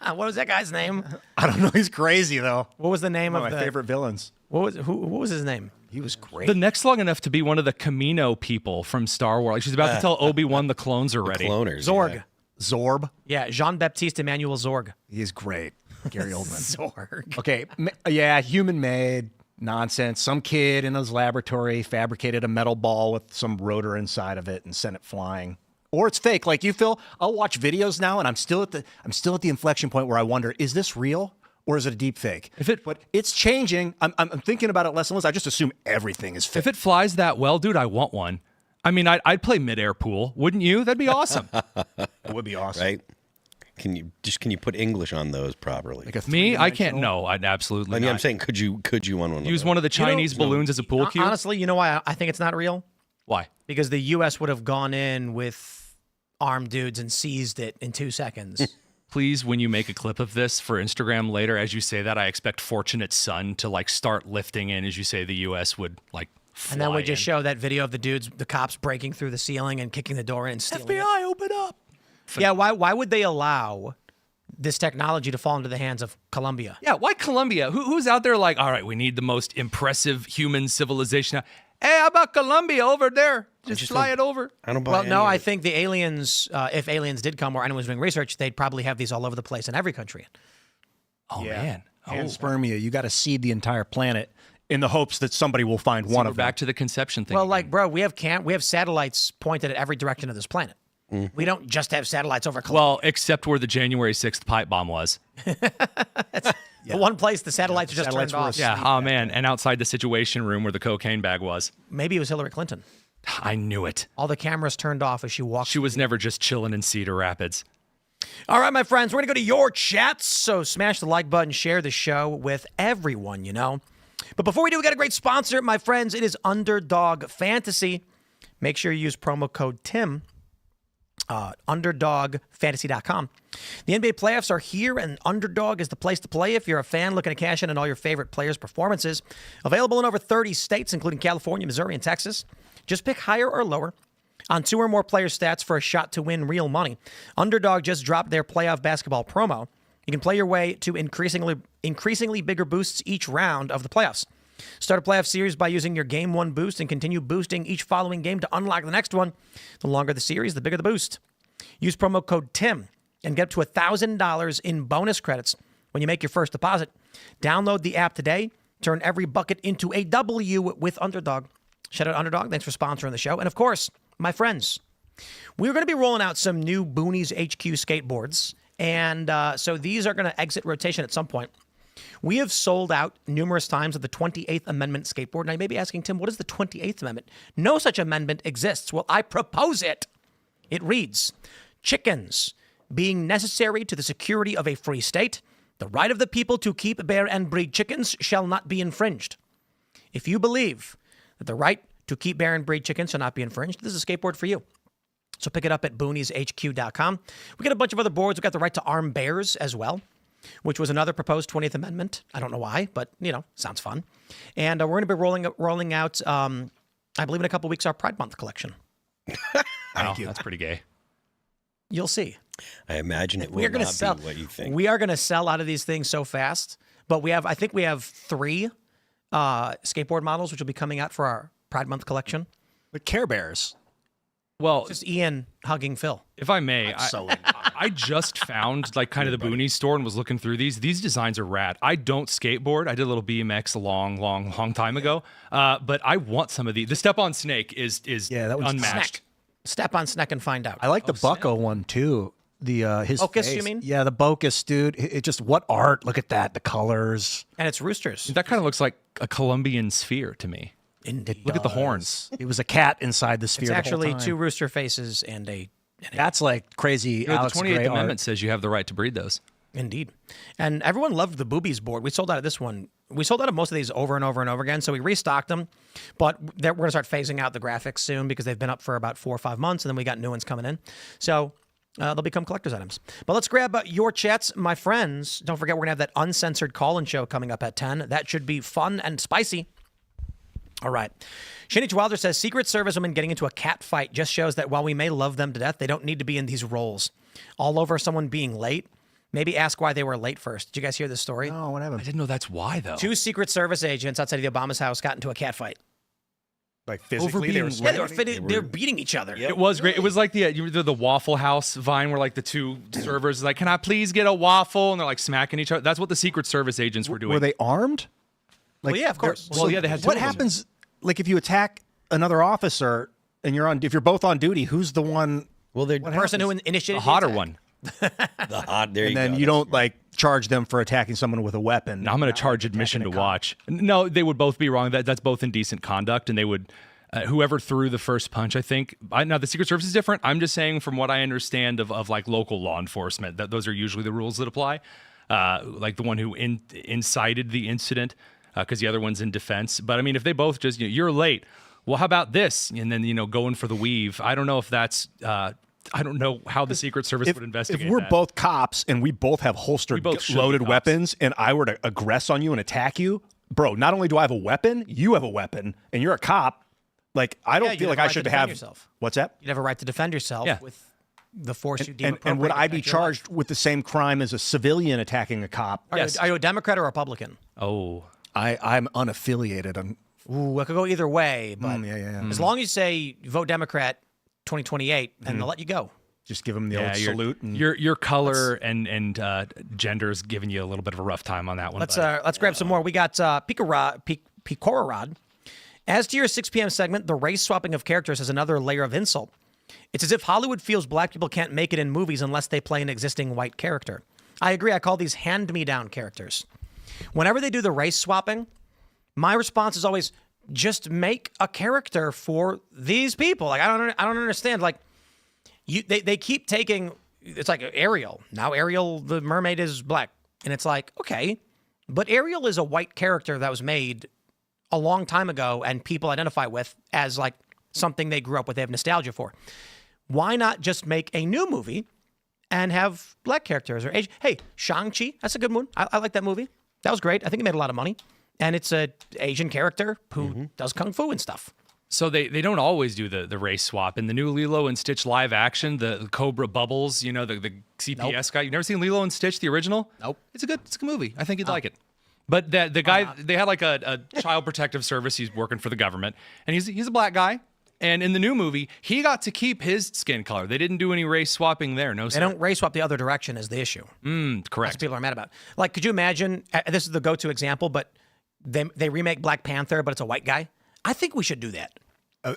[SPEAKER 1] What was that guy's name?
[SPEAKER 3] I don't know. He's crazy though.
[SPEAKER 1] What was the name of
[SPEAKER 3] my favorite villains?
[SPEAKER 1] What was his name? He was great.
[SPEAKER 2] The neck's long enough to be one of the Camino people from Star Wars. Like she's about to tell Obi-Wan the clones are ready.
[SPEAKER 4] Cloners.
[SPEAKER 1] Zorg.
[SPEAKER 4] Yeah.
[SPEAKER 3] Zorb.
[SPEAKER 1] Yeah, Jean-Baptiste Emmanuel Zorg.
[SPEAKER 3] He is great. Gary Oldman.
[SPEAKER 1] Zorg.
[SPEAKER 3] Okay, yeah, human-made nonsense. Some kid in his laboratory fabricated a metal ball with some rotor inside of it and sent it flying. Or it's fake. Like you, Phil, I'll watch videos now, and I'm still at the inflection point where I wonder: is this real or is it a deep fake? But it's changing. I'm thinking about it less and less. I just assume everything is fake.
[SPEAKER 2] If it flies that well, dude, I want one. I mean, I'd play midair pool, wouldn't you? That'd be awesome.
[SPEAKER 3] It would be awesome,
[SPEAKER 4] right? Can you put English on those properly?
[SPEAKER 3] Like
[SPEAKER 2] Me, I can't. No, I'd absolutely.
[SPEAKER 4] I mean,
[SPEAKER 2] not.
[SPEAKER 4] I'm saying, could you on one?
[SPEAKER 2] Use one of the Chinese balloons as a pool cue?
[SPEAKER 1] Honestly, you know why I think it's not real?
[SPEAKER 2] Why?
[SPEAKER 1] Because the U.S. would have gone in with armed dudes and seized it in 2 seconds.
[SPEAKER 2] Please, when you make a clip of this for Instagram later, as you say that, I expect Fortunate Son to like start lifting in as you say the U.S. would like.
[SPEAKER 1] And then we just show that video of the cops breaking through the ceiling and kicking the door in and stealing
[SPEAKER 2] FBI, open up.
[SPEAKER 1] Yeah, why would they allow this technology to fall into the hands of Colombia?
[SPEAKER 2] Yeah, why Colombia? Who's out there like, all right, we need the most impressive human civilization. Hey, how about Colombia over there? Just fly it over.
[SPEAKER 4] I don't buy
[SPEAKER 1] Well, no, I think the aliens, if aliens did come or anyone was doing research, they'd probably have these all over the place in every country.
[SPEAKER 2] Oh, man.
[SPEAKER 3] Panspermia. You got to seed the entire planet in the hopes that somebody will find one of them.
[SPEAKER 2] Back to the conception thing.
[SPEAKER 1] Well, like, bro, we have satellites pointed at every direction of this planet. We don't just have satellites over Colombia.
[SPEAKER 2] Well, except where the January 6th pipe bomb was.
[SPEAKER 1] The one place the satellites are just turned off.
[SPEAKER 2] Yeah, oh man, and outside the Situation Room where the cocaine bag was.
[SPEAKER 1] Maybe it was Hillary Clinton.
[SPEAKER 2] I knew it.
[SPEAKER 1] All the cameras turned off as she walked.
[SPEAKER 2] She was never just chilling in Cedar Rapids.
[SPEAKER 1] All right, my friends, we're going to go to your chats. So smash the like button, share the show with everyone, you know. But before we do, we got a great sponsor, my friends. It is Underdog Fantasy. Make sure you use promo code TIM. UnderdogFantasy.com. The NBA playoffs are here, and Underdog is the place to play if you're a fan looking to cash in on all your favorite players' performances. Available in over 30 states, including California, Missouri, and Texas. Just pick higher or lower on 2 or more players' stats for a shot to win real money. Underdog just dropped their playoff basketball promo. You can play your way to increasingly bigger boosts each round of the playoffs. Start a playoff series by using your Game 1 boost and continue boosting each following game to unlock the next one. The longer the series, the bigger the boost. Use promo code TIM and get up to $1,000 in bonus credits when you make your first deposit. Download the app today. Turn every bucket into a W with Underdog. Shout out Underdog. Thanks for sponsoring the show. And of course, my friends, we're going to be rolling out some new Boonies HQ skateboards. And so these are going to exit rotation at some point. We have sold out numerous times of the 28th Amendment skateboard. Now, you may be asking, Tim, what is the 28th Amendment? No such amendment exists. Well, I propose it. It reads, chickens being necessary to the security of a free state, the right of the people to keep, bear, and breed chickens shall not be infringed. If you believe that the right to keep, bear, and breed chickens shall not be infringed, this is a skateboard for you. So pick it up at boonieshq.com. We got a bunch of other boards. We got the right to arm bears as well, which was another proposed 20th Amendment. I don't know why, but, sounds fun. And we're going to be rolling out, I believe in a couple weeks, our Pride Month collection.
[SPEAKER 2] Thank you. That's pretty gay.
[SPEAKER 1] You'll see.
[SPEAKER 4] I imagine it will not be what you think.
[SPEAKER 1] We are going to sell out of these things so fast, but I think we have 3 skateboard models, which will be coming out for our Pride Month collection.
[SPEAKER 3] The Care Bears.
[SPEAKER 2] Well,
[SPEAKER 1] just Ian hugging Phil.
[SPEAKER 2] If I may, I just found kind of the Boonies store and was looking through these. These designs are rad. I don't skateboard. I did a little BMX a long time ago. But I want some of these. The Step on Snake is
[SPEAKER 3] that was
[SPEAKER 2] unmatched.
[SPEAKER 1] Step on Snake and find out.
[SPEAKER 3] I like the Bucko one too. His
[SPEAKER 1] Bocus,
[SPEAKER 3] face.
[SPEAKER 1] you mean?
[SPEAKER 3] Yeah, the Bocus, dude. It just, what art? Look at that. The colors.
[SPEAKER 1] And it's roosters.
[SPEAKER 2] That kind of looks like a Colombian sphere to me. Look at the horns.
[SPEAKER 3] It was a cat inside the sphere.
[SPEAKER 1] It's actually
[SPEAKER 3] the whole time.
[SPEAKER 1] 2 rooster faces and a.
[SPEAKER 3] That's like crazy.
[SPEAKER 2] The
[SPEAKER 3] Alex
[SPEAKER 2] 28th
[SPEAKER 3] Gray
[SPEAKER 2] Amendment
[SPEAKER 3] art.
[SPEAKER 2] says you have the right to breed those.
[SPEAKER 1] Indeed. And everyone loved the Boobies board. We sold out of this one. We sold out of most of these over and over and over again. So we restocked them. But we're going to start phasing out the graphics soon because they've been up for about 4 or 5 months. And then we got new ones coming in. So they'll become collector's items. But let's grab your chats, my friends. Don't forget, we're going to have that uncensored call-in show coming up at 10. That should be fun and spicy. All right. Shinich Wilder says, Secret Service women getting into a cat fight just shows that while we may love them to death, they don't need to be in these roles. All over someone being late. Maybe ask why they were late first. Did you guys hear this story?
[SPEAKER 3] No, what happened?
[SPEAKER 2] I didn't know that's why, though.
[SPEAKER 1] 2 Secret Service agents outside of the Obama's house got into a cat fight.
[SPEAKER 3] Like physically,
[SPEAKER 1] they were beating each other.
[SPEAKER 2] It was great. It was like the Waffle House Vine where the 2 servers can I please get a waffle? And they're smacking each other. That's what the Secret Service agents were doing.
[SPEAKER 3] Were they armed?
[SPEAKER 1] Well, yeah, of course.
[SPEAKER 2] Well, yeah, they had.
[SPEAKER 3] What happens? If you attack another officer and if you're both on duty, who's the one?
[SPEAKER 4] Well, they're
[SPEAKER 1] the person who initiated
[SPEAKER 2] the hotter one.
[SPEAKER 4] The hot. There you go.
[SPEAKER 3] And then you don't charge them for attacking someone with a weapon.
[SPEAKER 2] No, I'm going to charge admission to watch. No, they would both be wrong. That's both indecent conduct, and they would. Whoever threw the first punch, I think. Now, the Secret Service is different. I'm just saying, from what I understand of local law enforcement, that those are usually the rules that apply. Like the one who incited the incident, because the other one's in defense. But I mean, if they both just, you're late. Well, how about this? And then, going for the weave. I don't know if that's. I don't know how the Secret Service would investigate.
[SPEAKER 3] If we're both cops and we both have holstered, loaded weapons, and I were to aggress on you and attack you, bro, not only do I have a weapon, you have a weapon, and you're a cop. I don't feel like I should have.
[SPEAKER 1] Yourself.
[SPEAKER 3] What's that?
[SPEAKER 1] You'd have a right to defend yourself with the force you deem appropriate.
[SPEAKER 3] And would I be charged with the same crime as a civilian attacking a cop?
[SPEAKER 1] Yes. Are you a Democrat or Republican?
[SPEAKER 2] Oh,
[SPEAKER 3] I'm unaffiliated.
[SPEAKER 1] Ooh, I could go either way, but
[SPEAKER 3] yeah.
[SPEAKER 1] As long as you say vote Democrat 2028, then they'll let you go.
[SPEAKER 3] Just give them the old salute. And
[SPEAKER 2] your color and gender's giving you a little bit of a rough time on that one.
[SPEAKER 1] Let's grab some more. We got Picorarod. As to your 6 p.m. segment, the race swapping of characters is another layer of insult. It's as if Hollywood feels black people can't make it in movies unless they play an existing white character. I agree. I call these hand-me-down characters. Whenever they do the race swapping, my response is always, just make a character for these people. I don't understand. They keep taking, it's like Ariel. Now Ariel, the mermaid, is black. And it's like, okay, but Ariel is a white character that was made a long time ago and people identify with as something they grew up with, they have nostalgia for. why not just make a new movie and have black characters or Asian? Hey, Shang-Chi, that's a good one. I like that movie. That was great. I think it made a lot of money. And it's a Asian character who does kung fu and stuff.
[SPEAKER 2] So they don't always do the race swap. In the new Lilo and Stitch live action, the Cobra Bubbles, you know, the CPS guy. You've never seen Lilo and Stitch, the original?
[SPEAKER 1] Nope.
[SPEAKER 2] It's a good movie. I think you'd like it. But the guy, they had like a child protective service. He's working for the government, and he's a black guy. And in the new movie, he got to keep his skin color. They didn't do any race swapping there. No,
[SPEAKER 1] they don't race swap the other direction is the issue.
[SPEAKER 2] Correct.
[SPEAKER 1] That's what people are mad about. Like, could you imagine? This is the go-to example, but they remake Black Panther, but it's a white guy. I think we should do that.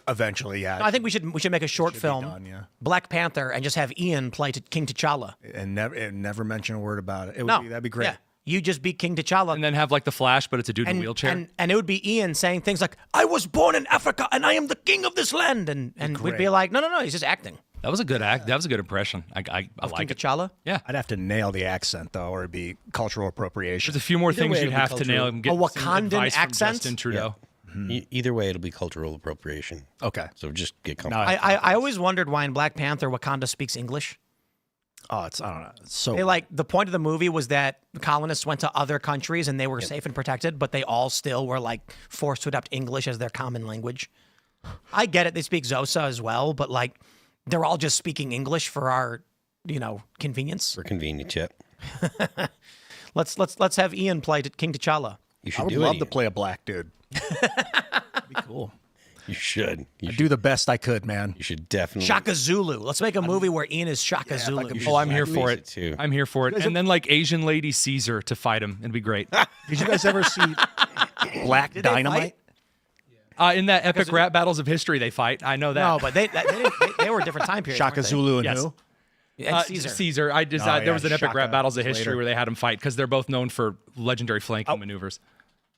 [SPEAKER 3] Eventually, yeah.
[SPEAKER 1] No, I think we should make a short film, Black Panther, and just have Ian play King T'Challa,
[SPEAKER 3] and never mention a word about it. That'd be great.
[SPEAKER 1] Yeah. You just be King T'Challa.
[SPEAKER 2] And then have like the Flash, but it's a dude in a wheelchair.
[SPEAKER 1] And it would be Ian saying things like, I was born in Africa and I am the king of this land. And we'd be like, no, he's just acting.
[SPEAKER 2] That was a good act. That was a good impression. I like
[SPEAKER 1] King
[SPEAKER 2] it.
[SPEAKER 1] T'Challa?
[SPEAKER 2] Yeah.
[SPEAKER 3] I'd have to nail the accent, though, or it'd be cultural appropriation.
[SPEAKER 2] There's a few more things you'd have to nail. Get
[SPEAKER 1] a Wakandan
[SPEAKER 2] advice from
[SPEAKER 1] accent?
[SPEAKER 2] Justin Trudeau.
[SPEAKER 4] Yeah. Either way, it'll be cultural appropriation.
[SPEAKER 3] Okay.
[SPEAKER 4] So just get comfortable.
[SPEAKER 1] I always wondered why in Black Panther, Wakanda speaks English.
[SPEAKER 3] Oh, I don't know. It's so
[SPEAKER 1] the point of the movie was that the colonists went to other countries and they were safe and protected, but they all still were like forced to adopt English as their common language. I get it. They speak Xhosa as well, but like they're all just speaking English for our, convenience.
[SPEAKER 4] For convenience, yeah.
[SPEAKER 1] Let's have Ian play King T'Challa.
[SPEAKER 4] You should
[SPEAKER 3] I would love to play a black dude. That'd be cool.
[SPEAKER 4] You should.
[SPEAKER 3] I'd do the best I could, man.
[SPEAKER 4] You should definitely.
[SPEAKER 1] Shaka Zulu. Let's make a movie where Ian is Shaka Zulu.
[SPEAKER 2] I'm here for it too. I'm here for it. And then like Asian lady Caesar to fight him. It'd be great.
[SPEAKER 3] Did you guys ever see Black Dynamite?
[SPEAKER 2] In that epic rap battles of history, they fight. I know that.
[SPEAKER 1] No, but they were a different time period.
[SPEAKER 3] Shaka Zulu and who?
[SPEAKER 1] Caesar.
[SPEAKER 2] Caesar. There was an epic rap battles of history where they had him fight because they're both known for legendary flanking maneuvers.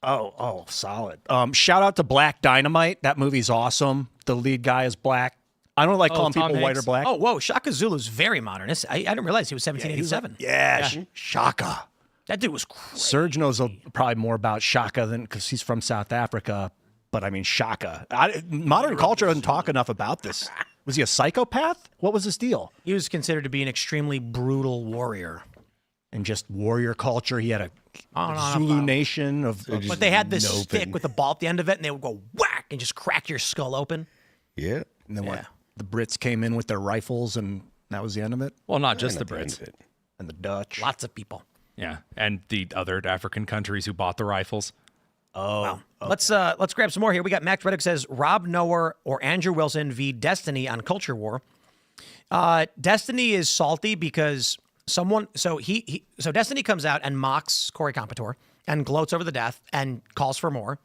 [SPEAKER 3] Oh, solid. Shout out to Black Dynamite. That movie's awesome. The lead guy is black. I don't like calling people white or black.
[SPEAKER 1] Oh, whoa. Shaka Zulu's very modern. I didn't realize he was 1787.
[SPEAKER 3] Yeah, Shaka.
[SPEAKER 1] That dude was crazy.
[SPEAKER 3] Serge knows probably more about Shaka than because he's from South Africa. But I mean, Shaka. Modern culture doesn't talk enough about this. Was he a psychopath? What was his deal?
[SPEAKER 1] He was considered to be an extremely brutal warrior.
[SPEAKER 3] And just warrior culture. He had a Zulu nation of.
[SPEAKER 1] But they had this stick with a ball at the end of it, and they would go whack and just crack your skull open.
[SPEAKER 4] Yeah.
[SPEAKER 3] And then what? The Brits came in with their rifles, and that was the end of it?
[SPEAKER 2] Well, not just the Brits.
[SPEAKER 3] And the Dutch.
[SPEAKER 1] Lots of people.
[SPEAKER 2] Yeah. And the other African countries who bought the rifles.
[SPEAKER 1] Oh. Wow. Okay. Let's grab some more here. We got Max Reddick says Rob Noah or Andrew Wilson v. Destiny on Culture War. Destiny is salty because so Destiny comes out and mocks Corey Competore and gloats over the death and calls for more.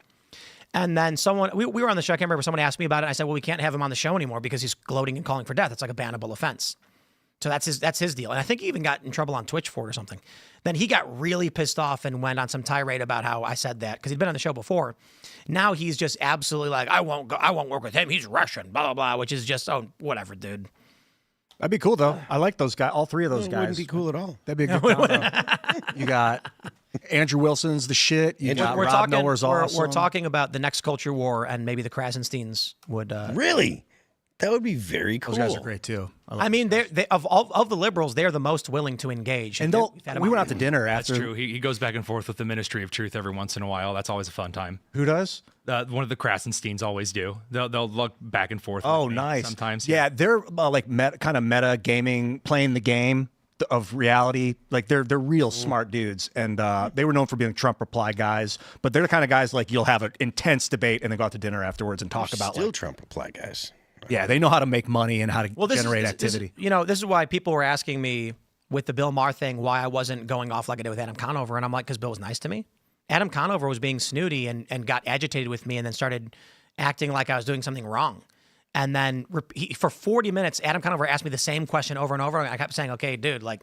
[SPEAKER 1] And then we were on the show. I can't remember. Someone asked me about it. I said, well, we can't have him on the show anymore because he's gloating and calling for death. It's like a bannable offense. So that's his deal. And I think he even got in trouble on Twitch for it or something. Then he got really pissed off and went on some tirade about how I said that because he'd been on the show before. Now he's just absolutely like, I won't work with him. He's Russian, blah, blah, blah, which is just, whatever, dude.
[SPEAKER 3] That'd be cool, though. I like those guys. All three of those guys.
[SPEAKER 4] Wouldn't be cool at all.
[SPEAKER 3] That'd be a good combo. You got Andrew Wilson's the shit. You got Rob Noah's awesome.
[SPEAKER 1] We're talking about the next culture war, and maybe the Krasensteins would.
[SPEAKER 4] Really? That would be very cool.
[SPEAKER 3] Those guys are great, too.
[SPEAKER 1] I mean, they of the liberals, they're the most willing to engage.
[SPEAKER 3] And we went out to dinner after.
[SPEAKER 2] That's true. He goes back and forth with the Ministry of Truth every once in a while. That's always a fun time.
[SPEAKER 3] Who does?
[SPEAKER 2] One of the Krasensteins always do. They'll look back and forth.
[SPEAKER 3] Oh, nice.
[SPEAKER 2] Sometimes.
[SPEAKER 3] Yeah, they're like kind of meta gaming, playing the game of reality. Like they're real smart dudes, and they were known for being Trump reply guys. But they're the kind of guys like you'll have an intense debate and then go out to dinner afterwards and talk about
[SPEAKER 4] still Trump reply guys.
[SPEAKER 3] Yeah, they know how to make money and how to generate activity.
[SPEAKER 1] This is why people were asking me with the Bill Maher thing why I wasn't going off like I did with Adam Conover, and I'm like, because Bill was nice to me. Adam Conover was being snooty and got agitated with me and then started acting like I was doing something wrong. And then for 40 minutes, Adam Conover asked me the same question over and over. And I kept saying, okay, dude, like,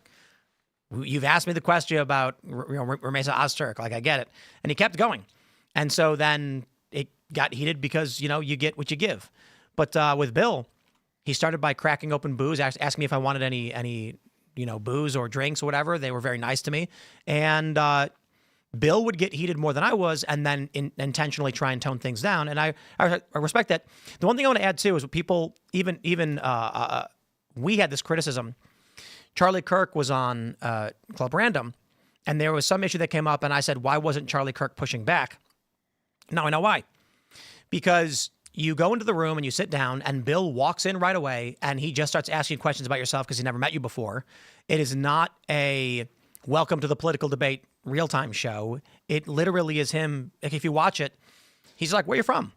[SPEAKER 1] you've asked me the question about Ramesa Ozturk. Like, I get it. And he kept going. And so then it got heated because, you get what you give. But with Bill, he started by cracking open booze, asking me if I wanted any booze or drinks or whatever. They were very nice to me. And Bill would get heated more than I was and then intentionally try and tone things down. And I respect that. The one thing I want to add, too, is what people, even we had this criticism. Charlie Kirk was on Club Random, and there was some issue that came up, and I said, why wasn't Charlie Kirk pushing back? Now I know why. Because you go into the room and you sit down, and Bill walks in right away, and he just starts asking questions about yourself because he never met you before. It is not a welcome to the political debate real-time show. It literally is him. Like, if you watch it, he's like, where are you from?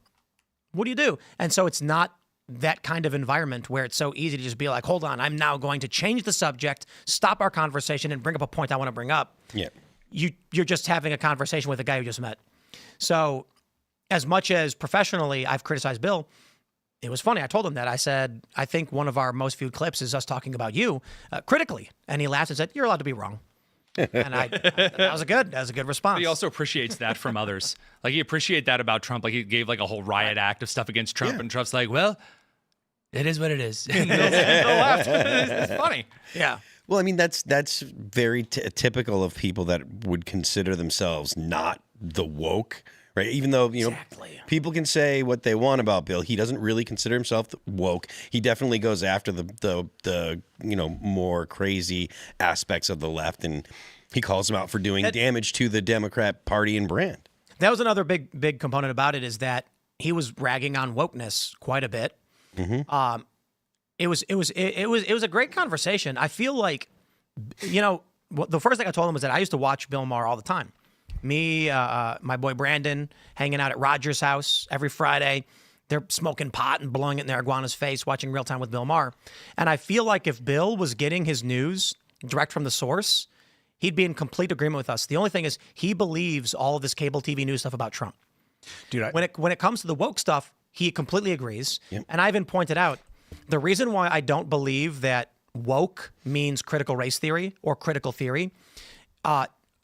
[SPEAKER 1] What do you do? And so it's not that kind of environment where it's so easy to just be like, hold on, I'm now going to change the subject, stop our conversation, and bring up a point I want to bring up.
[SPEAKER 4] Yeah.
[SPEAKER 1] You're just having a conversation with a guy you just met. So as much as professionally I've criticized Bill, it was funny. I told him that. I said, I think one of our most viewed clips is us talking about you critically. And he laughed and said, you're allowed to be wrong. And that was a good response.
[SPEAKER 2] But he also appreciates that from others. Like, he appreciate that about Trump. Like, he gave like a whole riot act of stuff against Trump, and Trump's like, well, it is what it is. And Bill's left. It's funny.
[SPEAKER 1] Yeah.
[SPEAKER 4] Well, I mean, that's very typical of people that would consider themselves not the woke, right? Even though, you know, people can say what they want about Bill, he doesn't really consider himself woke. He definitely goes after the you know, more crazy aspects of the left, and he calls them out for doing damage to the Democrat Party and brand.
[SPEAKER 1] That was another big component about it, is that he was ragging on wokeness quite a bit. Mm-hmm. It was a great conversation. I feel like, you know, the first thing I told him was that I used to watch Bill Maher all the time. Me, my boy Brandon, hanging out at Roger's house every Friday. They're smoking pot and blowing it in their iguana's face, watching Real Time with Bill Maher. And I feel like if Bill was getting his news direct from the source, he'd be in complete agreement with us. The only thing is, he believes all of this cable TV news stuff about Trump.
[SPEAKER 3] Dude,
[SPEAKER 1] when it comes to the woke stuff, he completely agrees.
[SPEAKER 4] Yep.
[SPEAKER 1] And I even pointed out, the reason why I don't believe that woke means critical race theory or critical theory,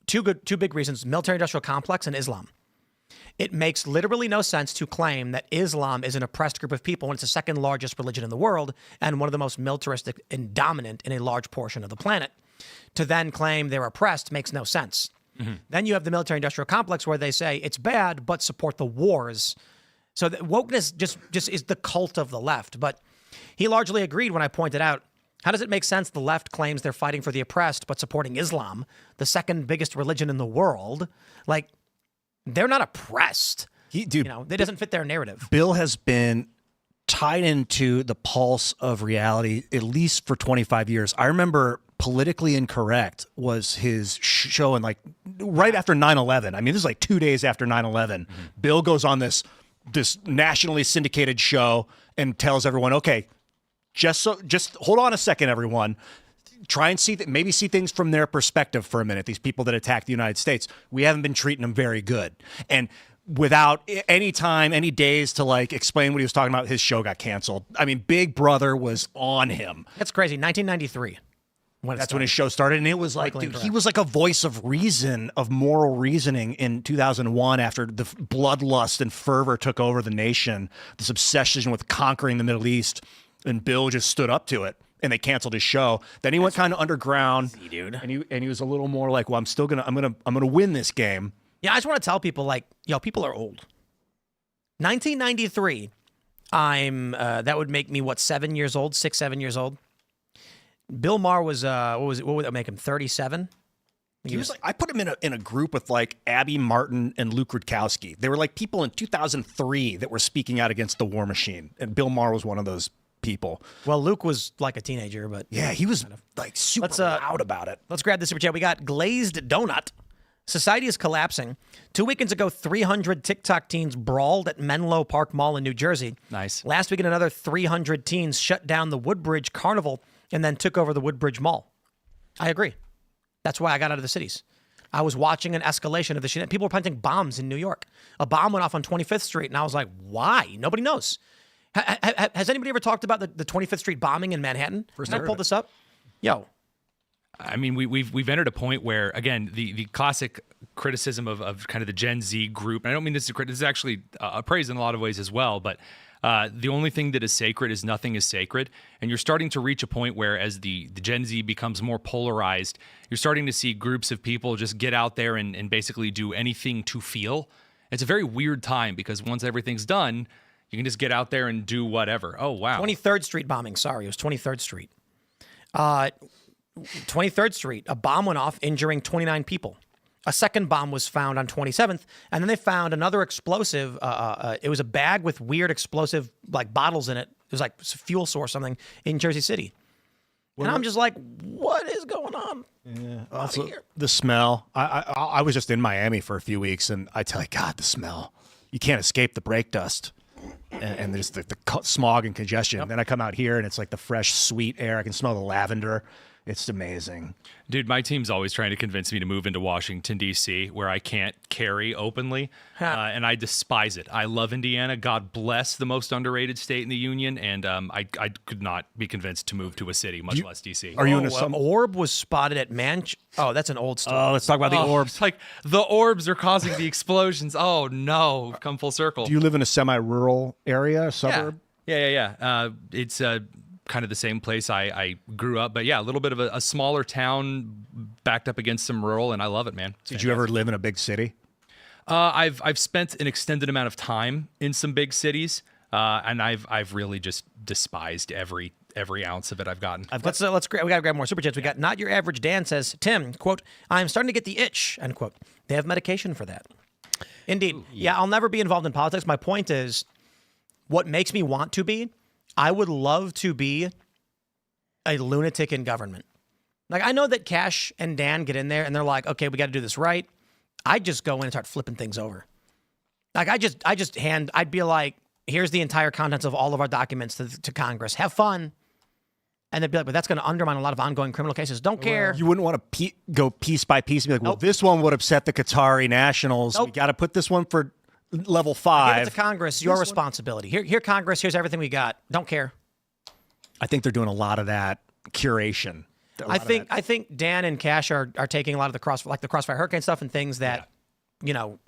[SPEAKER 1] two big reasons: military-industrial complex and Islam. It makes literally no sense to claim that Islam is an oppressed group of people when it's the second largest religion in the world and one of the most militaristic and dominant in a large portion of the planet. To then claim they're oppressed makes no sense. Mm-hmm. Then you have the military-industrial complex where they say it's bad, but support the wars. So the wokeness just is the cult of the left. But he largely agreed when I pointed out, how does it make sense the left claims they're fighting for the oppressed but supporting Islam, the second biggest religion in the world? Like, they're not oppressed. You know, it doesn't fit their narrative.
[SPEAKER 3] Bill has been tied into the pulse of reality at least for 25 years. I remember Politically Incorrect was his show, and like right after 9/11. I mean, this is like 2 days after 9/11. Bill goes on this nationally syndicated show and tells everyone, okay, just hold on a second, everyone. Try and maybe see things from their perspective for a minute. These people that attacked the United States, we haven't been treating them very good. And without any time, any days to like explain what he was talking about, his show got canceled. I mean, Big Brother was on him.
[SPEAKER 1] That's crazy. 1993.
[SPEAKER 3] That's when his show started. And it was like, dude, he was like a voice of reason, of moral reasoning in 2001 after the bloodlust and fervor took over the nation, this obsession with conquering the Middle East. And Bill just stood up to it, and they canceled his show. Then he went kind of underground,
[SPEAKER 1] crazy, dude.
[SPEAKER 3] And he was a little more like, well, I'm gonna win this game.
[SPEAKER 1] Yeah, I just want to tell people, like, yo, people are old. 1993, that would make me what, 7 years old, 7 years old. Bill Maher was what would that make him, 37?
[SPEAKER 3] He was like, I put him in a group with like Abby Martin and Luke Rudkowski. They were like people in 2003 that were speaking out against the war machine, and Bill Maher was one of those people.
[SPEAKER 1] Well, Luke was like a teenager, but
[SPEAKER 3] yeah, he was like super loud about it.
[SPEAKER 1] Let's grab the super chat. We got Glazed Donut. Society is collapsing. 2 weekends ago, 300 TikTok teens brawled at Menlo Park Mall in New Jersey.
[SPEAKER 2] Nice.
[SPEAKER 1] Last weekend, another 300 teens shut down the Woodbridge Carnival and then took over the Woodbridge Mall. I agree. That's why I got out of the cities. I was watching an escalation of the shit. People were planting bombs in New York. A bomb went off on 25th Street, and I was like, why? Nobody knows. Has anybody ever talked about the 25th Street bombing in Manhattan? Can I pull this up? Yo.
[SPEAKER 2] I mean, we've entered a point where, again, the classic criticism of kind of the Gen Z group, and I don't mean this is actually a praise in a lot of ways as well, but the only thing that is sacred is nothing is sacred. And you're starting to reach a point where, as the Gen Z becomes more polarized, you're starting to see groups of people just get out there and basically do anything to feel. It's a very weird time, because once everything's done, you can just get out there and do whatever. Oh, wow.
[SPEAKER 1] 23rd Street bombing. Sorry, it was 23rd Street. 23rd Street, a bomb went off, injuring 29 people. A second bomb was found on 27th, and then they found another explosive. It was a bag with weird explosive like bottles in it. It was like fuel source something in Jersey City. And I'm just like, what is going on?
[SPEAKER 3] Yeah, also, the smell. I was just in Miami for a few weeks, and I tell you, God, the smell. You can't escape the brake dust. And there's the smog and congestion. Yep. Then I come out here, and it's like the fresh, sweet air. I can smell the lavender. It's amazing.
[SPEAKER 2] Dude, my team's always trying to convince me to move into Washington, D.C., where I can't carry openly, and I despise it. I love Indiana. God bless the most underrated state in the union, and I could not be convinced to move to a city, much less D.C.
[SPEAKER 1] Are you in some orb was spotted at Oh, that's an old story.
[SPEAKER 3] Oh, let's talk about the orbs.
[SPEAKER 2] It's like the orbs are causing the explosions. Oh, no. Come full circle.
[SPEAKER 3] Do you live in a semi-rural area, a suburb?
[SPEAKER 2] Yeah. It's kind of the same place I grew up, but yeah, a little bit of a smaller town backed up against some rural, and I love it, man.
[SPEAKER 3] Did you ever live in a big city?
[SPEAKER 2] I've spent an extended amount of time in some big cities, and I've really just despised every ounce of it I've gotten.
[SPEAKER 1] We got to grab more super chats. We got Not Your Average Dan says, Tim, quote, I'm starting to get the itch, end quote. They have medication for that. Indeed. Yeah, I'll never be involved in politics. My point is, what makes me want to be, I would love to be a lunatic in government. Like, I know that Cash and Dan get in there and they're like, okay, we got to do this right. I'd just go in and start flipping things over. Like, I'd be like, here's the entire contents of all of our documents to Congress. Have fun. And they'd be like, but that's going to undermine a lot of ongoing criminal cases. Don't care.
[SPEAKER 3] You wouldn't want to go piece by piece and be like, well, this one would upset the Qatari nationals. Nope. We got to put this one for level 5.
[SPEAKER 1] Give it to Congress. Your responsibility. Here, Congress. Here's everything we got. Don't care.
[SPEAKER 3] I think they're doing a lot of that curation.
[SPEAKER 1] I think Dan and Cash are taking a lot of the Crossfire Hurricane stuff and things that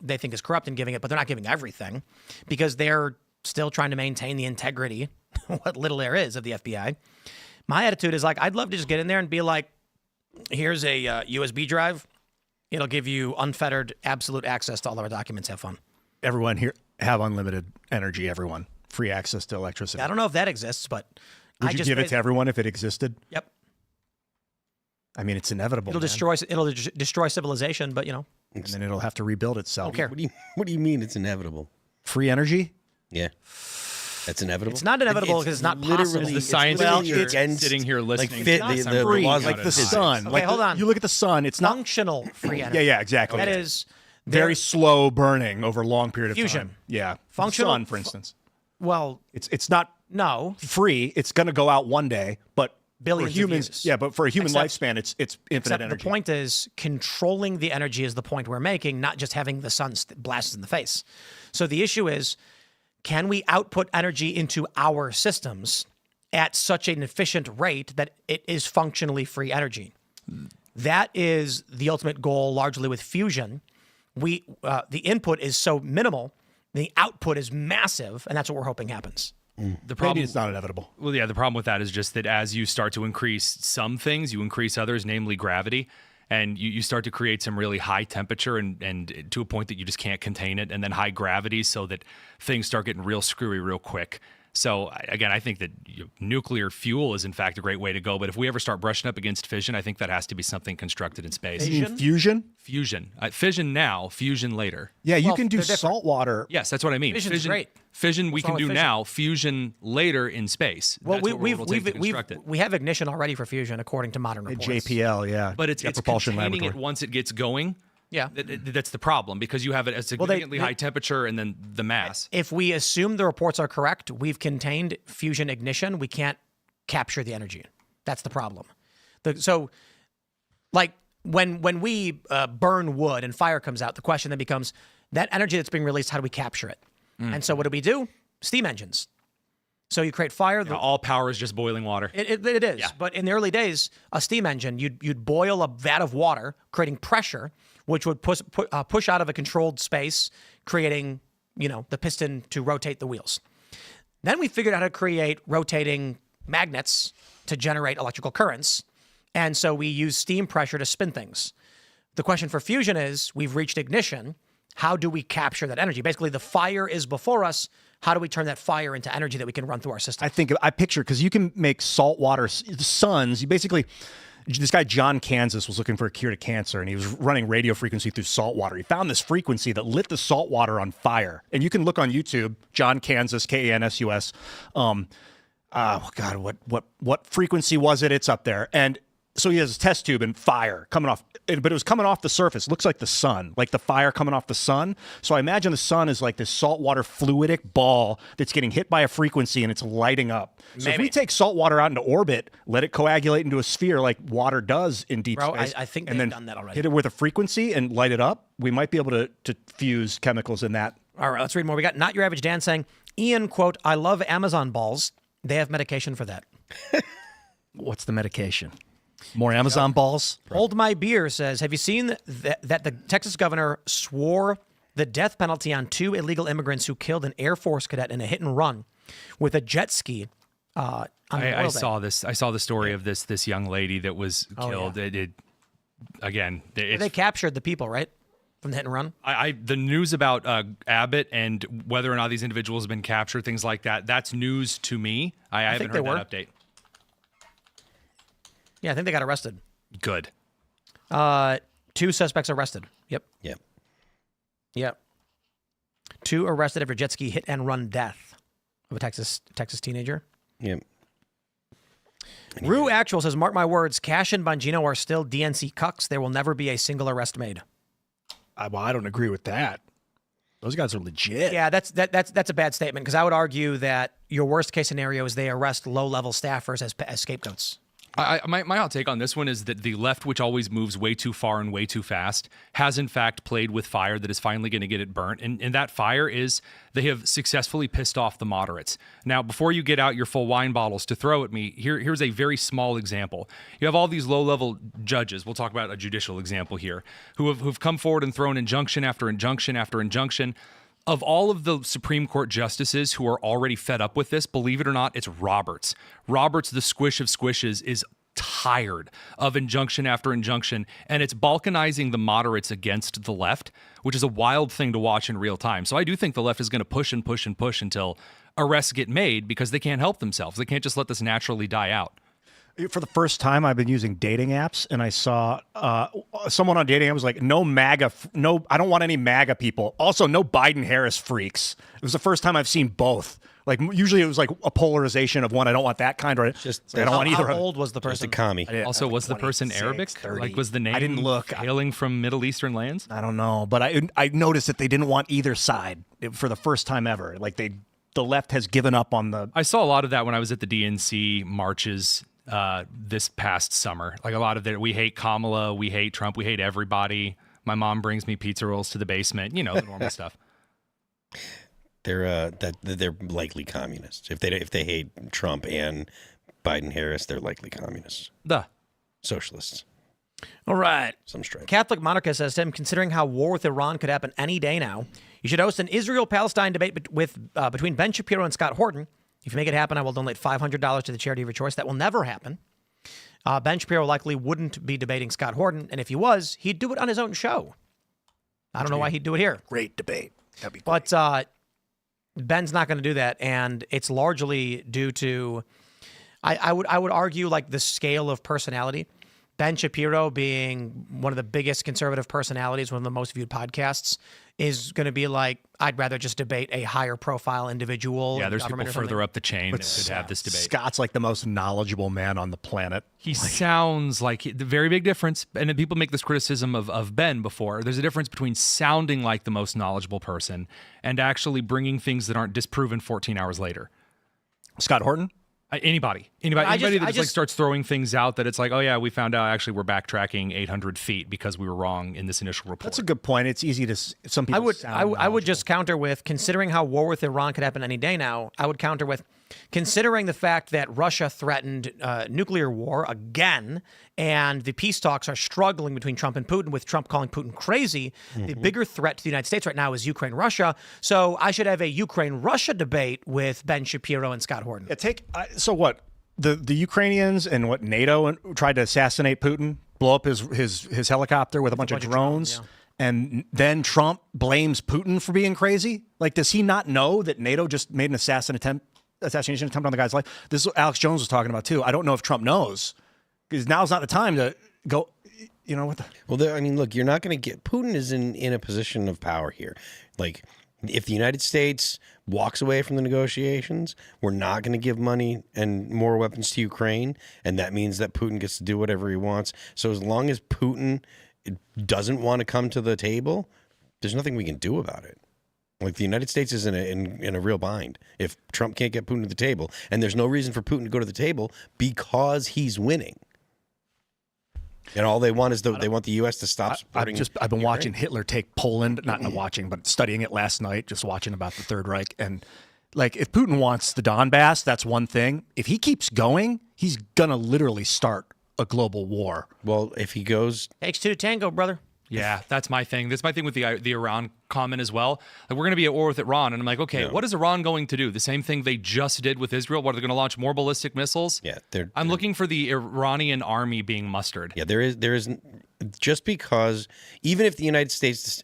[SPEAKER 1] they think is corrupt and giving it, but they're not giving everything because they're still trying to maintain the integrity, what little there is, of the FBI. My attitude is like, I'd love to just get in there and be like, here's a USB drive. It'll give you unfettered, absolute access to all of our documents. Have fun.
[SPEAKER 3] Everyone here have unlimited energy. Everyone free access to electricity.
[SPEAKER 1] I don't know if that exists, but
[SPEAKER 3] would you give it to everyone if it existed?
[SPEAKER 1] Yep.
[SPEAKER 3] I mean, it's inevitable.
[SPEAKER 1] It'll destroy civilization, but
[SPEAKER 3] and then it'll have to rebuild itself.
[SPEAKER 1] Don't care.
[SPEAKER 4] What do you mean it's inevitable?
[SPEAKER 3] Free energy?
[SPEAKER 4] Yeah. That's inevitable.
[SPEAKER 1] It's not inevitable because it's not possible.
[SPEAKER 2] The science sitting here listening.
[SPEAKER 3] Like the sun.
[SPEAKER 1] Okay, hold on.
[SPEAKER 3] You look at the sun. It's not
[SPEAKER 1] functional free energy.
[SPEAKER 3] Yeah, exactly.
[SPEAKER 1] That is
[SPEAKER 3] very slow burning over a long period of
[SPEAKER 1] fusion.
[SPEAKER 3] time. Yeah,
[SPEAKER 1] functional.
[SPEAKER 3] Sun, for instance.
[SPEAKER 1] Well,
[SPEAKER 3] it's not free. It's going to go out one day, but
[SPEAKER 1] billions
[SPEAKER 3] for humans,
[SPEAKER 1] of years.
[SPEAKER 3] yeah, but for a human lifespan, it's infinite energy.
[SPEAKER 1] The point is controlling the energy is the point we're making, not just having the sun blast in the face. So the issue is, can we output energy into our systems at such an efficient rate that it is functionally free energy? That is the ultimate goal, largely with fusion. The input is so minimal, the output is massive, and that's what we're hoping happens.
[SPEAKER 2] The problem,
[SPEAKER 3] maybe it's not inevitable.
[SPEAKER 2] Well, yeah, the problem with that is just that as you start to increase some things, you increase others, namely gravity, and you start to create some really high temperature and to a point that you just can't contain it, and then high gravity so that things start getting real screwy real quick. So, again, I think that nuclear fuel is, in fact, a great way to go. But if we ever start brushing up against fission, I think that has to be something constructed in space.
[SPEAKER 3] Fusion?
[SPEAKER 2] Fusion. Fission now, fusion later.
[SPEAKER 3] Yeah, you can do salt water.
[SPEAKER 2] Yes, that's what I mean.
[SPEAKER 1] Fission's great.
[SPEAKER 2] Fission we can do now, fusion later in space.
[SPEAKER 1] Well,
[SPEAKER 2] that's
[SPEAKER 1] we have ignition already for fusion, according to modern reports.
[SPEAKER 3] JPL, yeah.
[SPEAKER 2] But it's containing it once it gets going.
[SPEAKER 1] Yeah.
[SPEAKER 2] That's the problem, because you have it at significantly high temperature and then the mass.
[SPEAKER 1] If we assume the reports are correct, we've contained fusion ignition. We can't capture the energy. That's the problem. So, like, when we burn wood and fire comes out, the question then becomes, that energy that's being released, how do we capture it? And so what do? Steam engines. So you create fire.
[SPEAKER 2] All power is just boiling water.
[SPEAKER 1] It is. Yeah. But in the early days, a steam engine, you'd boil a vat of water, creating pressure, which would push out of a controlled space, creating, the piston to rotate the wheels. Then we figured out how to create rotating magnets to generate electrical currents. And so we use steam pressure to spin things. The question for fusion is, we've reached ignition. How do we capture that energy? Basically, the fire is before us. how do we turn that fire into energy that we can run through our system?
[SPEAKER 3] I picture, because you can make saltwater suns. You basically, this guy John Kansas was looking for a cure to cancer, and he was running radio frequency through salt water. He found this frequency that lit the salt water on fire. And you can look on YouTube, John Kansas, Kansus. Oh God, what frequency was it? It's up there. And so he has a test tube and fire coming off, but it was coming off the surface. It looks like the sun, like the fire coming off the sun. So I imagine the sun is like this saltwater fluidic ball that's getting hit by a frequency and it's lighting up. So if we take salt water out into orbit, let it coagulate into a sphere like water does in deep space,
[SPEAKER 1] I think
[SPEAKER 3] and
[SPEAKER 1] they've
[SPEAKER 3] then
[SPEAKER 1] done that already.
[SPEAKER 3] hit it with a frequency and light it up, we might be able to fuse chemicals in that.
[SPEAKER 1] All right, let's read more. We got Not Your Average Dan saying, Ian, quote, I love Amazon balls. They have medication for that.
[SPEAKER 3] What's the medication? More Amazon balls?
[SPEAKER 1] Hold My Beer says, have you seen that the Texas governor swore the death penalty on 2 illegal immigrants who killed an Air Force cadet in a hit and run with a jet ski?
[SPEAKER 2] I saw this. I saw the story of this young lady that was killed.
[SPEAKER 1] They captured the people, right? From the hit and run?
[SPEAKER 2] The news about Abbott and whether or not these individuals have been captured, things like that, that's news to me. I haven't heard that update.
[SPEAKER 1] Yeah, I think they got arrested.
[SPEAKER 2] Good.
[SPEAKER 1] 2 suspects arrested. Yep. 2 arrested after jet ski hit and run death of a Texas teenager.
[SPEAKER 4] Yep.
[SPEAKER 1] Rue Actual says, mark my words, Cash and Bongino are still DNC cucks. There will never be a single arrest made.
[SPEAKER 3] Well, I don't agree with that. Those guys are legit.
[SPEAKER 1] Yeah, that's a bad statement, because I would argue that your worst case scenario is they arrest low-level staffers as scapegoats.
[SPEAKER 2] My hot take on this one is that the left, which always moves way too far and way too fast, has in fact played with fire that is finally going to get it burnt. And that fire is they have successfully pissed off the moderates. Now, before you get out your full wine bottles to throw at me, here's a very small example. You have all these low-level judges, we'll talk about a judicial example here, who've come forward and thrown injunction after injunction after injunction. Of all of the Supreme Court justices who are already fed up with this, believe it or not, it's Roberts. Roberts, the squish of squishes, is tired of injunction after injunction, and it's balkanizing the moderates against the left, which is a wild thing to watch in real time. So I do think the left is going to push and push and push until arrests get made, because they can't help themselves. They can't just let this naturally die out.
[SPEAKER 3] For the first time, I've been using dating apps, and I saw someone on dating apps was like, "No MAGA, no, I don't want any MAGA people. Also, no Biden-Harris freaks." It was the first time I've seen both. Like usually, it was like a polarization of one. I don't want that kind, or I don't want either.
[SPEAKER 1] How old was the person?
[SPEAKER 4] Just a commie.
[SPEAKER 2] Also, was the person Arabic?
[SPEAKER 3] 30.
[SPEAKER 2] Like, was the name?
[SPEAKER 3] I didn't look.
[SPEAKER 2] Hailing from Middle Eastern lands?
[SPEAKER 3] I don't know, but I noticed that they didn't want either side for the first time ever. Like the left has given up on the.
[SPEAKER 2] I saw a lot of that when I was at the DNC marches. This past summer, like a lot of we hate Kamala, we hate Trump, we hate everybody. My mom brings me pizza rolls to the basement, the normal stuff.
[SPEAKER 4] They're likely communists. If they hate Trump and Biden-Harris, they're likely communists. Socialists.
[SPEAKER 1] All right.
[SPEAKER 4] Some strength.
[SPEAKER 1] Catholic Monarchist says, Tim, considering how war with Iran could happen any day now, you should host an Israel-Palestine debate between Ben Shapiro and Scott Horton. If you make it happen, I will donate $500 to the charity of your choice. That will never happen. Ben Shapiro likely wouldn't be debating Scott Horton, and if he was, he'd do it on his own show. I don't know why he'd do it here.
[SPEAKER 3] Great debate. That'd be
[SPEAKER 1] great. But Ben's not going to do that, and it's largely due to, I would argue, like the scale of personality. Ben Shapiro, being one of the biggest conservative personalities, one of the most viewed podcasts, is going to be like, I'd rather just debate a higher profile individual.
[SPEAKER 2] Yeah, there's people further up the chain that could have this debate.
[SPEAKER 3] Scott's like the most knowledgeable man on the planet.
[SPEAKER 2] He sounds like the very big difference, and people make this criticism of Ben before. There's a difference between sounding like the most knowledgeable person and actually bringing things that aren't disproven 14 hours later.
[SPEAKER 3] Scott Horton?
[SPEAKER 2] Anybody that just starts throwing things out that it's like, oh yeah, we found out actually we're backtracking 800 feet because we were wrong in this initial report.
[SPEAKER 3] That's a good point. It's easy to some people.
[SPEAKER 1] I would just counter with, considering how war with Iran could happen any day now. I would counter with, considering the fact that Russia threatened nuclear war again, and the peace talks are struggling between Trump and Putin, with Trump calling Putin crazy. The bigger threat to the United States right now is Ukraine-Russia. So I should have a Ukraine-Russia debate with Ben Shapiro and Scott Horton.
[SPEAKER 3] Yeah, so what? The Ukrainians and what NATO tried to assassinate Putin, blow up his helicopter with a bunch of drones. and then Trump blames Putin for being crazy? Like, does he not know that NATO just made an assassination attempt on the guy's life? This is what Alex Jones was talking about too. I don't know if Trump knows, because now's not the time to go, you know what?
[SPEAKER 4] Well, I mean, look, you're not going to get, Putin is in a position of power here. Like, if the United States walks away from the negotiations, we're not going to give money and more weapons to Ukraine, and that means that Putin gets to do whatever he wants. So as long as Putin doesn't want to come to the table, there's nothing we can do about it. Like, the United States is in a real bind if Trump can't get Putin to the table, and there's no reason for Putin to go to the table because he's winning. And all they want is they want the U.S. to stop supporting.
[SPEAKER 3] I've been watching Hitler take Poland, not watching, but studying it last night, just watching about the Third Reich. And like, if Putin wants the Donbass, that's one thing. If he keeps going, he's going to literally start a global war.
[SPEAKER 4] Well, if he goes...
[SPEAKER 1] Takes two to tango, brother.
[SPEAKER 2] Yeah, that's my thing. That's my thing with the Iran comment as well. Like, we're going to be at war with Iran, and I'm like, okay, what is Iran going to do? The same thing they just did with Israel. What, are they going to launch more ballistic missiles?
[SPEAKER 4] Yeah,
[SPEAKER 2] I'm looking for the Iranian army being mustered.
[SPEAKER 4] Yeah, there is just because even if the United States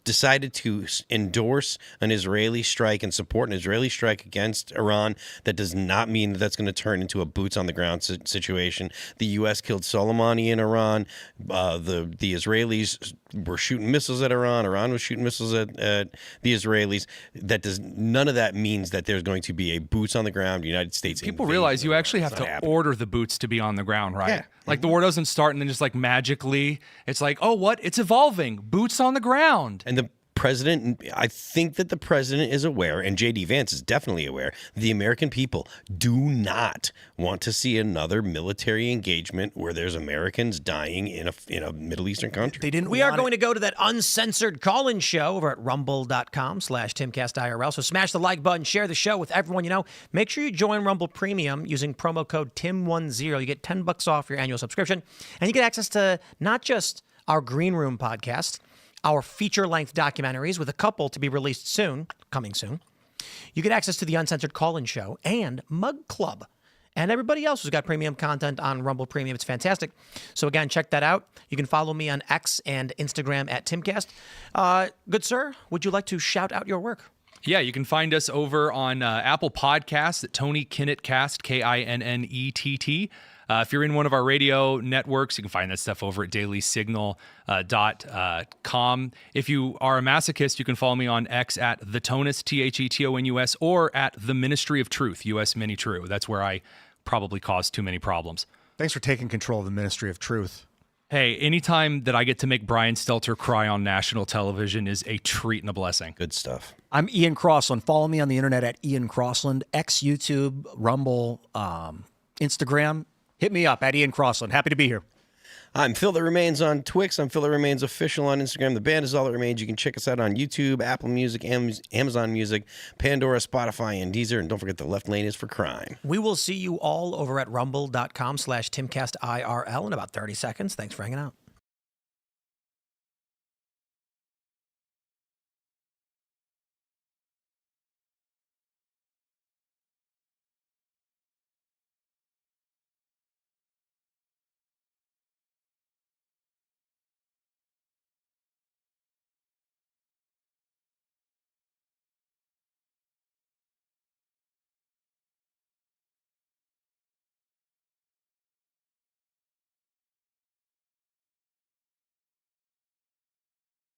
[SPEAKER 4] decided to endorse an Israeli strike and support an Israeli strike against Iran, that does not mean that that's going to turn into a boots on the ground situation. The U.S. killed Soleimani in Iran. The Israelis were shooting missiles at Iran. Iran was shooting missiles at the Israelis. None of that means that there's going to be a boots on the ground United States.
[SPEAKER 2] People realize you actually have to order the boots to be on the ground, right?
[SPEAKER 4] Yeah.
[SPEAKER 2] Like, the war doesn't start and then just like magically, it's like, oh, what? It's evolving. Boots on the ground.
[SPEAKER 4] And the president, I think that the president is aware, and J.D. Vance is definitely aware, the American people do not want to see another military engagement where there's Americans dying in a Middle Eastern country.
[SPEAKER 1] We are going to go to that uncensored call-in show over at rumble.com/Timcast IRL. So smash the like button, share the show with everyone you know. Make sure you join Rumble Premium using promo code TIM10. You get $10 off your annual subscription, and you get access to not just our Green Room podcast, our feature-length documentaries with a couple to be released soon, coming soon. You get access to the Uncensored Call-In Show and Mug Club and everybody else who's got premium content on Rumble Premium. It's fantastic. So again, check that out. You can follow me on X and Instagram at Timcast. Good sir, would you like to shout out your work?
[SPEAKER 2] Yeah, you can find us over on Apple Podcasts at Tony Kinnett Cast, Kinnett. If you're in one of our radio networks, you can find that stuff over at dailysignal.com. If you are a masochist, you can follow me on X at TheTonus, TheTonus, or at The Ministry of Truth, US Mini True. That's where I probably caused too many problems.
[SPEAKER 3] Thanks for taking control of the Ministry of Truth.
[SPEAKER 2] Hey, anytime that I get to make Brian Stelter cry on national television is a treat and a blessing.
[SPEAKER 4] Good stuff.
[SPEAKER 3] I'm Ian Crossland. Follow me on the internet at Ian Crossland, X, YouTube, Rumble, Instagram. Hit me up at Ian Crossland. Happy to be here.
[SPEAKER 4] I'm Phil That Remains on Twix. I'm Phil That Remains Official on Instagram. The band is All That Remains. You can check us out on YouTube, Apple Music, Amazon Music, Pandora, Spotify, and Deezer. And don't forget the left lane is for crime.
[SPEAKER 1] We will see you all over at rumble.com/Timcast IRL in about 30 seconds. Thanks for hanging out.